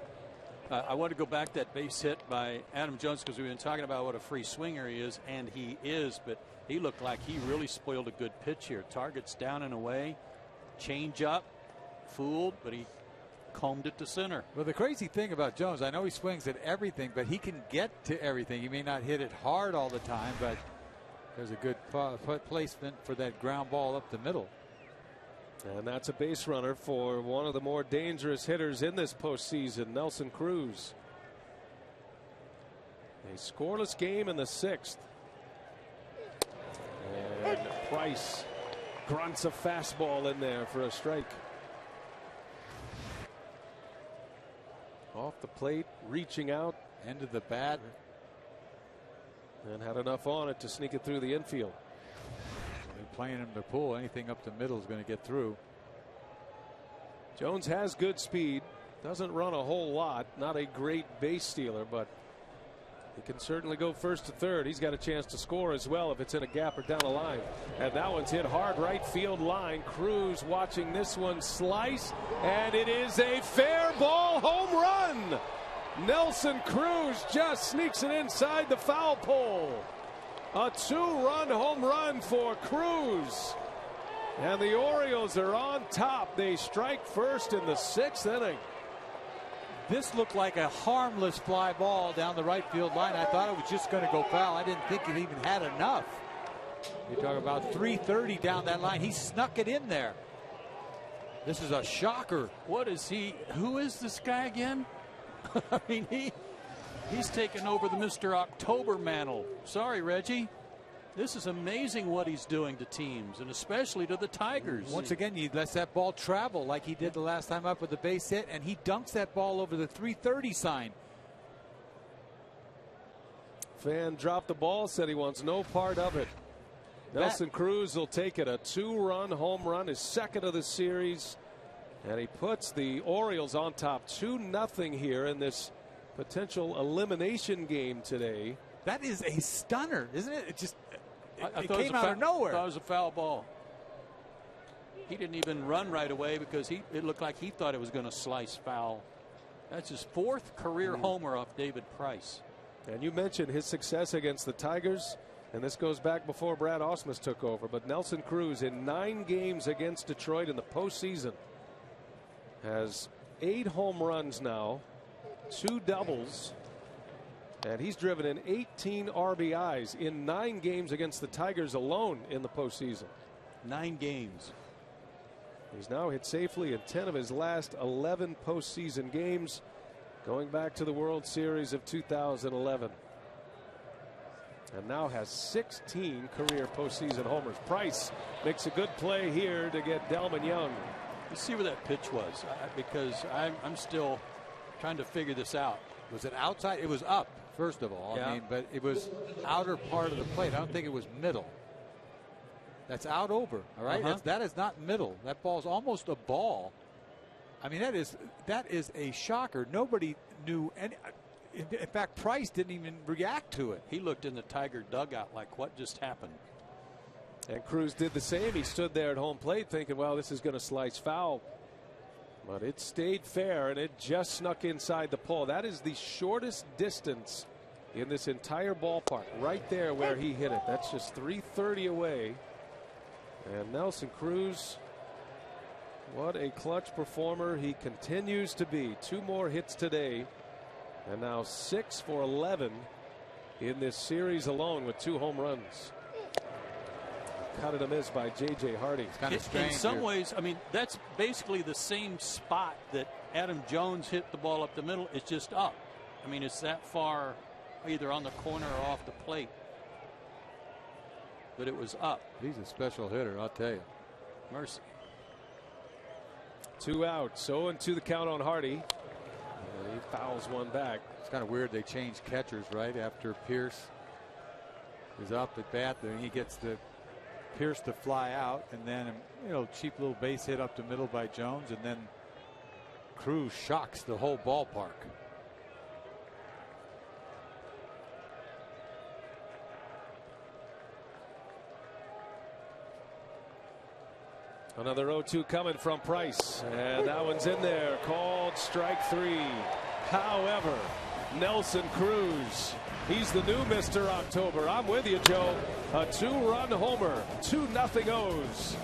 I want to go back to that base hit by Adam Jones because we've been talking about what a free swinger he is, and he is, but he looked like he really spoiled a good pitch here. Target's down and away, change up, fooled, but he combed it to center. Well, the crazy thing about Jones, I know he swings at everything, but he can get to everything. He may not hit it hard all the time, but there's a good placement for that ground ball up the middle. And that's a base runner for one of the more dangerous hitters in this postseason, Nelson Cruz. A scoreless game in the 6th. And Price grunts a fastball in there for a strike. Off the plate, reaching out. End of the bat. And had enough on it to sneak it through the infield. Playing him to pull, anything up the middle is going to get through. Jones has good speed, doesn't run a whole lot, not a great base stealer, but he can certainly go first to third. He's got a chance to score as well if it's in a gap or down the line. And that one's hit hard right field line. Cruz watching this one slice, and it is a fair ball home run. Nelson Cruz just sneaks it inside the foul pole. A 2-run home run for Cruz. And the Orioles are on top. They strike first in the 6th inning. This looked like a harmless fly ball down the right field line. I thought it was just going to go foul. I didn't think it even had enough. You talk about 330 down that line. He snuck it in there. This is a shocker. What is he? Who is this guy again? I mean, he's taken over the Mr. October mantle. Sorry, Reggie. This is amazing what he's doing to teams, and especially to the Tigers. Once again, he lets that ball travel like he did the last time up with the base hit, and he dunks that ball over the 330 sign. Fan dropped the ball, said he wants no part of it. Nelson Cruz will take it. A 2-run home run, his 2nd of the series. And he puts the Orioles on top 2-0 here in this potential elimination game today. That is a stunner, isn't it? It just it came out of nowhere. I thought it was a foul ball. He didn't even run right away because it looked like he thought it was going to slice foul. That's his 4th career homer off David Price. And you mentioned his success against the Tigers, and this goes back before Brad Ausmus took over. But Nelson Cruz in 9 games against Detroit in the postseason has 8 home runs now, 2 doubles, and he's driven in 18 RBIs in 9 games against the Tigers alone in the postseason. 9 games. He's now hit safely in 10 of his last 11 postseason games, going back to the World Series of 2011. And now has 16 career postseason homers. Price makes a good play here to get Delman Young. Let's see where that pitch was, because I'm still trying to figure this out. Was it outside? It was up, first of all. Yeah. I mean, but it was outer part of the plate. I don't think it was middle. That's out over, all right? That is not middle. That ball's almost a ball. I mean, that is a shocker. Nobody knew any. In fact, Price didn't even react to it. He looked in the Tiger dugout like, what just happened? And Cruz did the same. He stood there at home plate thinking, well, this is going to slice foul. But it stayed fair, and it just snuck inside the pole. That is the shortest distance in this entire ballpark, right there where he hit it. That's just 330 away. And Nelson Cruz, what a clutch performer he continues to be. 2 more hits today, and now 6 for 11 in this series alone with 2 home runs. Cut and a miss by J.J. Hardy. It's kind of strange. In some ways, I mean, that's basically the same spot that Adam Jones hit the ball up the middle. It's just up. I mean, it's that far either on the corner or off the plate. But it was up. He's a special hitter, I'll tell you. Mercy. 2 outs. 0-2 the count on Hardy. And he fouls one back. It's kind of weird they changed catchers right after Pierce is up at bat. Then he gets the Pierce to fly out, and then cheap little base hit up the middle by Jones, and then Cruz shocks the whole ballpark. Another 0-2 coming from Price, and that one's in there, called strike 3. However, Nelson Cruz, he's the new Mr. October. I'm with you, Joe. A 2-run homer, 2-0 O's.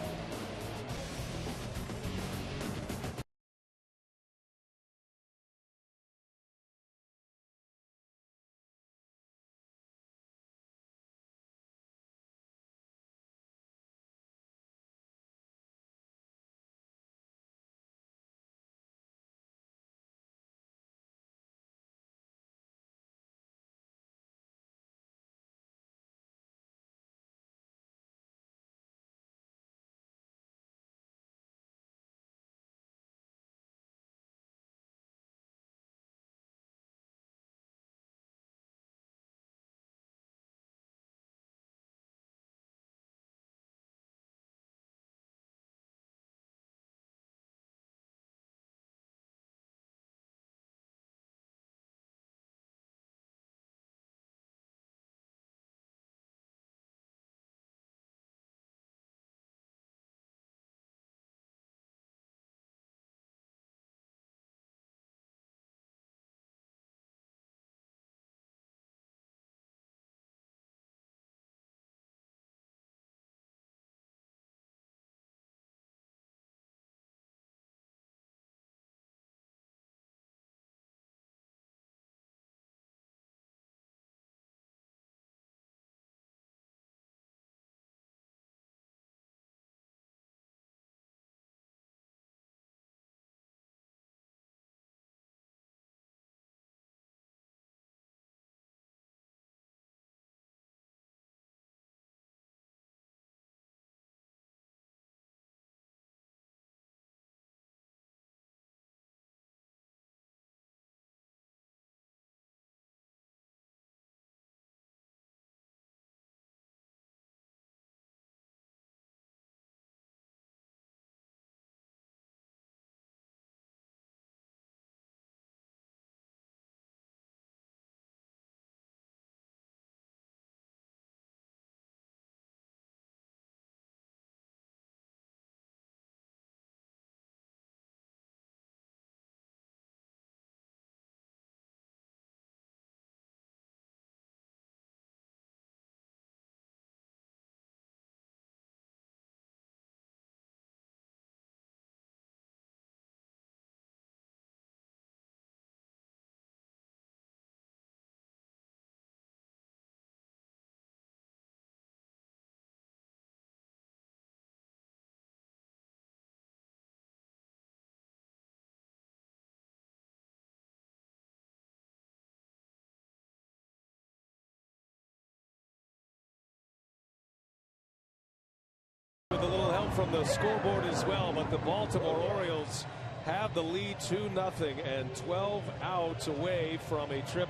With a little help from the scoreboard as well, but the Baltimore Orioles have the lead 2-0 and 12 outs away from a trip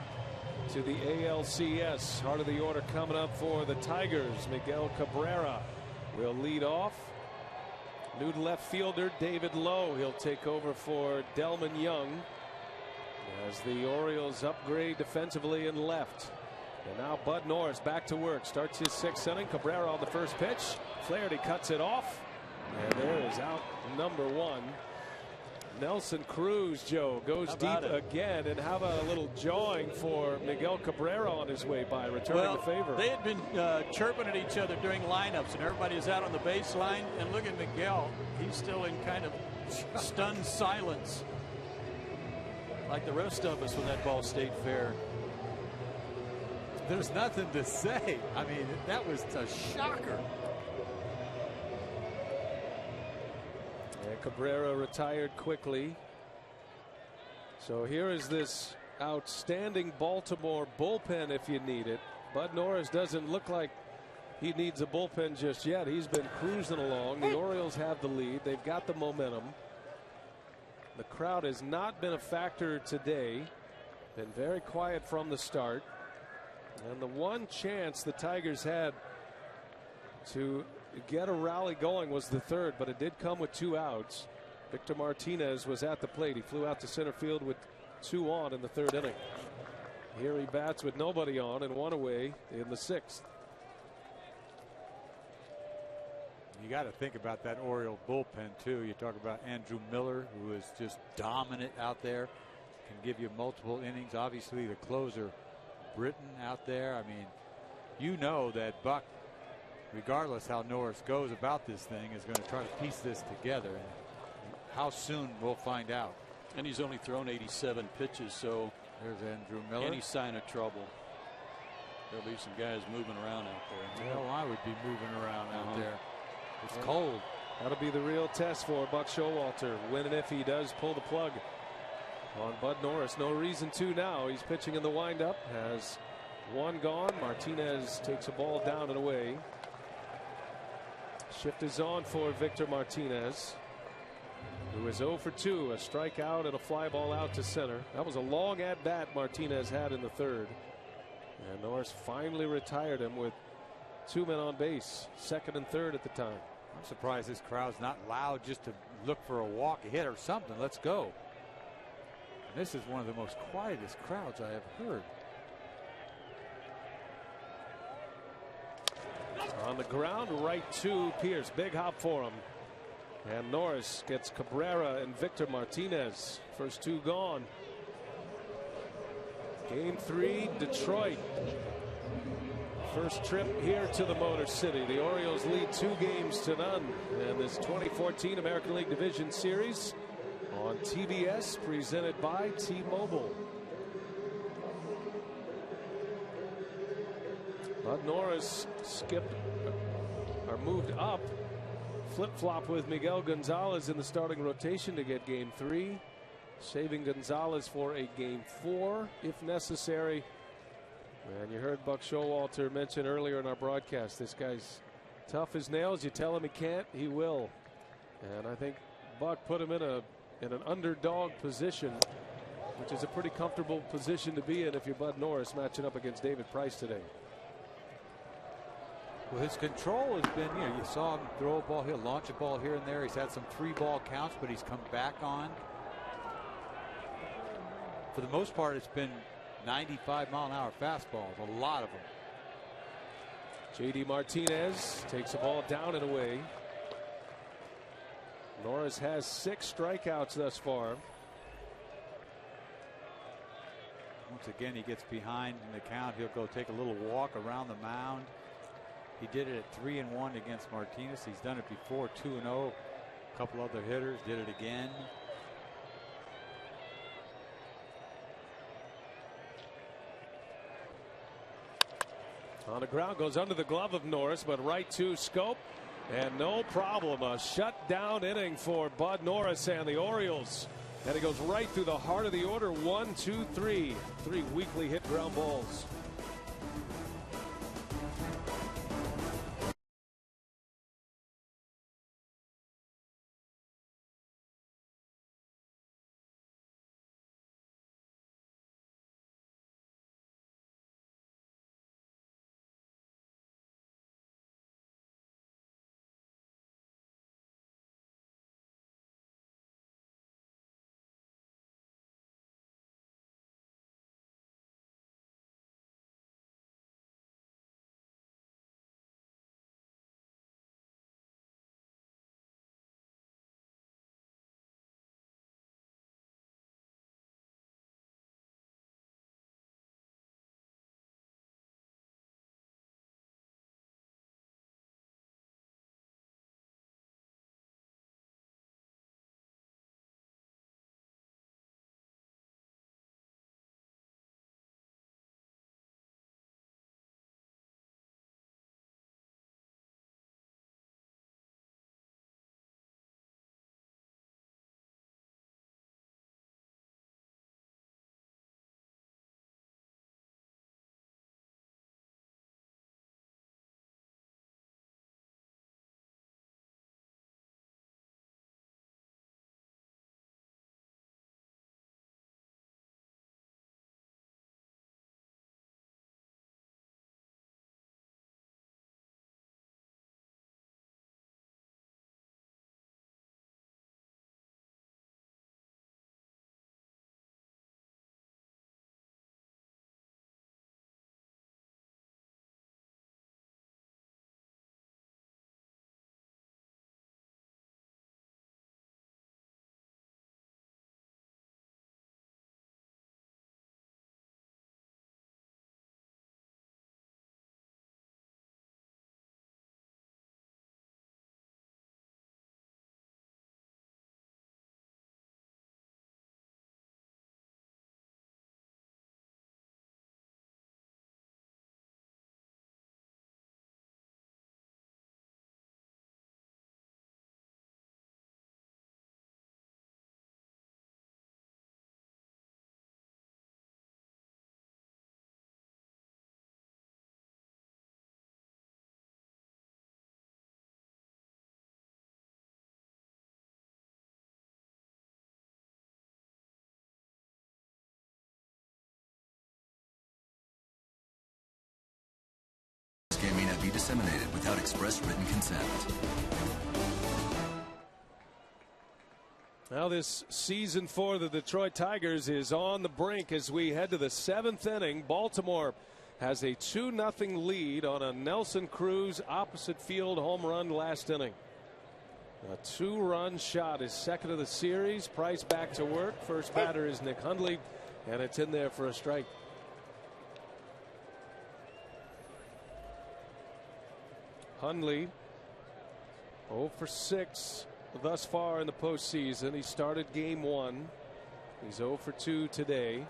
to the ALCS. Heart of the order coming up for the Tigers. Miguel Cabrera will lead off. New left fielder David Lowe. He'll take over for Delman Young as the Orioles upgrade defensively in left. And now Bud Norris back to work. Starts his 6th inning. Cabrera on the first pitch. Flaherty cuts it off. And there is out number 1. Nelson Cruz, Joe, goes deep again. And how about a little jawing for Miguel Cabrera on his way by, returning the favor? They had been chirping at each other during lineups, and everybody is out on the baseline. And look at Miguel. He's still in kind of stunned silence, like the rest of us when that ball stayed fair. There's nothing to say. I mean, that was a shocker. And Cabrera retired quickly. So here is this outstanding Baltimore bullpen if you need it. Bud Norris doesn't look like he needs a bullpen just yet. He's been cruising along. The Orioles have the lead. They've got the momentum. The crowd has not been a factor today. Been very quiet from the start. And the one chance the Tigers had to get a rally going was the third, but it did come with 2 outs. Victor Martinez was at the plate. He flew out to center field with 2 on in the 3rd inning. Here he bats with nobody on and 1 away in the 6th. You got to think about that Oriole bullpen too. You talk about Andrew Miller, who is just dominant out there, can give you multiple innings. Obviously the closer Britton out there. I mean, you know that Buck, regardless how Norris goes about this thing, is going to try to piece this together. And how soon we'll find out. And he's only thrown 87 pitches, so there's Andrew Miller. Any sign of trouble, there'll be some guys moving around out there. Well, I would be moving around out there. It's cold. That'll be the real test for Buck Showalter, when and if he does pull the plug on Bud Norris. No reason to now. He's pitching in the windup. Has 1 gone. Martinez takes a ball down and away. Shift is on for Victor Martinez, who is 0 for 2. A strikeout and a fly ball out to center. That was a long at bat Martinez had in the 3rd. And Norris finally retired him with 2 men on base, 2nd and 3rd at the time. I'm surprised this crowd's not loud just to look for a walk, a hit, or something. Let's go. And this is one of the most quietest crowds I have heard. On the ground, right to Pierce. Big hop for him. And Norris gets Cabrera and Victor Martinez. First 2 gone. Game 3, Detroit. First trip here to the Motor City. The Orioles lead 2 games to none in this 2014 American League Division Series on TBS, presented by T-Mobile. Bud Norris skipped or moved up, flip-flop with Miguel Gonzalez in the starting rotation to get game 3, saving Gonzalez for a game 4 if necessary. And you heard Buck Showalter mention earlier in our broadcast, this guy's tough as nails. You tell him he can't, he will. And I think Buck put him in an underdog position, which is a pretty comfortable position to be in if you're Bud Norris matching up against David Price today. Well, his control has been, you saw him throw a ball, he'll launch a ball here and there. He's had some 3-ball counts, but he's come back on. For the most part, it's been 95-mile-an-hour fastballs, a lot of them. J.D. Martinez takes the ball down and away. Norris has 6 strikeouts thus far. Once again, he gets behind in the count. He'll go take a little walk around the mound. He did it at 3-1 against Martinez. He's done it before, 2-0. A couple other hitters did it again. On the ground, goes under the glove of Norris, but right to Scope, and no problem. A shutdown inning for Bud Norris and the Orioles. And it goes right through the heart of the order. 1, 2, 3. 3 weakly hit ground balls. disseminated without express written consent. Now this season for the Detroit Tigers is on the brink as we head to the 7th inning. Baltimore has a 2-0 lead on a Nelson Cruz opposite field home run last inning. A 2-run shot is second of the series. Price back to work. First batter is Nick Hundley, and it's in there for a strike. Hundley 0 for 6 thus far in the postseason. He started game 1. He's 0 for 2 today.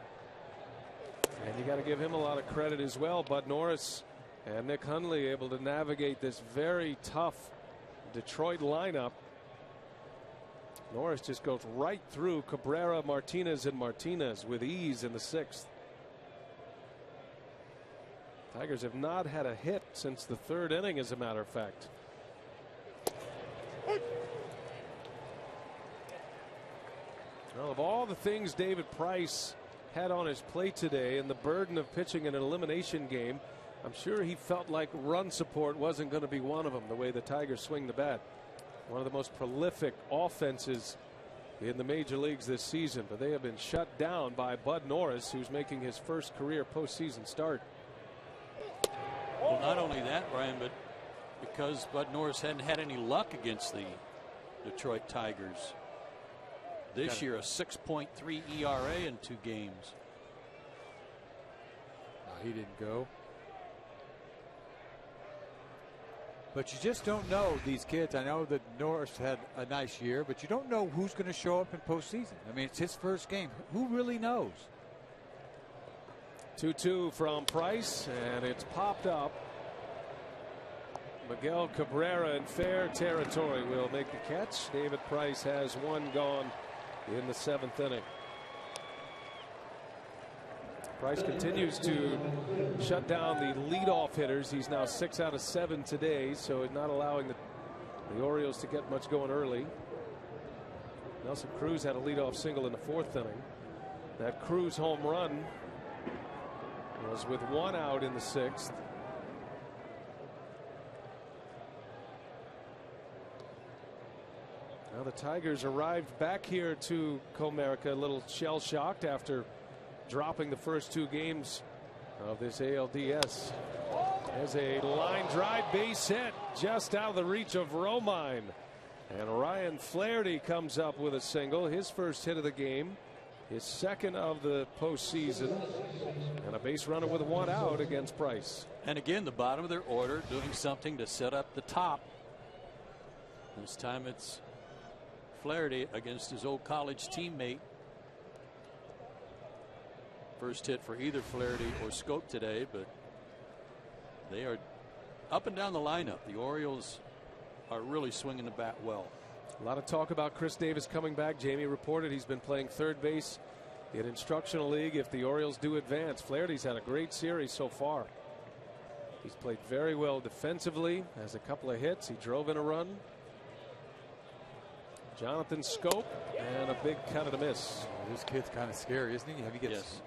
And you got to give him a lot of credit as well. Bud Norris and Nick Hundley able to navigate this very tough Detroit lineup. Norris just goes right through Cabrera, Martinez, and Martinez with ease in the 6th. Tigers have not had a hit since the 3rd inning, as a matter of fact. Well, of all the things David Price had on his plate today and the burden of pitching in an elimination game, I'm sure he felt like run support wasn't going to be one of them, the way the Tigers swing the bat. One of the most prolific offenses in the major leagues this season, but they have been shut down by Bud Norris, who's making his first career postseason start. Well, not only that, Brian, but because Bud Norris hadn't had any luck against the Detroit Tigers. This year, a 6.3 ERA in 2 games. He didn't go. But you just don't know these kids. I know that Norris had a nice year, but you don't know who's going to show up in postseason. I mean, it's his first game. Who really knows? 2-2 from Price, and it's popped up. Miguel Cabrera in fair territory will make the catch. David Price has one gone in the 7th inning. Price continues to shut down the leadoff hitters. He's now 6 out of 7 today, so he's not allowing the Orioles to get much going early. Nelson Cruz had a leadoff single in the 4th inning. That Cruz home run was with 1 out in the 6th. Now the Tigers arrived back here to Comerica a little shell-shocked after dropping the first 2 games of this ALDS. There's a line drive base hit just out of the reach of Romine. And Ryan Flaherty comes up with a single, his first hit of the game, his 2nd of the postseason, and a base runner with 1 out against Price. And again, the bottom of their order doing something to set up the top. This time it's Flaherty against his old college teammate. First hit for either Flaherty or Scope today, but they are up and down the lineup. The Orioles are really swinging the bat well. A lot of talk about Chris Davis coming back. Jamie reported he's been playing third base in Instructional League if the Orioles do advance. Flaherty's had a great series so far. He's played very well defensively, has a couple of hits. He drove in a run. Jonathan Scope, and a big cut and a miss. This kid's kind of scary, isn't he? Yes.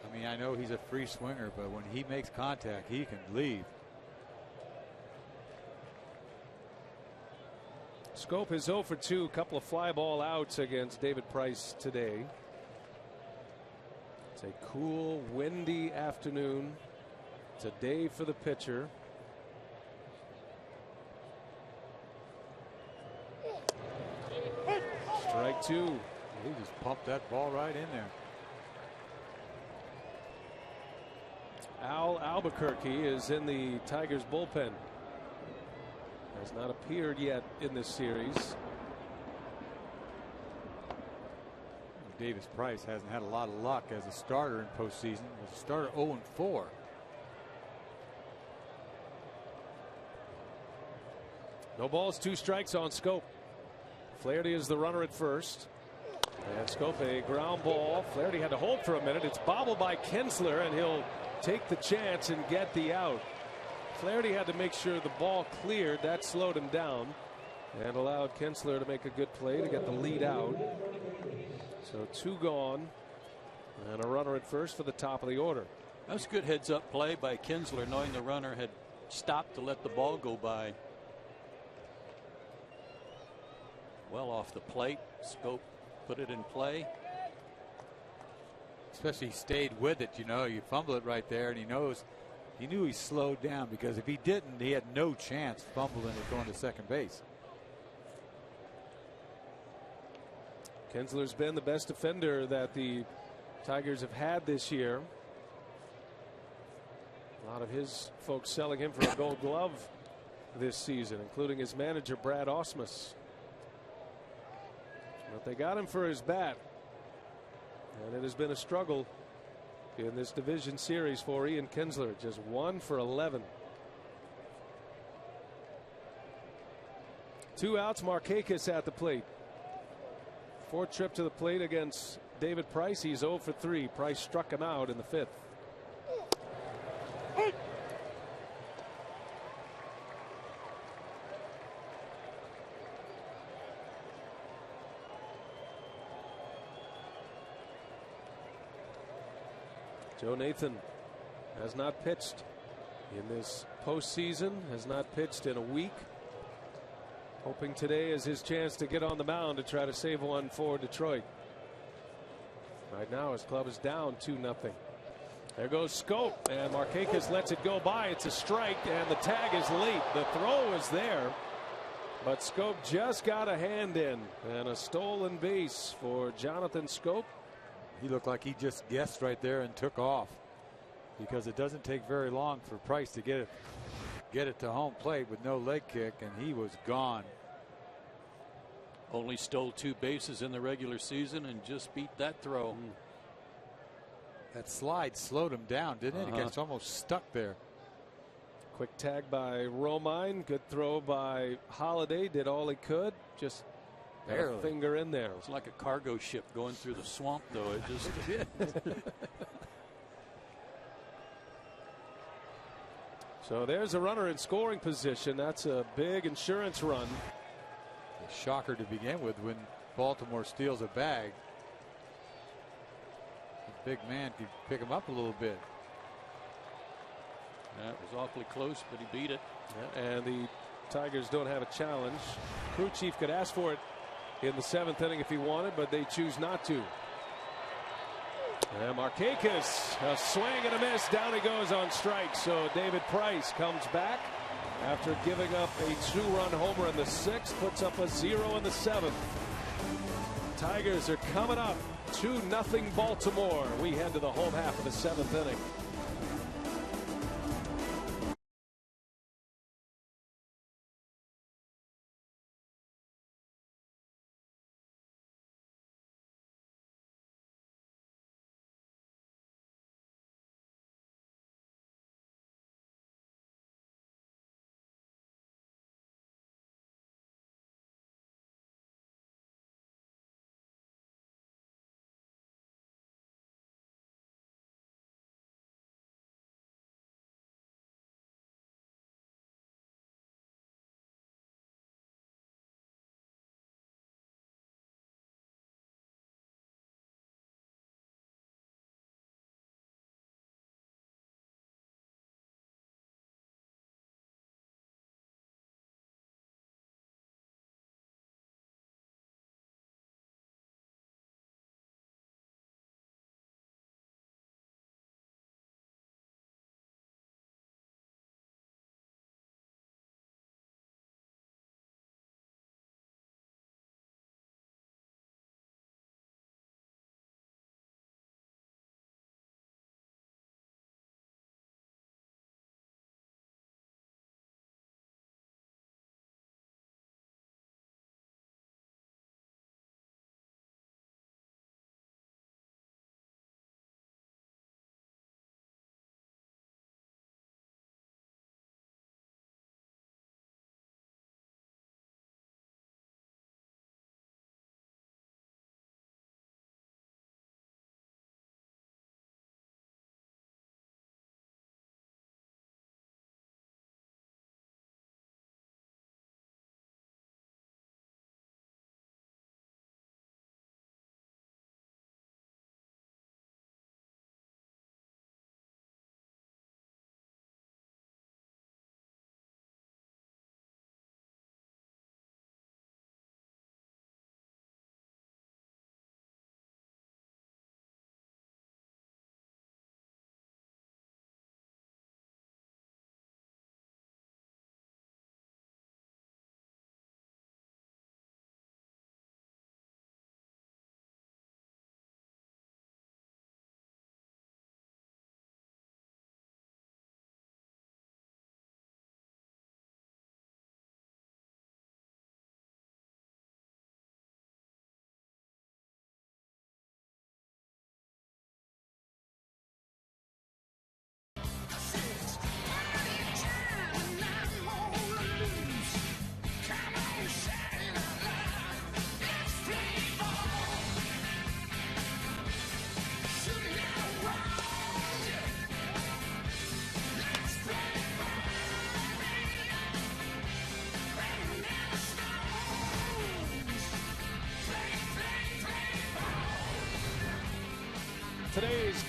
I mean, I know he's a free swinger, but when he makes contact, he can leave. Scope is 0 for 2, a couple of fly ball outs against David Price today. It's a cool, windy afternoon. It's a day for the pitcher. Strike 2. He just pumped that ball right in there. Al Albuquerque is in the Tigers bullpen. Has not appeared yet in this series. Davis Price hasn't had a lot of luck as a starter in postseason. As a starter, 0-4. No balls, 2 strikes on Scope. Flaherty is the runner at first. And Scope, a ground ball. Flaherty had to hold for a minute. It's bobbled by Kinsler, and he'll take the chance and get the out. Flaherty had to make sure the ball cleared. That slowed him down and allowed Kinsler to make a good play to get the lead out. So 2 gone and a runner at first for the top of the order. That was a good heads up play by Kinsler, knowing the runner had stop to let the ball go by. Well off the plate. Scope put it in play. Especially he stayed with it. You know, you fumble it right there, and he knew he slowed down, because if he didn't, he had no chance fumbling it going to second base. Kinsler's been the best defender that the Tigers have had this year. A lot of his folks selling him for a Gold Glove this season, including his manager Brad Ausmus. But they got him for his bat, and it has been a struggle in this division series for Ian Kinsler. Just 1 for 11. 2 outs. Markakis at the plate. 4th trip to the plate against David Price. He's 0 for 3. Price struck him out in the 5th. Joe Nathan has not pitched in this postseason, has not pitched in a week. Hoping today is his chance to get on the mound to try to save one for Detroit. Right now his club is down 2-0. There goes Scope, and Markakis lets it go by. It's a strike, and the tag is late. The throw is there, but Scope just got a hand in, and a stolen base for Jonathan Scope. He looked like he just guessed right there and took off, because it doesn't take very long for Price to get it to home plate with no leg kick, and he was gone. Only stole 2 bases in the regular season and just beat that throw. That slide slowed him down, didn't it? He gets almost stuck there. Quick tag by Romine. Good throw by Holiday. Did all he could. Just barely. Finger in there. It's like a cargo ship going through the swamp, though. It just So there's a runner in scoring position. That's a big insurance run. A shocker to begin with when Baltimore steals a bag. The big man could pick him up a little bit. That was awfully close, but he beat it. Yeah, and the Tigers don't have a challenge. Crew chief could ask for it in the 7th inning if he wanted, but they choose not to. And Markakis, a swing and a miss. Down he goes on strike. So David Price comes back after giving up a 2-run homer in the 6th, puts up a 0 in the 7th. Tigers are coming up 2-0 Baltimore. We head to the home half of the 7th inning.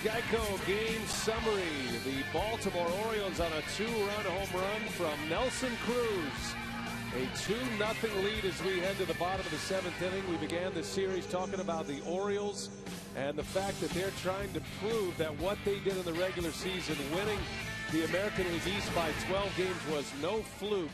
Geico game summary. The Baltimore Orioles on a 2-run home run from Nelson Cruz. A 2-0 lead as we head to the bottom of the 7th inning. We began this series talking about the Orioles and the fact that they're trying to prove that what they did in the regular season, winning the American League East by 12 games, was no fluke.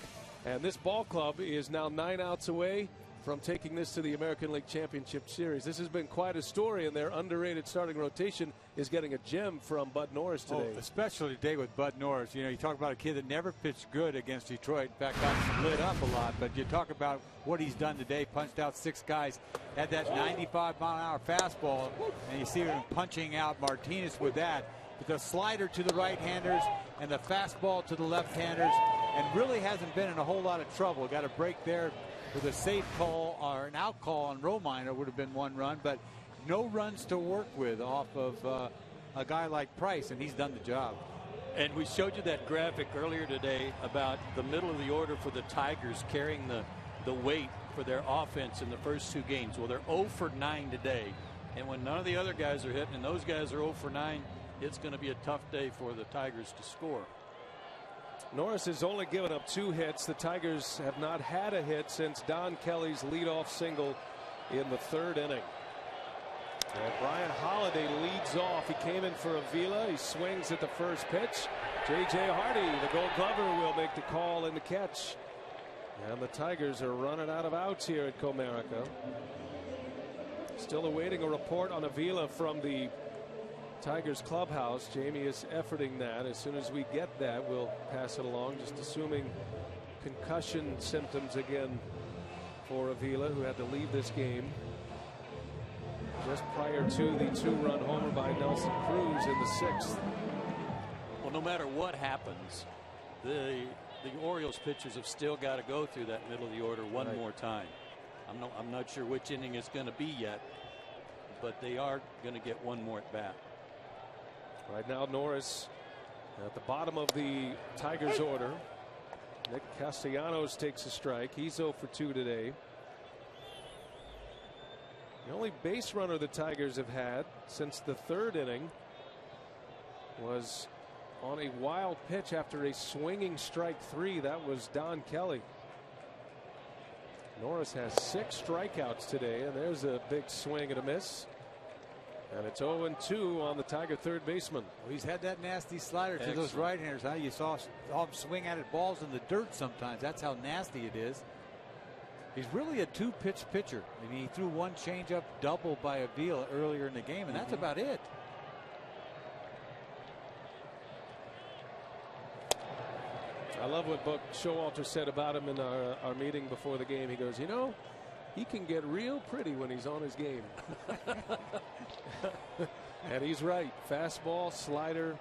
And this ball club is now 9 outs away from taking this to the American League Championship Series. This has been quite a story, and their underrated starting rotation is getting a gem from Bud Norris today. Oh, especially today with Bud Norris. You know, you talk about a kid that never pitched good against Detroit. In fact, got lit up a lot. But you talk about what he's done today. Punched out 6 guys. Had that 95-mile-an-hour fastball, and you see him punching out Martinez with that. With the slider to the right-handers and the fastball to the left-handers, and really hasn't been in a whole lot of trouble. Got a break there with a safe call, or an out call on Romine. Would have been 1 run, but no runs to work with off of a guy like Price, and he's done the job. And we showed you that graphic earlier today about the middle of the order for the Tigers carrying the weight for their offense in the first 2 games. Well, they're 0 for 9 today, and when none of the other guys are hitting and those guys are 0 for 9, it's going to be a tough day for the Tigers to score. Norris has only given up 2 hits. The Tigers have not had a hit since Don Kelly's leadoff single in the 3rd inning. And Brian Holiday leads off. He came in for Avila. He swings at the first pitch. J.J. Hardy, the Gold Glover, will make the call and the catch. And the Tigers are running out of outs here at Comerica. Still awaiting a report on Avila from the Tigers clubhouse. Jamie is efforting that. As soon as we get that, we'll pass it along. Just assuming concussion symptoms again for Avila, who had to leave this game just prior to the 2-run homer by Nelson Cruz in the 6th. Well, no matter what happens, the Orioles pitchers have still got to go through that middle of the order one more time. I'm not sure which inning it's going to be yet, but they are going to get one more at bat. Right now, Norris at the bottom of the Tigers order. Nick Castellanos takes a strike. He's 0 for 2 today. The only base runner the Tigers have had since the 3rd inning was on a wild pitch after a swinging strike 3. That was Don Kelly. Norris has 6 strikeouts today, and there's a big swing and a miss. And it's 0-2 on the Tiger third baseman. Well, he's had that nasty slider to those right-handers. Huh? You saw him swing at it, balls in the dirt sometimes. That's how nasty it is. He's really a 2-pitch pitcher. I mean, he threw 1 changeup double by Avila earlier in the game, and that's about it. I love what Buck Showalter said about him in our meeting before the game. He goes, you know, he can get real pretty when he's on his game. And he's right. Fastball, slider.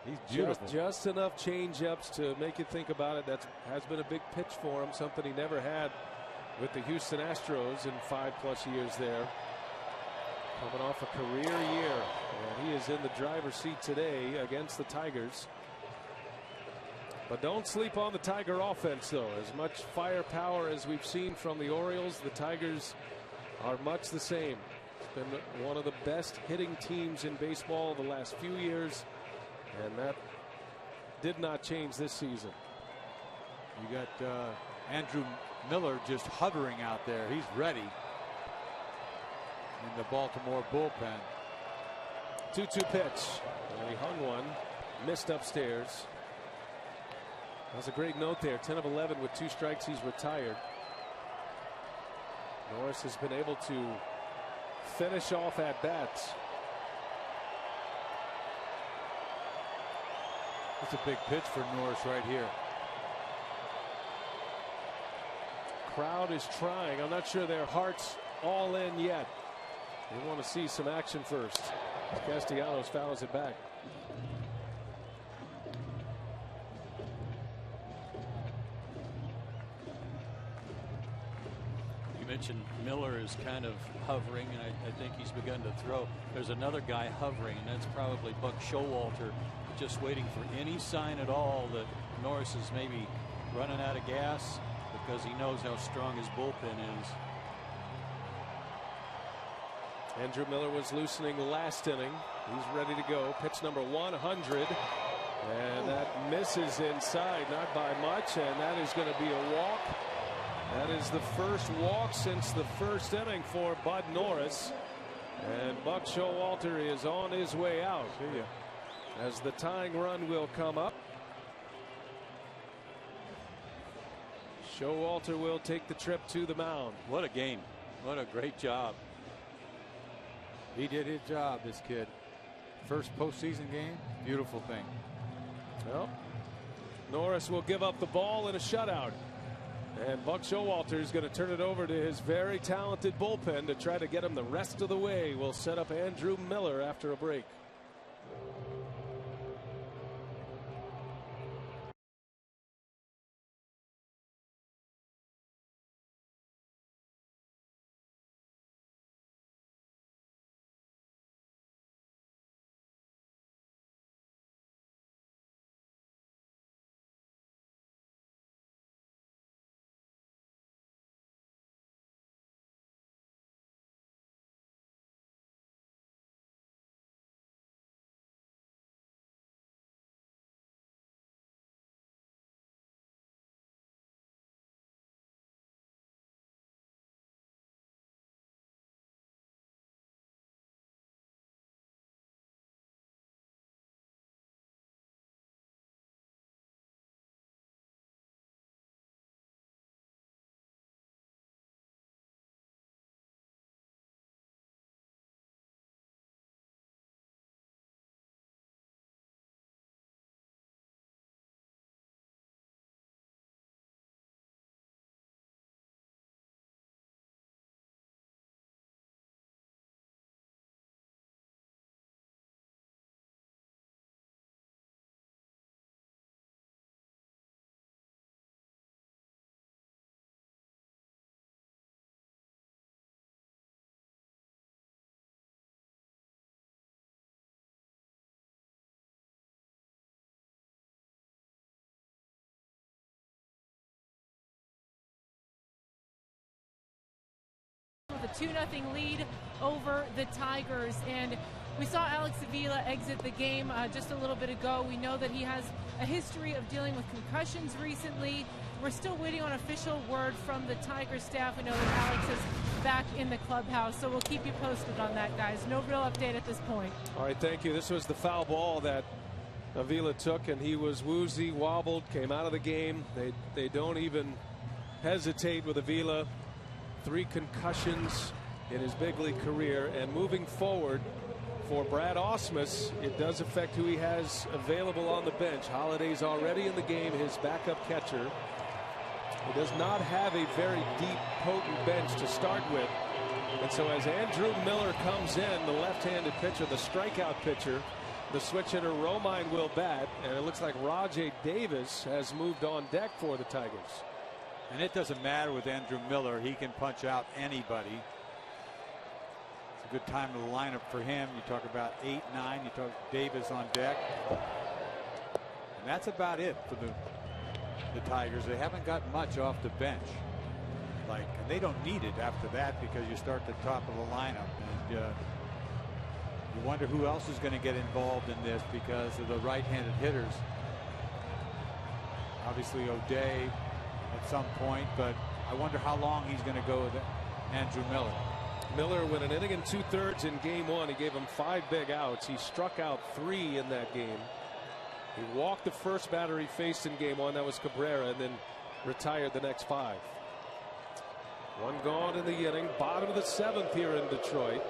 He's beautiful. Just enough change-ups to make you think about it. That has been a big pitch for him, something he never had with the Houston Astros in 5+ years there. Coming off a career year. And he is in the driver's seat today against the Tigers. But don't sleep on the Tiger offense, though. As much firepower as we've seen from the Orioles, the Tigers are much the same. It's been one of the best hitting teams in baseball the last few years, and that did not change this season. You got Andrew Miller just hovering out there. He's ready in the Baltimore bullpen. 2-2 pitch. And he hung one, missed upstairs. That's a great note there. 10 of 11 with 2 strikes. He's retired. Norris has been able to finish off at bats. It's a big pitch for Norris right here. Crowd is trying. I'm not sure their heart's all in yet. They want to see some action first. Castellanos fouls it back. Mentioned Miller is kind of hovering, and I think he's begun to throw. There's another guy hovering, and that's probably Buck Showalter, just waiting for any sign at all that Norris is maybe running out of gas, because he knows how strong his bullpen is. Andrew Miller was loosening last inning. He's ready to go. Pitch number 100. And that misses inside, not by much, and that is going to be a walk. That is the first walk since the first inning for Bud Norris. And Buck Showalter is on his way out as the tying run will come up. Showalter will take the trip to the mound. What a game. What a great job. He did his job, this kid. First postseason game, beautiful thing. Well, Norris will give up the ball in a shutout. And Buck Showalter is going to turn it over to his very talented bullpen to try to get him the rest of the way. We'll set up Andrew Miller after a break. With a 2-0 lead over the Tigers, and we saw Alex Avila exit the game just a little bit ago. We know that he has a history of dealing with concussions recently. We're still waiting on official word from the Tigers staff. We know that Alex is back in the clubhouse, so we'll keep you posted on that, guys. No real update at this point. All right, thank you. This was the foul ball that Avila took, and he was woozy, wobbled, came out of the game. They don't even hesitate with Avila. 3 concussions in his big league career, and moving forward for Brad Ausmus, it does affect who he has available on the bench. Holiday's already in the game, his backup catcher. He does not have a very deep, potent bench to start with, and so as Andrew Miller comes in, the left-handed pitcher, the strikeout pitcher, the switch hitter Romine will bat, and it looks like Rajay Davis has moved on deck for the Tigers. And it doesn't matter with Andrew Miller. He can punch out anybody. It's a good time of the lineup for him. You talk about 8, 9. You talk Davis on deck. And that's about it for the Tigers. They haven't got much off the bench. And they don't need it after that because you start at the top of the lineup. And you wonder who else is going to get involved in this because of the right-handed hitters. Obviously O'Day at some point, but I wonder how long he's going to go with Andrew Miller. Miller went an inning and 2/3 in game 1. He gave him 5 big outs. He struck out 3 in that game. He walked the first batter he faced in game 1. That was Cabrera, and then retired the next 5. 1 gone in the inning. Bottom of the 7th here in Detroit.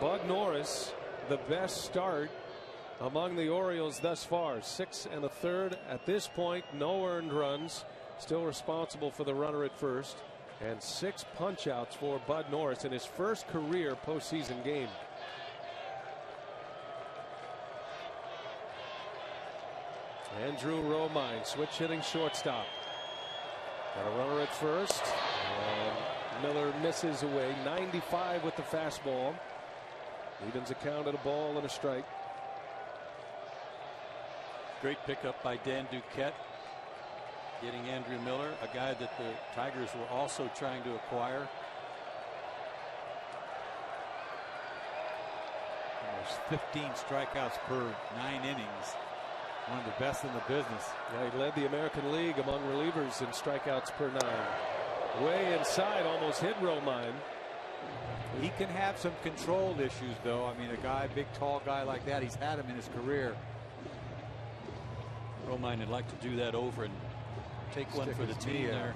Bud Norris, the best start among the Orioles thus far. 6 1/3 at this point. No earned runs. Still responsible for the runner at first, and 6 punch outs for Bud Norris in his first career postseason game. Andrew Romine, switch hitting shortstop. Got a runner at first, and Miller misses away. 95 with the fastball. Evens a count at a ball and a strike. Great pickup by Dan Duquette, getting Andrew Miller, a guy that the Tigers were also trying to acquire. There's 15 strikeouts per 9 innings. One of the best in the business. Yeah, he led the American League among relievers in strikeouts per 9. Way inside, almost hit Romine. He can have some control issues, though. I mean, a big, tall guy like that, he's had him in his career. Romine would like to do that over and take one for the team there.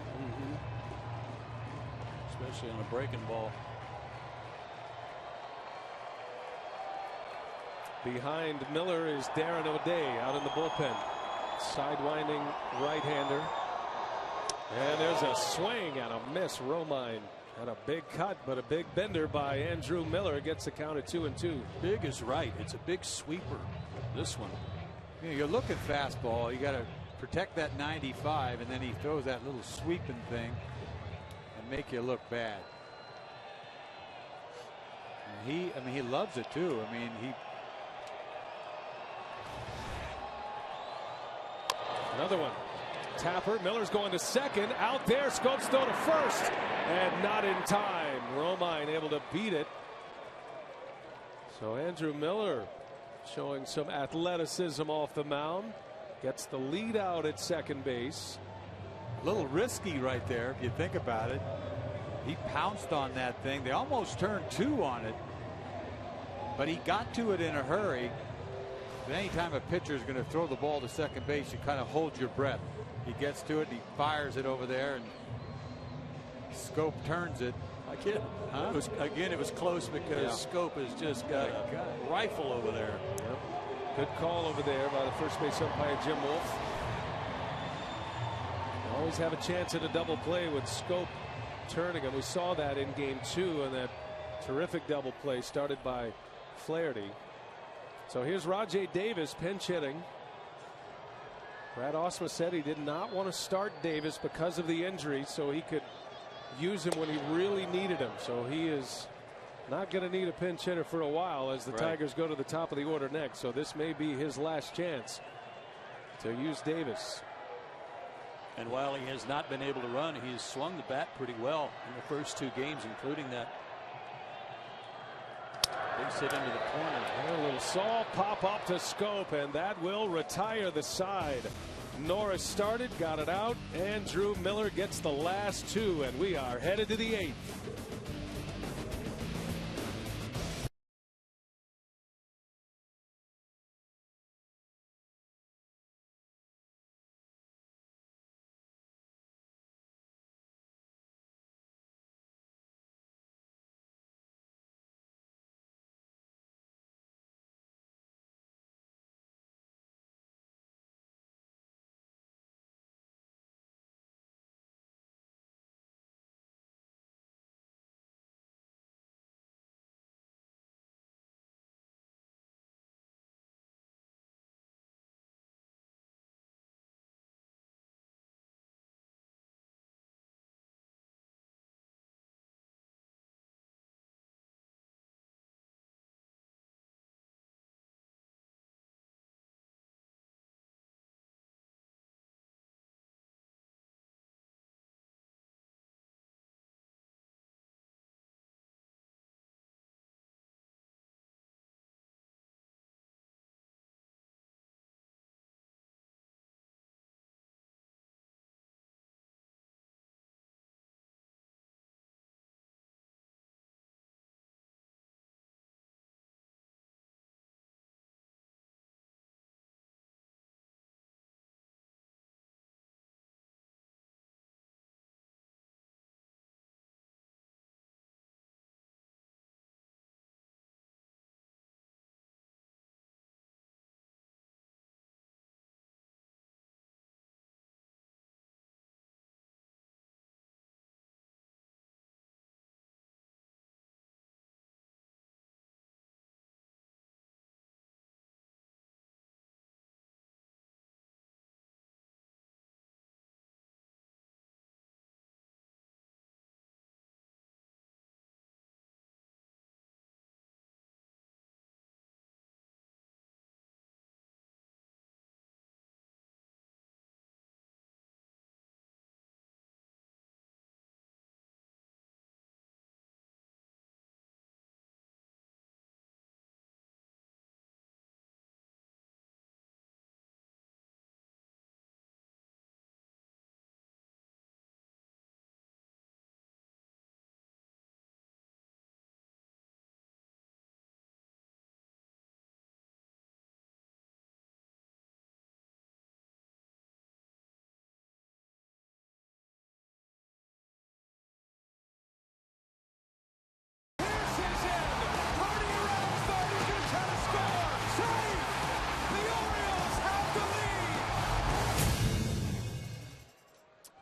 Especially on a breaking ball. Behind Miller is Darren O'Day out in the bullpen. Sidewinding right-hander. And there's a swing and a miss. Romine had a big cut, but a big bender by Andrew Miller gets the count at 2-2. Big is right. It's a big sweeper. This one. You know, you're looking fastball. You got to protect that 95, and then he throws that little sweeping thing and make you look bad. And he loves it too. I mean, Another one. Tapper. Miller's going to second. Out there. Scopes throw to first. And not in time. Romine able to beat it. So Andrew Miller showing some athleticism off the mound. Gets the lead out at second base. a little risky right there if you think about it. He pounced on that thing. They almost turned 2 on it, but he got to it in a hurry. But anytime a pitcher is going to throw the ball to second base, you kind of hold your breath. He gets to it, he fires it over there, and Scope turns it. Again, it was close because Scope has just got a rifle over there. Yep. Good call over there by the first base umpire, Jim Wolf. You always have a chance at a double play with Scope turning, and we saw that in game 2 and that terrific double play started by Flaherty. So here's Rajay Davis pinch hitting. Brad Ausmus said he did not want to start Davis because of the injury, so he could use him when he really needed him. So he is not going to need a pinch hitter for a while as the Tigers go to the top of the order next. So this may be his last chance to use Davis. And while he has not been able to run, he's swung the bat pretty well in the first 2 games, including that base hit into the corner. And a little soft pop up to Scope, and that will retire the side. Norris started, got it out, and Drew Miller gets the last 2, and we are headed to the 8th.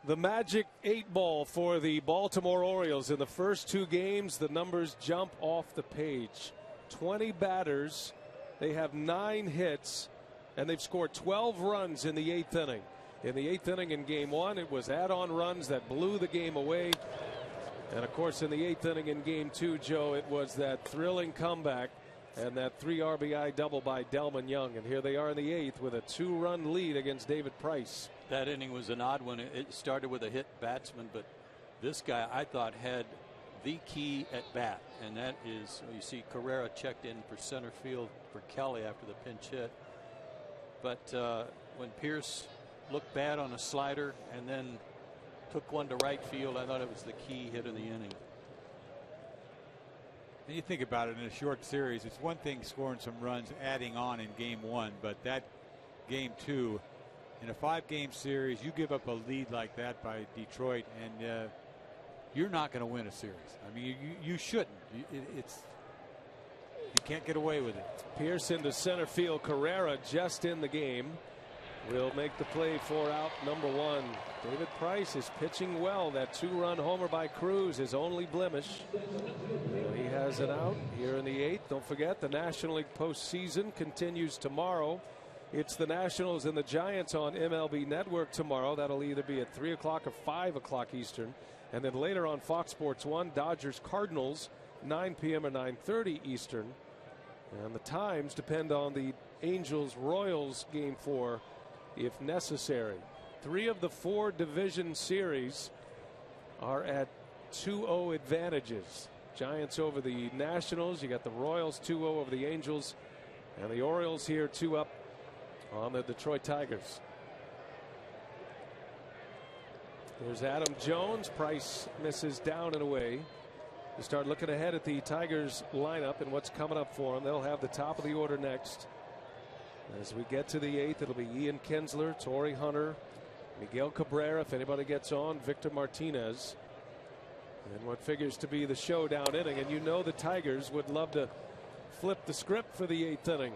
The magic 8 ball for the Baltimore Orioles. In the first 2 games, the numbers jump off the page. 20 batters. They have 9 hits, and they've scored 12 runs in the 8th inning. In the 8th inning in Game 1, it was add-on runs that blew the game away. And, of course, in the 8th inning in Game 2, Joe, it was that thrilling comeback and that 3 RBI double by Delman Young. And here they are in the 8th with a 2-run lead against David Price. That inning was an odd one. It started with a hit batsman, but this guy I thought had the key at bat, and that is, you see Carrera checked in for center field for Kelly after the pinch hit. But when Pierce looked bad on a slider and then took one to right field, I thought it was the key hit of the inning. And you think about it, in a short series, it's one thing scoring some runs, adding on in Game 1, but that Game 2, in a 5-game series, you give up a lead like that by Detroit, and you're not going to win a series. I mean, you shouldn't. You can't get away with it. Pierce into center field. Carrera just in the game will make the play for out number 1. David Price is pitching well. That 2-run homer by Cruz, his only blemish. He has an out here in the 8th. Don't forget, the National League postseason continues tomorrow. It's the Nationals and the Giants on MLB Network tomorrow. That'll either be at 3 o'clock or 5 o'clock Eastern. And then later on Fox Sports 1, Dodgers Cardinals, 9 p.m. or 9:30 Eastern. And the times depend on the Angels Royals Game 4 if necessary. 3 of the 4 division series are at 2-0 advantages. Giants over the Nationals. You got the Royals 2-0 over the Angels. And the Orioles here 2 up on the Detroit Tigers. There's Adam Jones. Price misses down and away. You start looking ahead at the Tigers lineup and what's coming up for them. They'll have the top of the order next. As we get to the 8th, it'll be Ian Kinsler, Torrey Hunter, Miguel Cabrera, if anybody gets on, Victor Martinez. And what figures to be the showdown inning. And you know the Tigers would love to flip the script for the 8th inning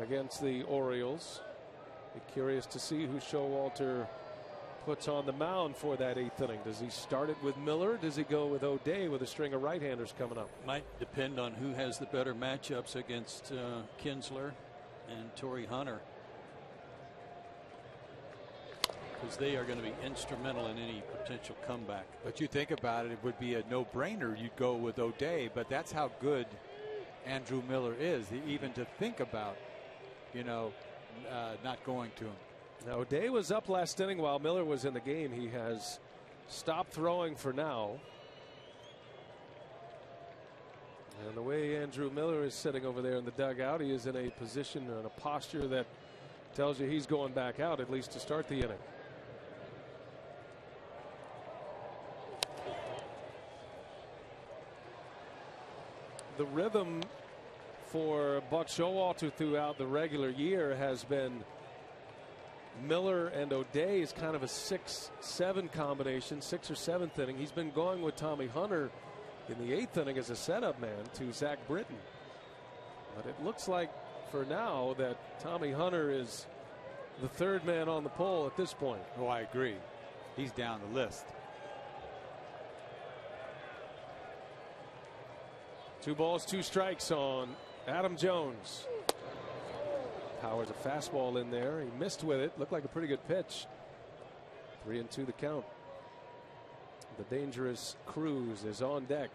against the Orioles. Be curious to see who Showalter puts on the mound for that 8th inning. Does he start it with Miller? Does he go with O'Day with a string of right-handers coming up? Might depend on who has the better matchups against Kinsler and Torrey Hunter, because they are going to be instrumental in any potential comeback. But you think about it, it would be a no-brainer. You'd go with O'Day, but that's how good Andrew Miller is, even to think about, not going to him. Now, O'Day was up last inning while Miller was in the game. He has stopped throwing for now. And the way Andrew Miller is sitting over there in the dugout, he is in a position and a posture that tells you he's going back out, at least to start the inning. The rhythm for Buck Showalter throughout the regular year has been Miller and O'Day is kind of a 6-7 combination, 6th or 7th inning. He's been going with Tommy Hunter in the 8th inning as a setup man to Zach Britton. But it looks like for now that Tommy Hunter is the 3rd man on the pole at this point. Oh, I agree. He's down the list. 2 balls, 2 strikes on Adam Jones. Powers a fastball in there. He missed with it. Looked like a pretty good pitch. 3-2 the count. The dangerous Cruz is on deck.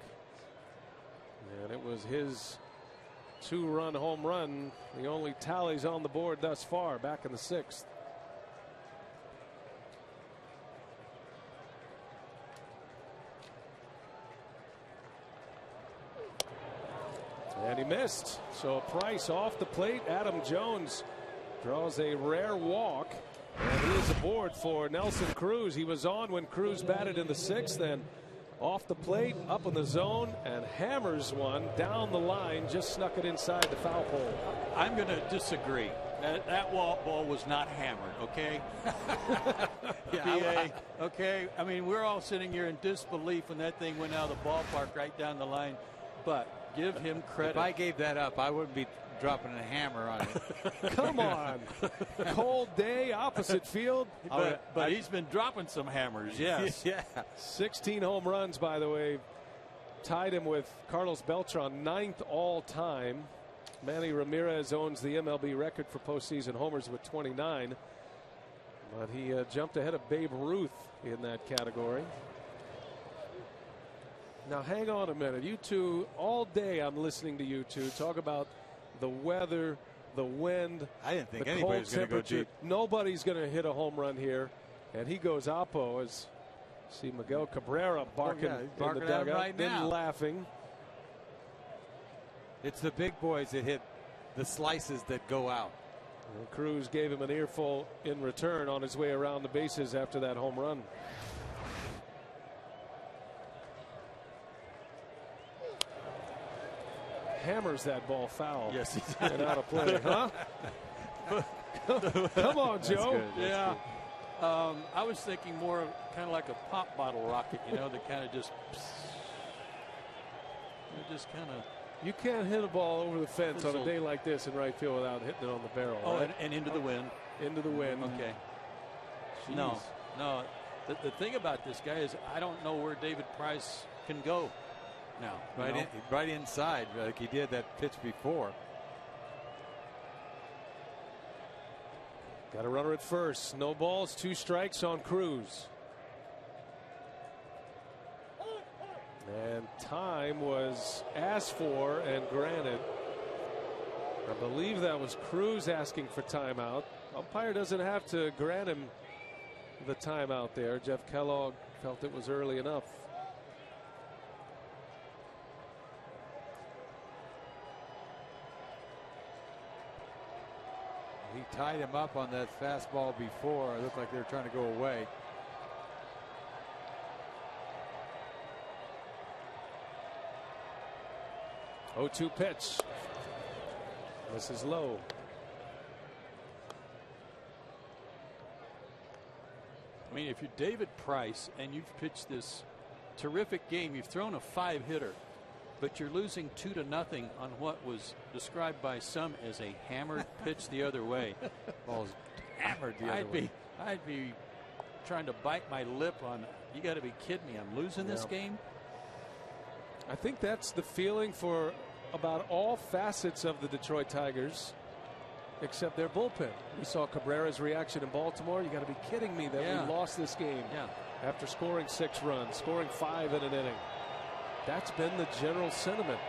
And it was his 2-run home run. The only tallies on the board thus far back in the 6th. And he missed. So Price off the plate. Adam Jones draws a rare walk. And he is aboard for Nelson Cruz. He was on when Cruz batted in the 6th. Then off the plate, up in the zone, and hammers one down the line. Just snuck it inside the foul pole. I'm going to disagree. That ball was not hammered, okay? Yeah, okay? I mean, we're all sitting here in disbelief when that thing went out of the ballpark right down the line. But give him credit. If I gave that up, I wouldn't be dropping a hammer on it. Come on. Cold day, opposite field. But he's been dropping some hammers, yes. Yeah. 16 home runs, by the way. Tied him with Carlos Beltran, 9th all time. Manny Ramirez owns the MLB record for postseason homers with 29. But he jumped ahead of Babe Ruth in that category. Now hang on a minute. You two, all day I'm listening to you two talk about the weather, the wind. I didn't think the anybody cold was going to go temperature. deep. Nobody's going to hit a home run here. And he goes oppo as see Miguel Cabrera barking, barking in the at him dugout, right then now. laughing. It's the big boys that hit the slices that go out. And Cruz gave him an earful in return on his way around the bases after that home run. Hammers that ball foul. Yes, he did. And out of play, huh? Come on, Joe. Yeah. I was thinking more of kind of like a pop bottle rocket, you know, that kind of just kind of. You can't hit a ball over the fence on a day like this in right field without hitting it on the barrel. Oh, right? and into the wind. Into the wind. Okay. Jeez. No. The thing about this guy is I don't know where David Price can go now. Right inside like he did that pitch before. Got a runner at first. No balls, 2 strikes on Cruz. And time was asked for and granted. I believe that was Cruz asking for timeout. Umpire doesn't have to grant him the timeout there. Jeff Kellogg felt it was early enough. He tied him up on that fastball before. It looked like they were trying to go away. Oh, 2 pitch. This is low. I mean, if you're David Price and you've pitched this terrific game, you've thrown a 5-hitter, but you're losing 2-0 on what was described by some as a hammered pitch the other way. Ball's hammered the other way. I'd be trying to bite my lip on. You got to be kidding me! I'm losing this game. I think that's the feeling for about all facets of the Detroit Tigers, except their bullpen. We saw Cabrera's reaction in Baltimore. You got to be kidding me that we lost this game after scoring 6 runs, scoring 5 in an inning. That's been the general sentiment.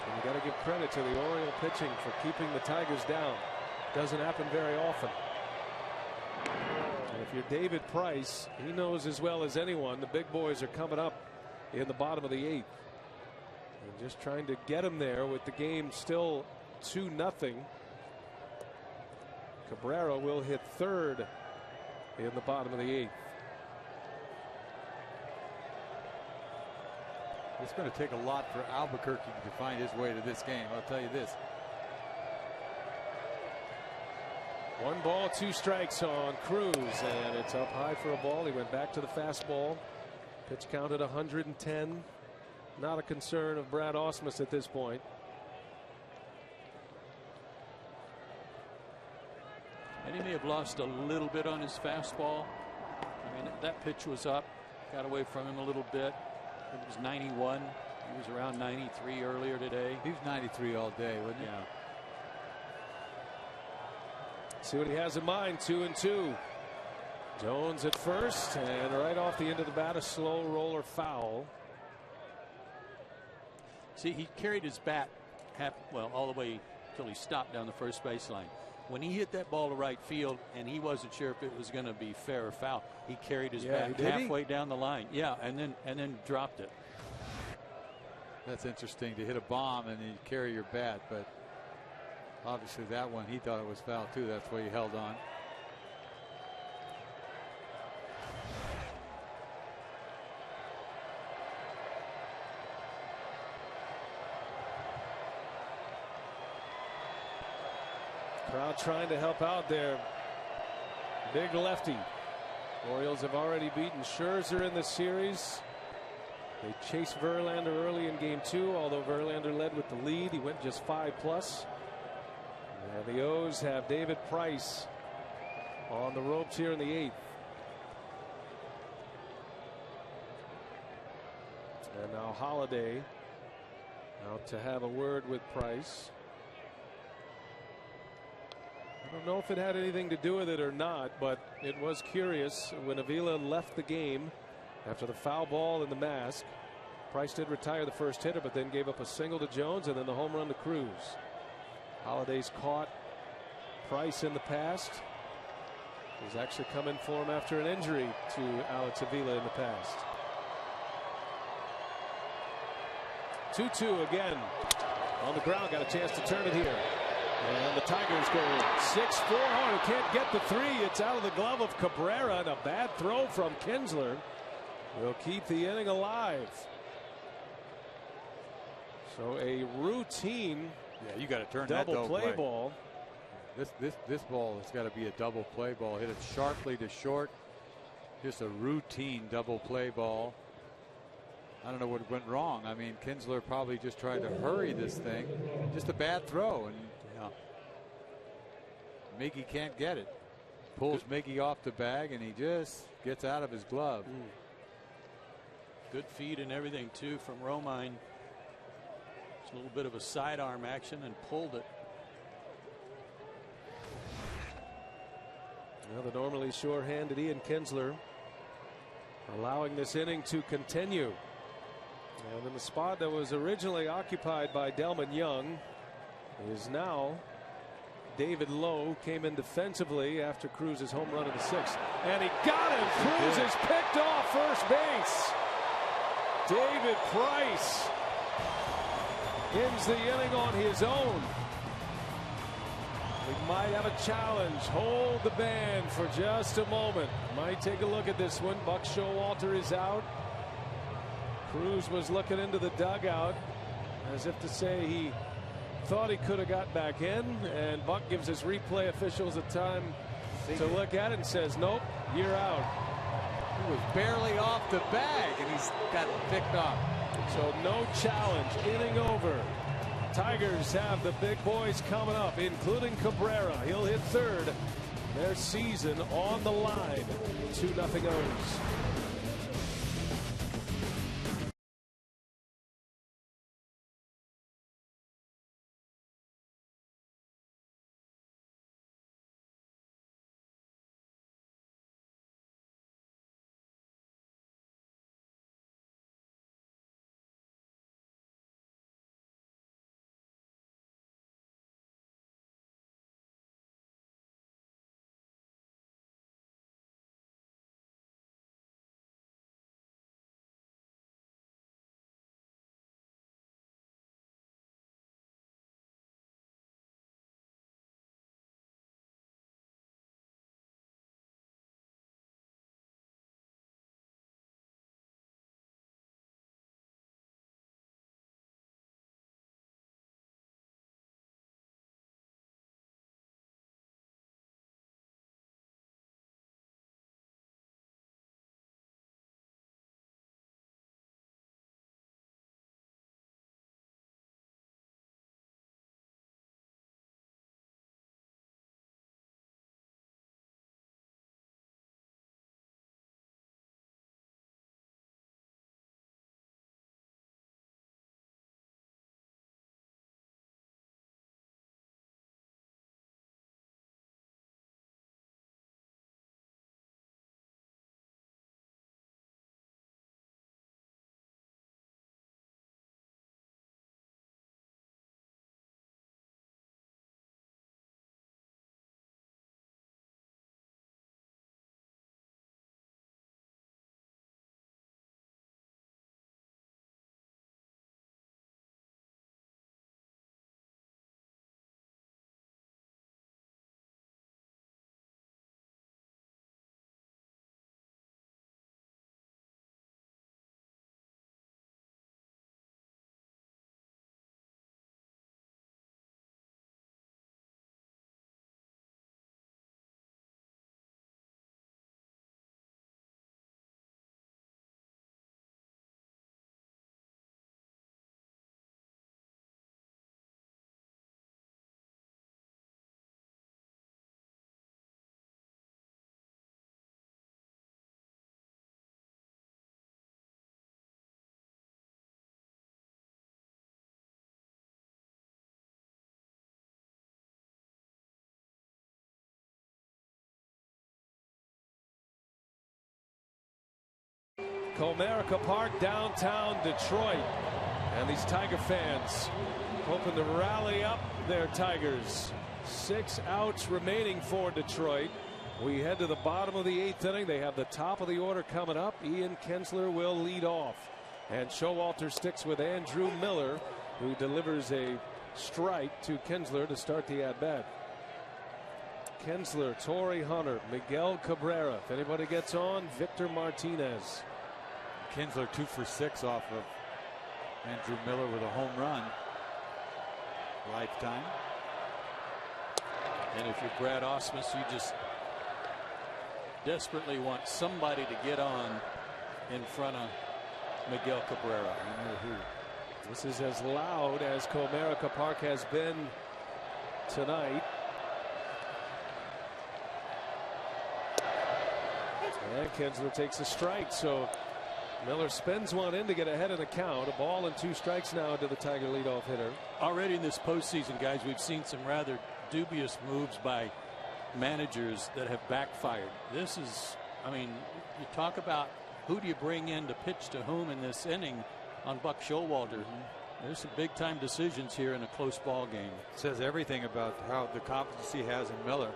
And you got to give credit to the Oriole pitching for keeping the Tigers down. Doesn't happen very often. And if you're David Price, he knows as well as anyone the big boys are coming up in the bottom of the 8th. And just trying to get him there with the game still 2-0. Cabrera will hit 3rd in the bottom of the 8th. It's going to take a lot for Albuquerque to find his way to this game. I'll tell you this. 1 ball, 2 strikes on Cruz, and it's up high for a ball. He went back to the fastball. Pitch count at 110. Not a concern of Brad Ausmus at this point. And he may have lost a little bit on his fastball. I mean, that pitch was up, got away from him a little bit. It was 91. He was around 93 earlier today. He was 93 all day, wasn't he? Yeah. See what he has in mind. 2-2. Jones at first, and right off the end of the bat, a slow roller foul. See, he carried his bat all the way till he stopped down the first baseline. When he hit that ball to right field and he wasn't sure if it was going to be fair or foul, he carried his bat halfway down the line. Yeah, and then dropped it. That's interesting to hit a bomb and you carry your bat, but obviously that one he thought it was foul too. That's why he held on. Crowd trying to help out there. Big lefty. Orioles have already beaten Scherzer in the series. They chased Verlander early in game 2, although Verlander led with the lead. He went just 5+. And the O's have David Price on the ropes here in the 8th. And now Holiday out to have a word with Price. I don't know if it had anything to do with it or not, but it was curious when Avila left the game after the foul ball in the mask. Price did retire the first hitter, but then gave up a single to Jones and then the home run to Cruz. Holiday's caught Price in the past. He's actually come in for him after an injury to Alex Avila in the past. 2-2 again on the ground. Got a chance to turn it here. And the Tigers go 6-4. Oh, can't get the 3. It's out of the glove of Cabrera, and a bad throw from Kinsler will keep the inning alive. So a routine, you got to turn double that play ball. This ball has got to be a double play ball. Hit it sharply to short. Just a routine double play ball. I don't know what went wrong. I mean, Kinsler probably just tried to hurry this thing. Just a bad throw, and Miggy can't get it. Pulls Miggy off the bag, and he just gets out of his glove. Good feed and everything too from Romine. It's a little bit of a sidearm action and pulled it. Well, the normally sure-handed Ian Kinsler allowing this inning to continue. And in the spot that was originally occupied by Delman Young is now David Lowe. Came in defensively after Cruz's home run in the 6th. And he got him. Cruz is picked off first base. David Price ends the inning on his own. We might have a challenge. Hold the band for just a moment. Might take a look at this one. Buck Showalter is out. Cruz was looking into the dugout as if to say he thought he could have got back in, and Buck gives his replay officials a time to look at it and says, nope, you're out. He was barely off the bag, and he's got picked off. So no challenge. Inning over. Tigers have the big boys coming up, including Cabrera. He'll hit third. Their season on the line. 2-0 O's. Comerica Park, downtown Detroit. And these Tiger fans hoping to rally up their Tigers. 6 outs remaining for Detroit. We head to the bottom of the 8th inning. They have the top of the order coming up. Ian Kinsler will lead off. And Showalter sticks with Andrew Miller, who delivers a strike to Kinsler to start the at-bat. Kinsler, Torrey Hunter, Miguel Cabrera. If anybody gets on, Victor Martinez. Kinsler 2 for 6 off of Andrew Miller with a home run. Lifetime. And if you're Brad Ausmus, you just desperately want somebody to get on in front of Miguel Cabrera. You know who. This is as loud as Comerica Park has been tonight. And Kinsler takes a strike, so Miller spins one in to get ahead of the count. A ball and 2 strikes now to the Tiger leadoff hitter. Already in this postseason, guys, we've seen some rather dubious moves by managers that have backfired. This is, I mean, you talk about who do you bring in to pitch to whom in this inning on Buck Showalter. There's some big time decisions here in a close ball game. It says everything about how the confidence he has in Miller.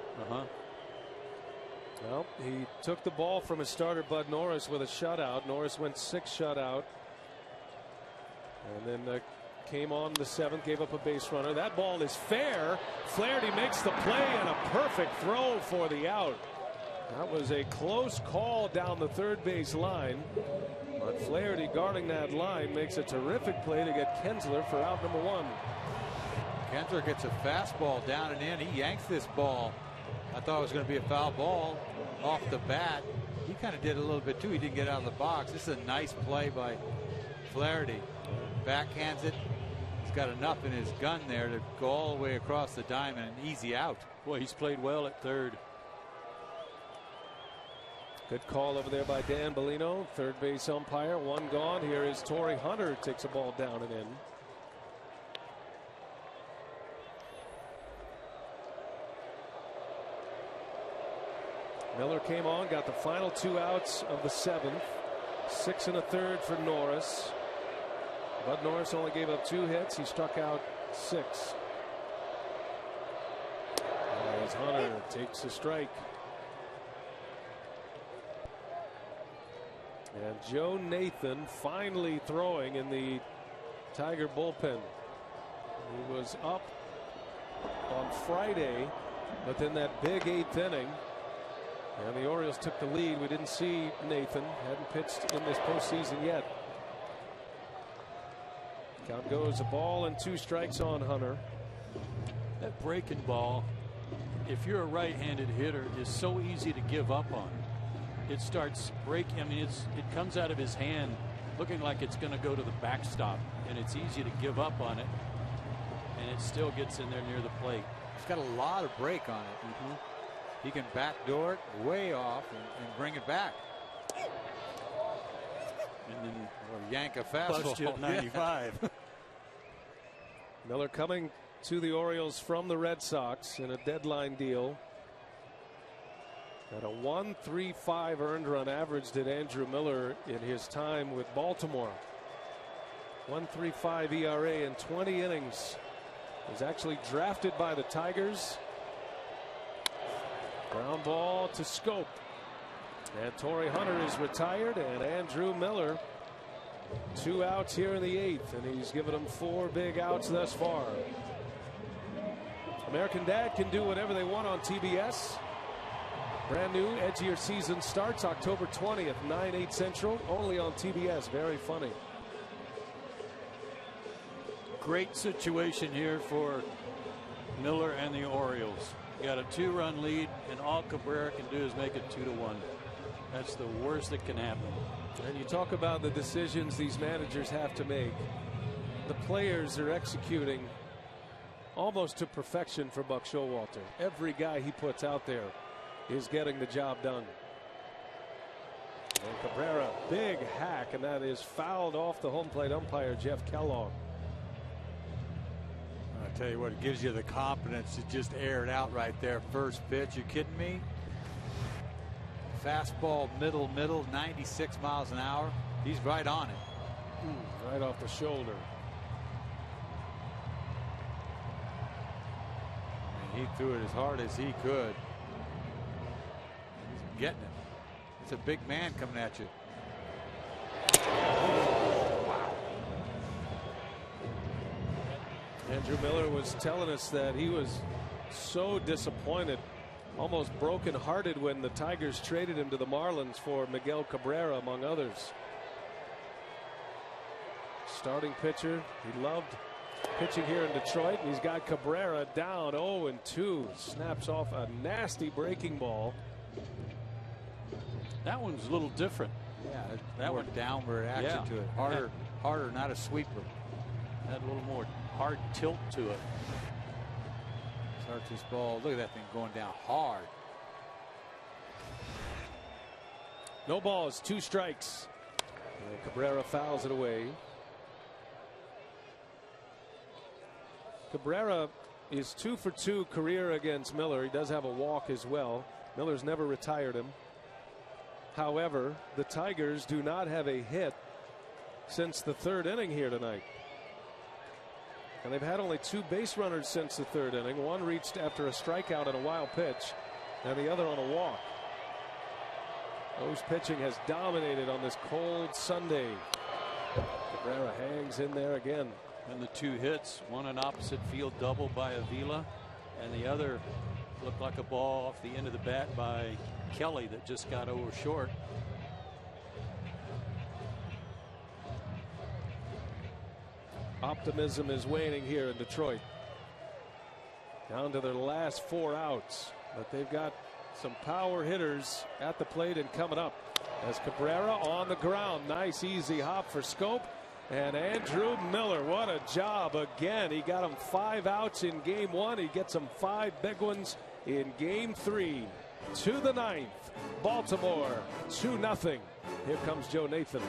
Well, he took the ball from his starter Bud Norris with a shutout. Norris went 6 shutout. And then came on the 7th, gave up a base runner. That ball is fair. Flaherty makes the play and a perfect throw for the out. That was a close call down the third base line. But Flaherty guarding that line makes a terrific play to get Kinsler for out number 1. Kinsler gets a fastball down and in. He yanks this ball. I thought it was going to be a foul ball off the bat. He kind of did a little bit too. He didn't get out of the box. This is a nice play by Flaherty. Backhands it. He's got enough in his gun there to go all the way across the diamond. An easy out. Boy, he's played well at third. Good call over there by Dan Bellino, third base umpire. 1 gone. Here is Torrey Hunter, takes a ball down and in. Miller came on, got the final 2 outs of the 7th. 6 1/3 for Norris. Bud Norris only gave up 2 hits. He struck out 6. As Hunter takes a strike. And Joe Nathan finally throwing in the Tiger bullpen. He was up on Friday, but then that big 8th inning, and the Orioles took the lead. We didn't see Nathan. Hadn't pitched in this postseason yet. Count goes a ball and 2 strikes on Hunter. That breaking ball, if you're a right-handed hitter, is so easy to give up on. It starts breaking. I mean, it comes out of his hand looking like it's going to go to the backstop, and it's easy to give up on it, and it still gets in there near the plate. It's got a lot of break on it. He can backdoor it way off and bring it back. And then or yank a fastball. Bust you at 95. Miller coming to the Orioles from the Red Sox in a deadline deal. At a 1.35 earned run average did Andrew Miller in his time with Baltimore. 1.35 ERA in 20 innings. Was actually drafted by the Tigers. Ground ball to Scope. And Torrey Hunter is retired, and Andrew Miller 2 outs here in the 8th, and he's given them 4 big outs thus far. American Dad can do whatever they want on TBS. Brand new edgier season starts October 20th, 9/8 Central, only on TBS. Very funny. Great situation here for Miller and the Orioles. Got a 2-run lead, and all Cabrera can do is make it 2-1. That's the worst that can happen. And you talk about the decisions these managers have to make. The players are executing almost to perfection for Buck Showalter. Every guy he puts out there is getting the job done. And Cabrera, big hack, and that is fouled off the home plate umpire Jeff Kellogg. I tell you what, it gives you the confidence to just air it out right there. First pitch, you kidding me? Fastball middle, 96 miles an hour. He's right on it. Right off the shoulder. I mean, he threw it as hard as he could. He's getting it. It's a big man coming at you. Andrew Miller was telling us that he was so disappointed, almost broken-hearted when the Tigers traded him to the Marlins for Miguel Cabrera, among others. Starting pitcher. He loved pitching here in Detroit. He's got Cabrera down 0-2. Snaps off a nasty breaking ball. That one's a little different. Yeah, that one downward action to it. Harder, not a sweeper. Had a little more hard tilt to it. Starts this ball. Look at that thing going down hard. No balls, 2 strikes. And Cabrera fouls it away. Cabrera is 2 for 2 career against Miller. He does have a walk as well. Miller's never retired him. However, the Tigers do not have a hit since the 3rd inning here tonight. And they've had only 2 base runners since the 3rd inning. One reached after a strikeout and a wild pitch, and the other on a walk. O's pitching has dominated on this cold Sunday. Cabrera hangs in there again. And the 2 hits, one an opposite field double by Avila, and the other looked like a ball off the end of the bat by Kelly that just got over short. Optimism is waning here in Detroit. Down to their last 4 outs, but they've got some power hitters at the plate and coming up. As Cabrera on the ground, nice easy hop for Scope. And Andrew Miller, what a job again. He got him 5 outs in game 1. He gets him 5 big ones in game 3. To the 9th, Baltimore 2-0. Here comes Joe Nathan.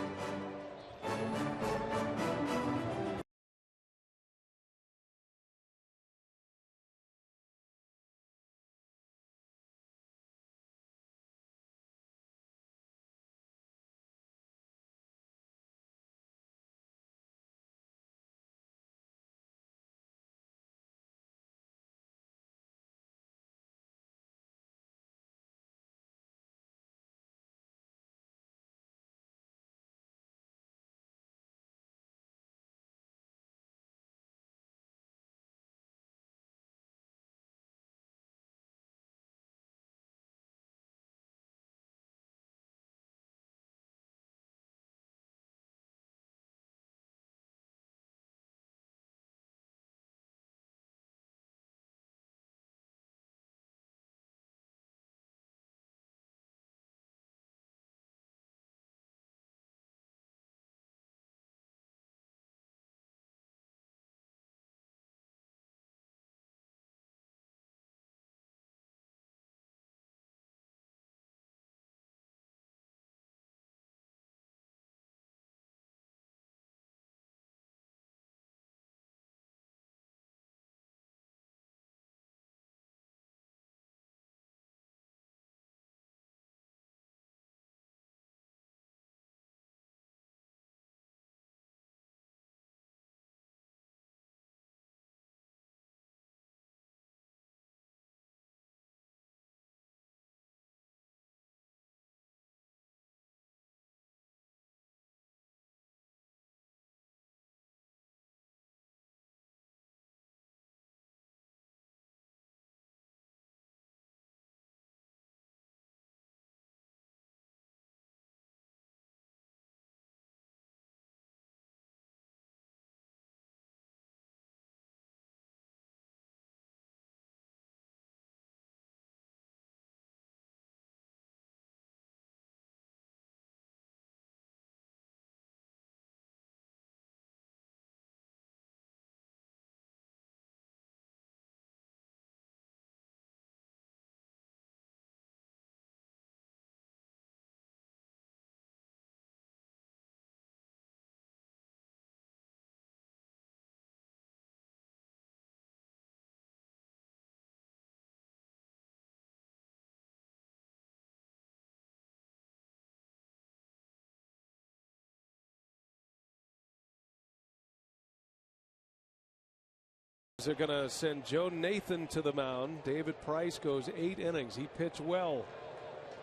They're going to send Joe Nathan to the mound. David Price goes 8 innings. He pitched well,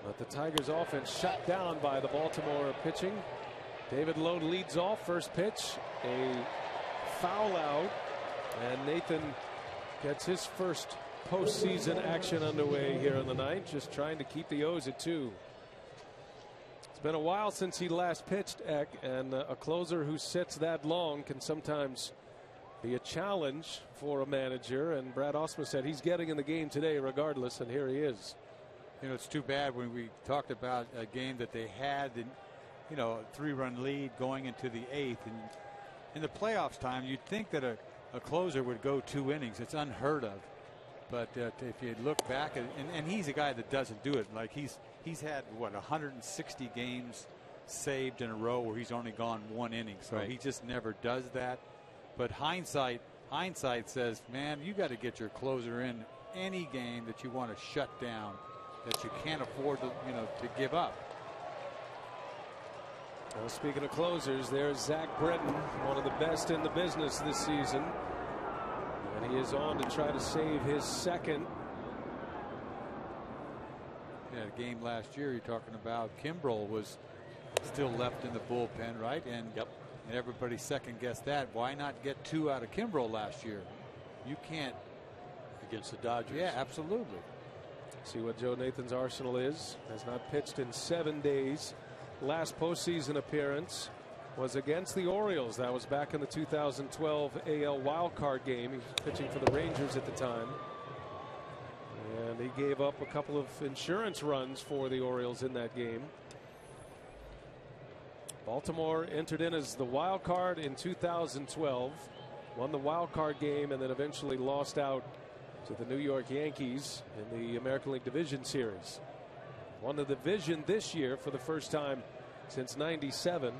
but the Tigers offense shut down by the Baltimore pitching. David Lowe leads off. First pitch, a foul out, and Nathan gets his first postseason action underway here in the ninth, just trying to keep the O's at 2. It's been a while since he last pitched, Eck, and a closer who sits that long can sometimes be a challenge for a manager. And Brad Osma said he's getting in the game today regardless, and here he is. You know, it's too bad when we talked about a game that they had, and you know, a 3-run lead going into the 8th, and in the playoffs time, you'd think that a closer would go 2 innings. It's unheard of. But if you look back, and he's a guy that doesn't do it. Like he's had what 160 games saved in a row where he's only gone 1 inning. So he just never does that. But hindsight says, man, you got to get your closer in any game that you want to shut down, that you can't afford to to give up. Well, speaking of closers, there's Zach Britton, one of the best in the business this season. And he is on to try to save his second. Yeah, the game last year you're talking about, Kimbrel was still left in the bullpen, right? And and everybody second guessed that. Why not get 2 out of Kimbrel last year? You can't against the Dodgers. Yeah, absolutely. See what Joe Nathan's arsenal is. Has not pitched in 7 days. Last postseason appearance was against the Orioles. That was back in the 2012 AL wildcard game. He was pitching for the Rangers at the time. And he gave up a couple of insurance runs for the Orioles in that game. Baltimore entered in as the wild card in 2012, won the wild card game, and then eventually lost out to the New York Yankees in the American League Division Series. Won the division this year for the first time since '97,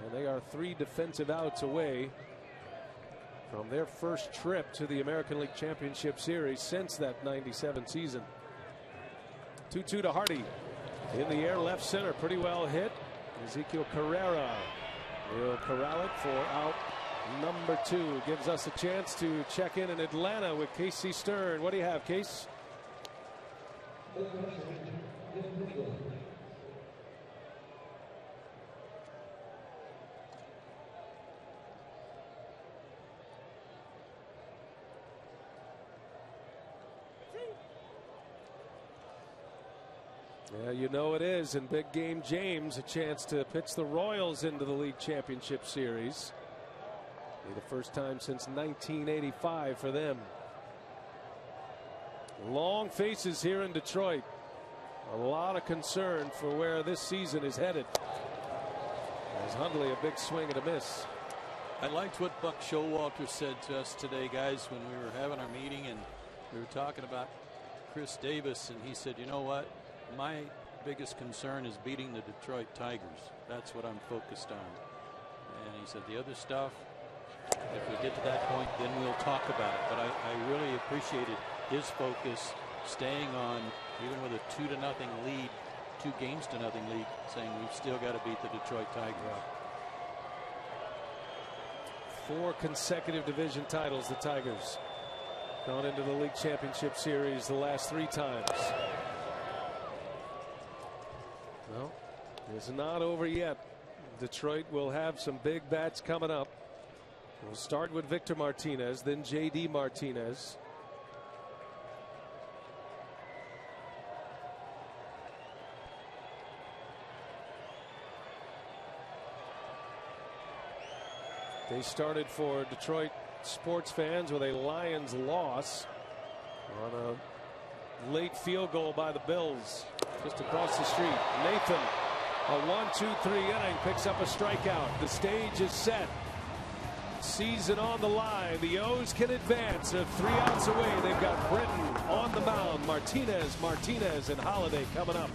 and they are 3 defensive outs away from their first trip to the American League Championship Series since that '97 season. 2-2 to Hardy. In the air, left center, pretty well hit. Ezekiel Carrera will corral it for out number 2. Gives us a chance to check in Atlanta with Casey Stern. What do you have, Case? Yeah, you know it is. And big game James, a chance to pitch the Royals into the League Championship Series. Be the first time since 1985 for them. Long faces here in Detroit. A lot of concern for where this season is headed. As Hundley, a big swing and a miss. I liked what Buck Showalter said to us today, guys, when we were having our meeting and we were talking about Chris Davis, and he said, you know what? My biggest concern is beating the Detroit Tigers. That's what I'm focused on. And he said the other stuff, if we get to that point, then we'll talk about it. But I really appreciated his focus, staying on, even with a 2-0 lead, 2 games to nothing lead, saying we've still got to beat the Detroit Tigers. 4 consecutive division titles, the Tigers. Gone into the League Championship Series the last 3 times. Well, it's not over yet. Detroit will have some big bats coming up. We'll start with Victor Martinez, then J.D. Martinez. They started for Detroit sports fans with a Lions loss on a late field goal by the Bills just across the street. Nathan, a 1-2-3 inning, picks up a strikeout. The stage is set. Season on the line. The O's can advance. They're 3 outs away. They've got Britton on the mound. Martinez, and Holiday coming up.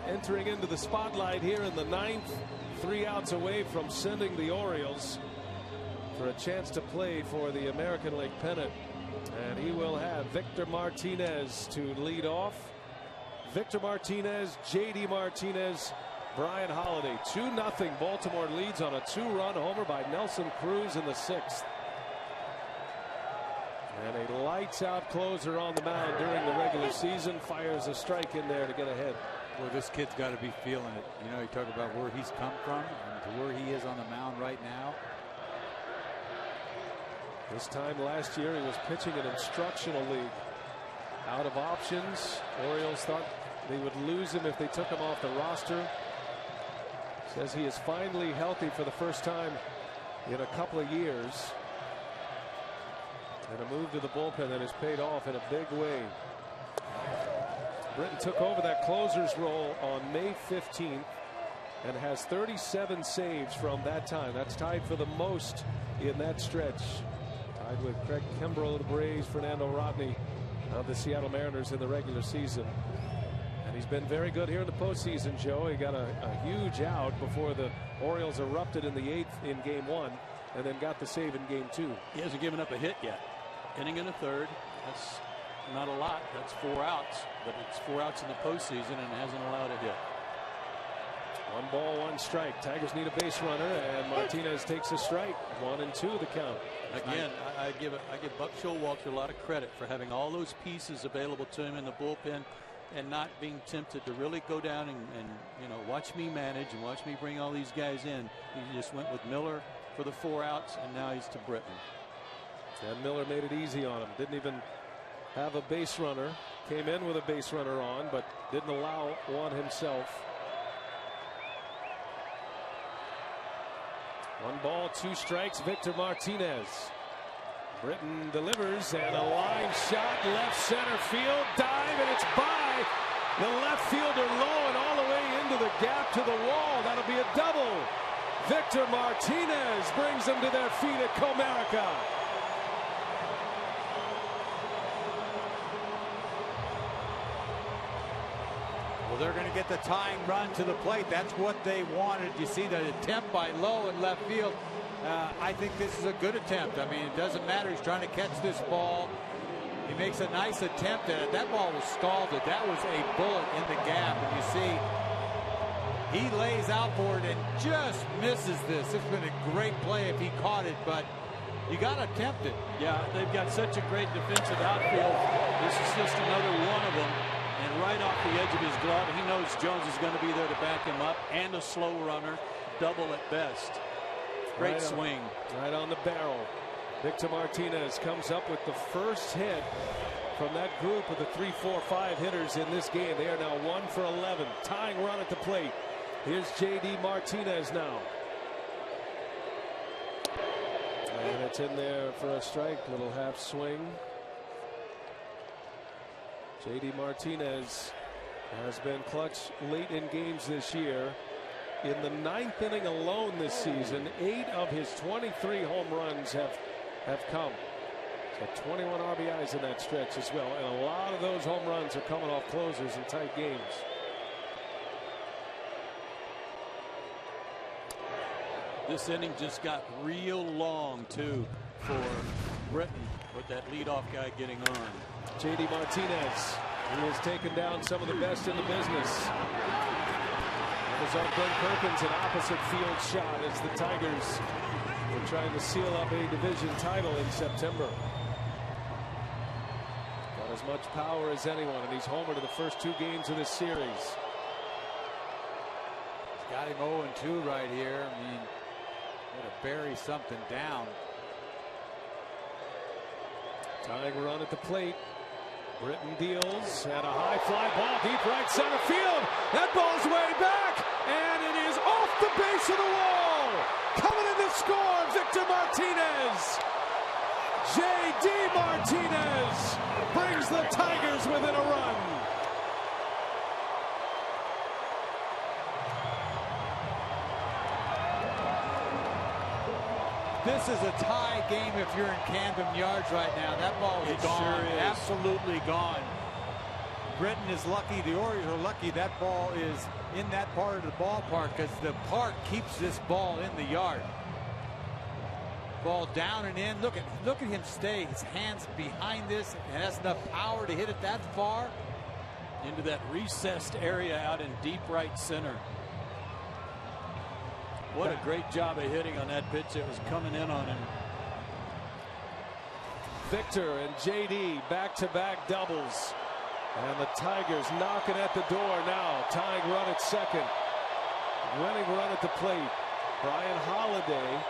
entering into the spotlight here in the 9th. 3 outs away from sending the Orioles for a chance to play for the American League pennant. And he will have Victor Martinez to lead off. Victor Martinez, J.D. Martinez, Brian Holiday. 2-0 Baltimore leads on a 2-run homer by Nelson Cruz in the 6th. And a lights-out closer on the mound during the regular season fires a strike in there to get ahead. Well, this kid's got to be feeling it. You know, you talk about where he's come from and to where he is on the mound right now. This time last year, he was pitching an instructional league. Out of options. Orioles thought they would lose him if they took him off the roster. Says he is finally healthy for the first time in a couple of years. And a move to the bullpen that has paid off in a big way. Britton took over that closer's role on May 15th and has 37 saves from that time. That's tied for the most in that stretch. Tied with Craig Kimbrell of the Braves, Fernando Rodney of the Seattle Mariners in the regular season. And he's been very good here in the postseason, Joe. He got a huge out before the Orioles erupted in the 8th in Game 1 and then got the save in Game 2. He hasn't given up a hit yet. Inning and a third. That's not a lot. That's 4 outs. But it's 4 outs in the postseason and hasn't allowed a hit. 1 ball, 1 strike. Tigers need a base runner, and Martinez takes a strike. 1-2 the count. Again, I give Buck Showalter a lot of credit for having all those pieces available to him in the bullpen and not being tempted to really go down and you know, watch me manage and watch me bring all these guys in. He just went with Miller for the 4 outs, and now he's to Britton. And Miller made it easy on him. Didn't even have a base runner. Came in with a base runner on, but didn't allow one himself. 1 ball, 2 strikes. Victor Martinez. Britton delivers, and a line shot left center field. Dive, and it's by the left fielder low and all the way into the gap to the wall. That'll be a double. Victor Martinez brings them to their feet at Comerica. Well, they're going to get the tying run to the plate. That's what they wanted. You see the attempt by Lowe in left field. I think this is a good attempt. I mean, it doesn't matter. He's trying to catch this ball. He makes a nice attempt at it. That ball was scalded. That was a bullet in the gap. And you see, he lays out for it and just misses this. It's been a great play if he caught it, but you got to attempt it. Yeah, they've got such a great defensive outfield. This is just another one of them. And right off the edge of his glove, he knows Jones is going to be there to back him up, and a slow runner, double at best. Great swing. Right on the barrel. Victor Martinez comes up with the first hit from that group of the 3, 4, 5 hitters in this game. They are now 1 for 11. Tying run at the plate. Here's J.D. Martinez now. And it's in there for a strike. Little half swing. J.D. Martinez has been clutch late in games this year. In the 9th inning alone this season, 8 of his 23 home runs have come. So 21 RBIs in that stretch as well. And a lot of those home runs are coming off closers in tight games. This inning just got real long, too, for Britton with that leadoff guy getting on. J.D. Martinez, he has taken down some of the best in the business. That was on Ben Perkins, an opposite field shot as the Tigers were trying to seal up a division title in September. Got as much power as anyone, and he's homered in the first 2 games of this series. He's got him 0-2 right here. I mean, got to bury something down. Tying run at the plate. Britton deals, and a high fly ball deep right center field. That ball's way back, and it is off the base of the wall. Coming in to score, Victor Martinez. J.D. Martinez brings the Tigers within a run. This is a tie game if you're in Camden Yards right now. That ball is gone. Absolutely gone. Britton is lucky. The Orioles are lucky that ball is in that part of the ballpark because the park keeps this ball in the yard. Ball down and in. Look at him stay. His hands behind this and has enough power to hit it that far. Into that recessed area out in deep right center. What a great job of hitting on that pitch that was coming in on him. Victor and JD back-to-back doubles. And the Tigers knocking at the door now. Tying run at second. Winning run at the plate. Brian Holiday.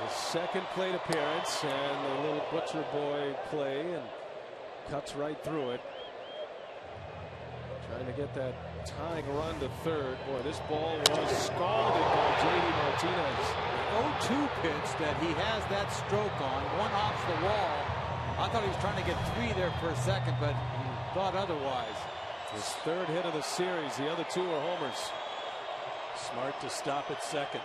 His second plate appearance, and the little butcher boy play, and cuts right through it. Trying to get that tying run to third. Boy, this ball was scalded by JD Martinez. The 0-2 pitch that he has that stroke on, one off the wall. I thought he was trying to get 3 there for a second, but he thought otherwise. His third hit of the series. The other 2 are homers. Smart to stop at second.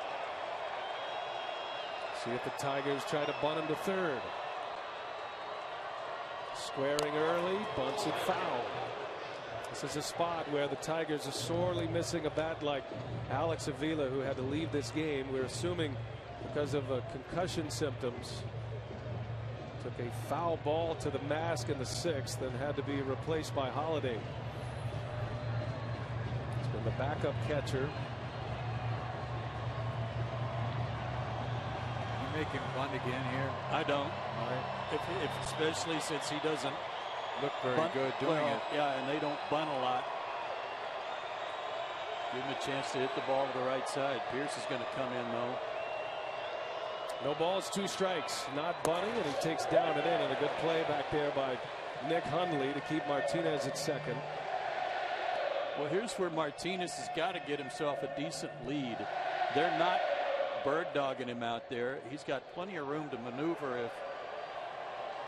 See if the Tigers try to bunt him to third. Squaring early, bunts it foul. This is a spot where the Tigers are sorely missing a bat like Alex Avila, who had to leave this game. We're assuming because of concussion symptoms. Took a foul ball to the mask in the 6th and had to be replaced by Holiday. It's been the backup catcher. Make him bunt again here. I don't. All right. If especially since he doesn't look very good doing it. Yeah, and they don't bunt a lot. Give him a chance to hit the ball to the right side. Pierce is going to come in though. No balls, 2 strikes. Not bunting, and he takes down and in, and a good play back there by Nick Hundley to keep Martinez at second. Well, here's where Martinez has got to get himself a decent lead. They're not bird dogging him out there. He's got plenty of room to maneuver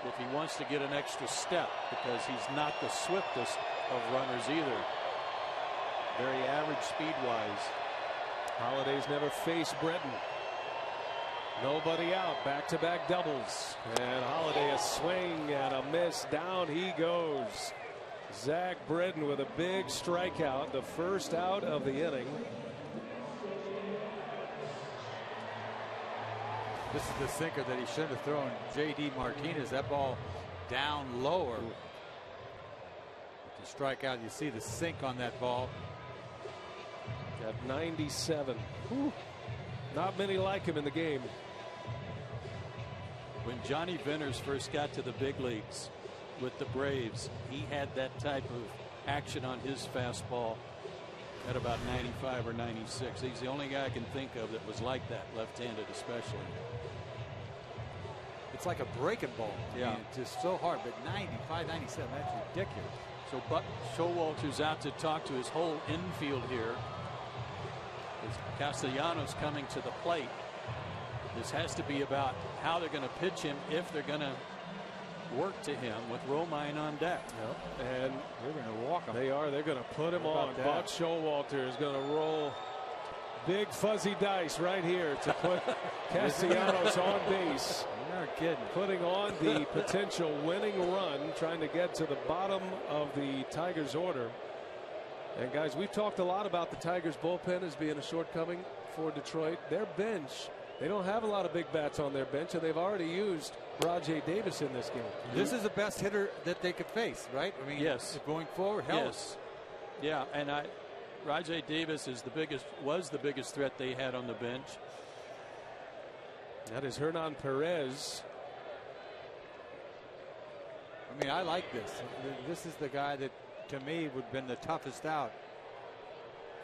if he wants to get an extra step, because he's not the swiftest of runners either. Very average speed wise. Holiday's never faced Britton. Nobody out. Back-to-back doubles, and Holiday a swing and a miss. Down he goes. Zach Britton with a big strikeout, the first out of the inning. This is the sinker that he should have thrown JD Martinez. That ball down lower. To strike out, you see the sink on that ball. At 97. Whew. Not many like him in the game. When Johnny Venters first got to the big leagues with the Braves, he had that type of action on his fastball at about 95 or 96. He's the only guy I can think of that was like that, left-handed especially. It's like a breaking ball. Yeah. I mean, it's just so hard, but 95, 97, that's ridiculous. So Showalter's out to talk to his whole infield here. As Castellanos coming to the plate. This has to be about how they're going to pitch him if they're going to work to him with Romine on deck. Yep. And they're going to walk him. They are. They're going to put him on. Buck Showalter is going to roll big fuzzy dice right here to put Castellanos on base. You're not kidding. Putting on the potential winning run, trying to get to the bottom of the Tigers order. And guys, we've talked a lot about the Tigers bullpen as being a shortcoming for Detroit. Their bench, they don't have a lot of big bats on their bench, and they've already used Rajai Davis in this game. This is the best hitter that they could face, right? I mean, yes. Going forward, hell. Yes. Yeah, and Rajai Davis was the biggest threat they had on the bench. That is Hernan Perez. I mean, I like this. This is the guy that, to me, would have been the toughest out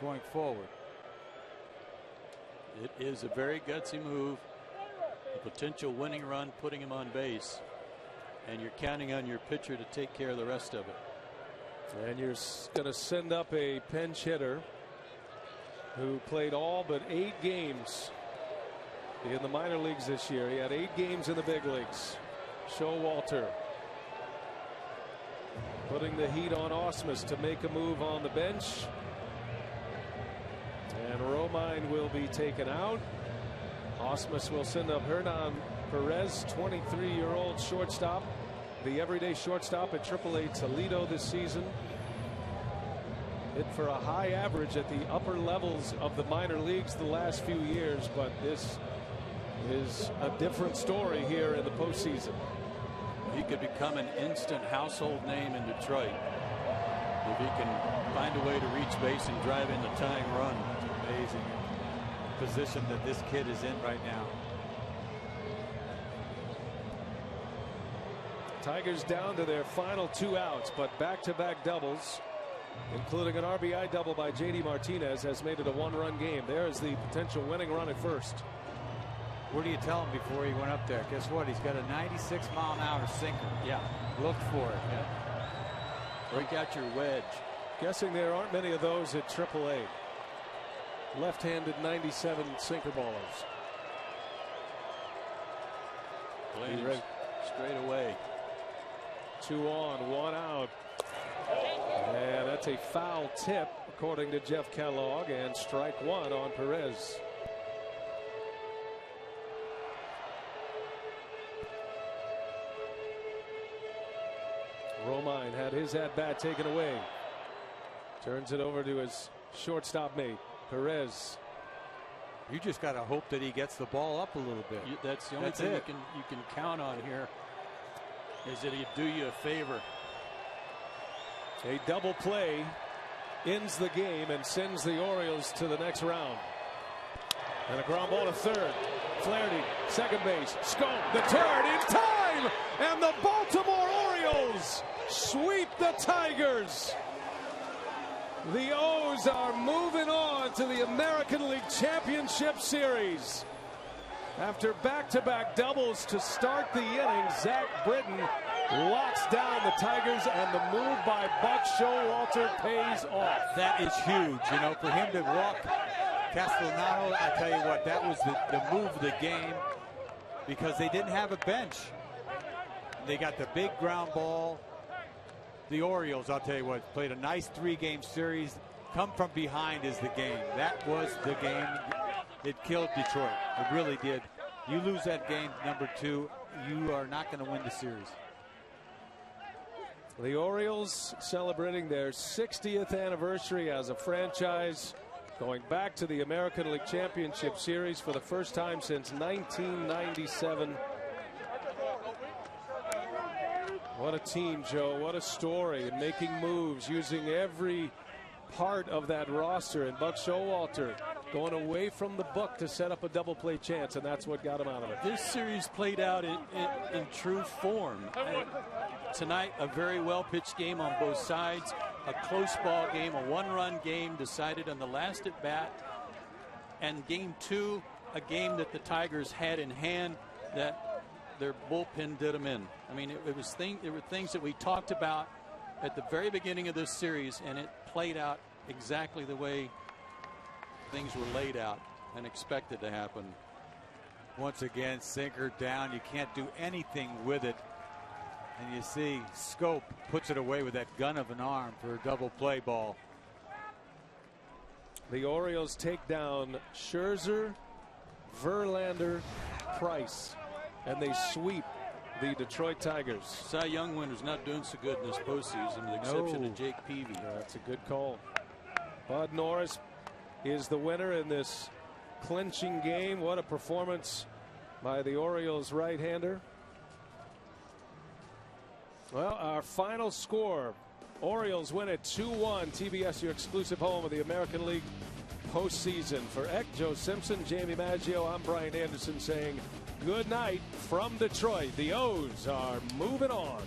going forward. It is a very gutsy move. A potential winning run, putting him on base. And you're counting on your pitcher to take care of the rest of it. And you're going to send up a pinch hitter who played all but 8 games in the minor leagues this year. He had 8 games in the big leagues. Showalter putting the heat on Ausmus to make a move on the bench. And Romine will be taken out. Ausmus will send up Hernan Perez, 23-year-old shortstop. the everyday shortstop at AAA Toledo this season. Hit for a high average at the upper levels of the minor leagues the last few years, but this is a different story here in the postseason. He could become an instant household name in Detroit if he can find a way to reach base and drive in the tying run. It's amazing position that this kid is in right now. Tigers down to their final 2 outs, but back-to-back doubles, including an RBI double by J.D. Martinez, has made it a 1-run game. There is the potential winning run at first. What do you tell him before he went up there? Guess what? He's got a 96-mile-an-hour sinker. Yeah. Look for it. Yeah. Break out your wedge. Guessing there aren't many of those at AAA. Left-handed 97 sinker ballers. Blaine straight away. 2 on, 1 out. And that's a foul tip, according to Jeff Kellogg, and strike 1 on Perez. Romine had his at-bat taken away. Turns it over to his shortstop mate, Perez. You just got to hope that he gets the ball up a little bit. That's the only thing you can count on here, is that he'd do you a favor. A double play ends the game and sends the Orioles to the next round. And a ground ball to third. Flaherty, second base. Schoop, the turn in time! And the Baltimore Orioles sweep the Tigers. The O's are moving on to the American League Championship Series. After back-to-back doubles to start the inning, Zach Britton locks down the Tigers, and the move by Buck Showalter pays off. That is huge, you know, for him to walk Castellano. I tell you what, that was the move of the game, because they didn't have a bench. They got the big ground ball. The Orioles, I'll tell you what, played a nice 3-game series. Come from behind is the game. That was the game. It killed Detroit. It really did. You lose that game, number 2, you are not going to win the series. The Orioles celebrating their 60th anniversary as a franchise, going back to the American League Championship Series for the first time since 1997. What a team, Joe. What a story. And making moves, using every part of that roster. And Buck Showalter going away from the book to set up a double play chance, and that's what got him out of it. This series played out in true form. Tonight, a very well-pitched game on both sides. A close ball game, a 1-run game decided on the last at-bat. And game 2, a game that the Tigers had in hand that their bullpen did them in. I mean, there were things that we talked about at the very beginning of this series, and it played out exactly the way things were laid out and expected to happen. Once again, sinker down. You can't do anything with it. And you see Schoop puts it away with that gun of an arm for a double play ball. The Orioles take down Scherzer, Verlander, Price, and they sweep the Detroit Tigers. Cy Young winner's not doing so good in this postseason, with the exception of Jake Peavy. That's a good call. Bud Norris is the winner in this clinching game. What a performance by the Orioles right-hander. Well, our final score, Orioles win at 2-1. TBS, your exclusive home of the American League postseason. For Eck, Joe Simpson, Jamie Maggio, I'm Brian Anderson saying good night from Detroit. The O's are moving on.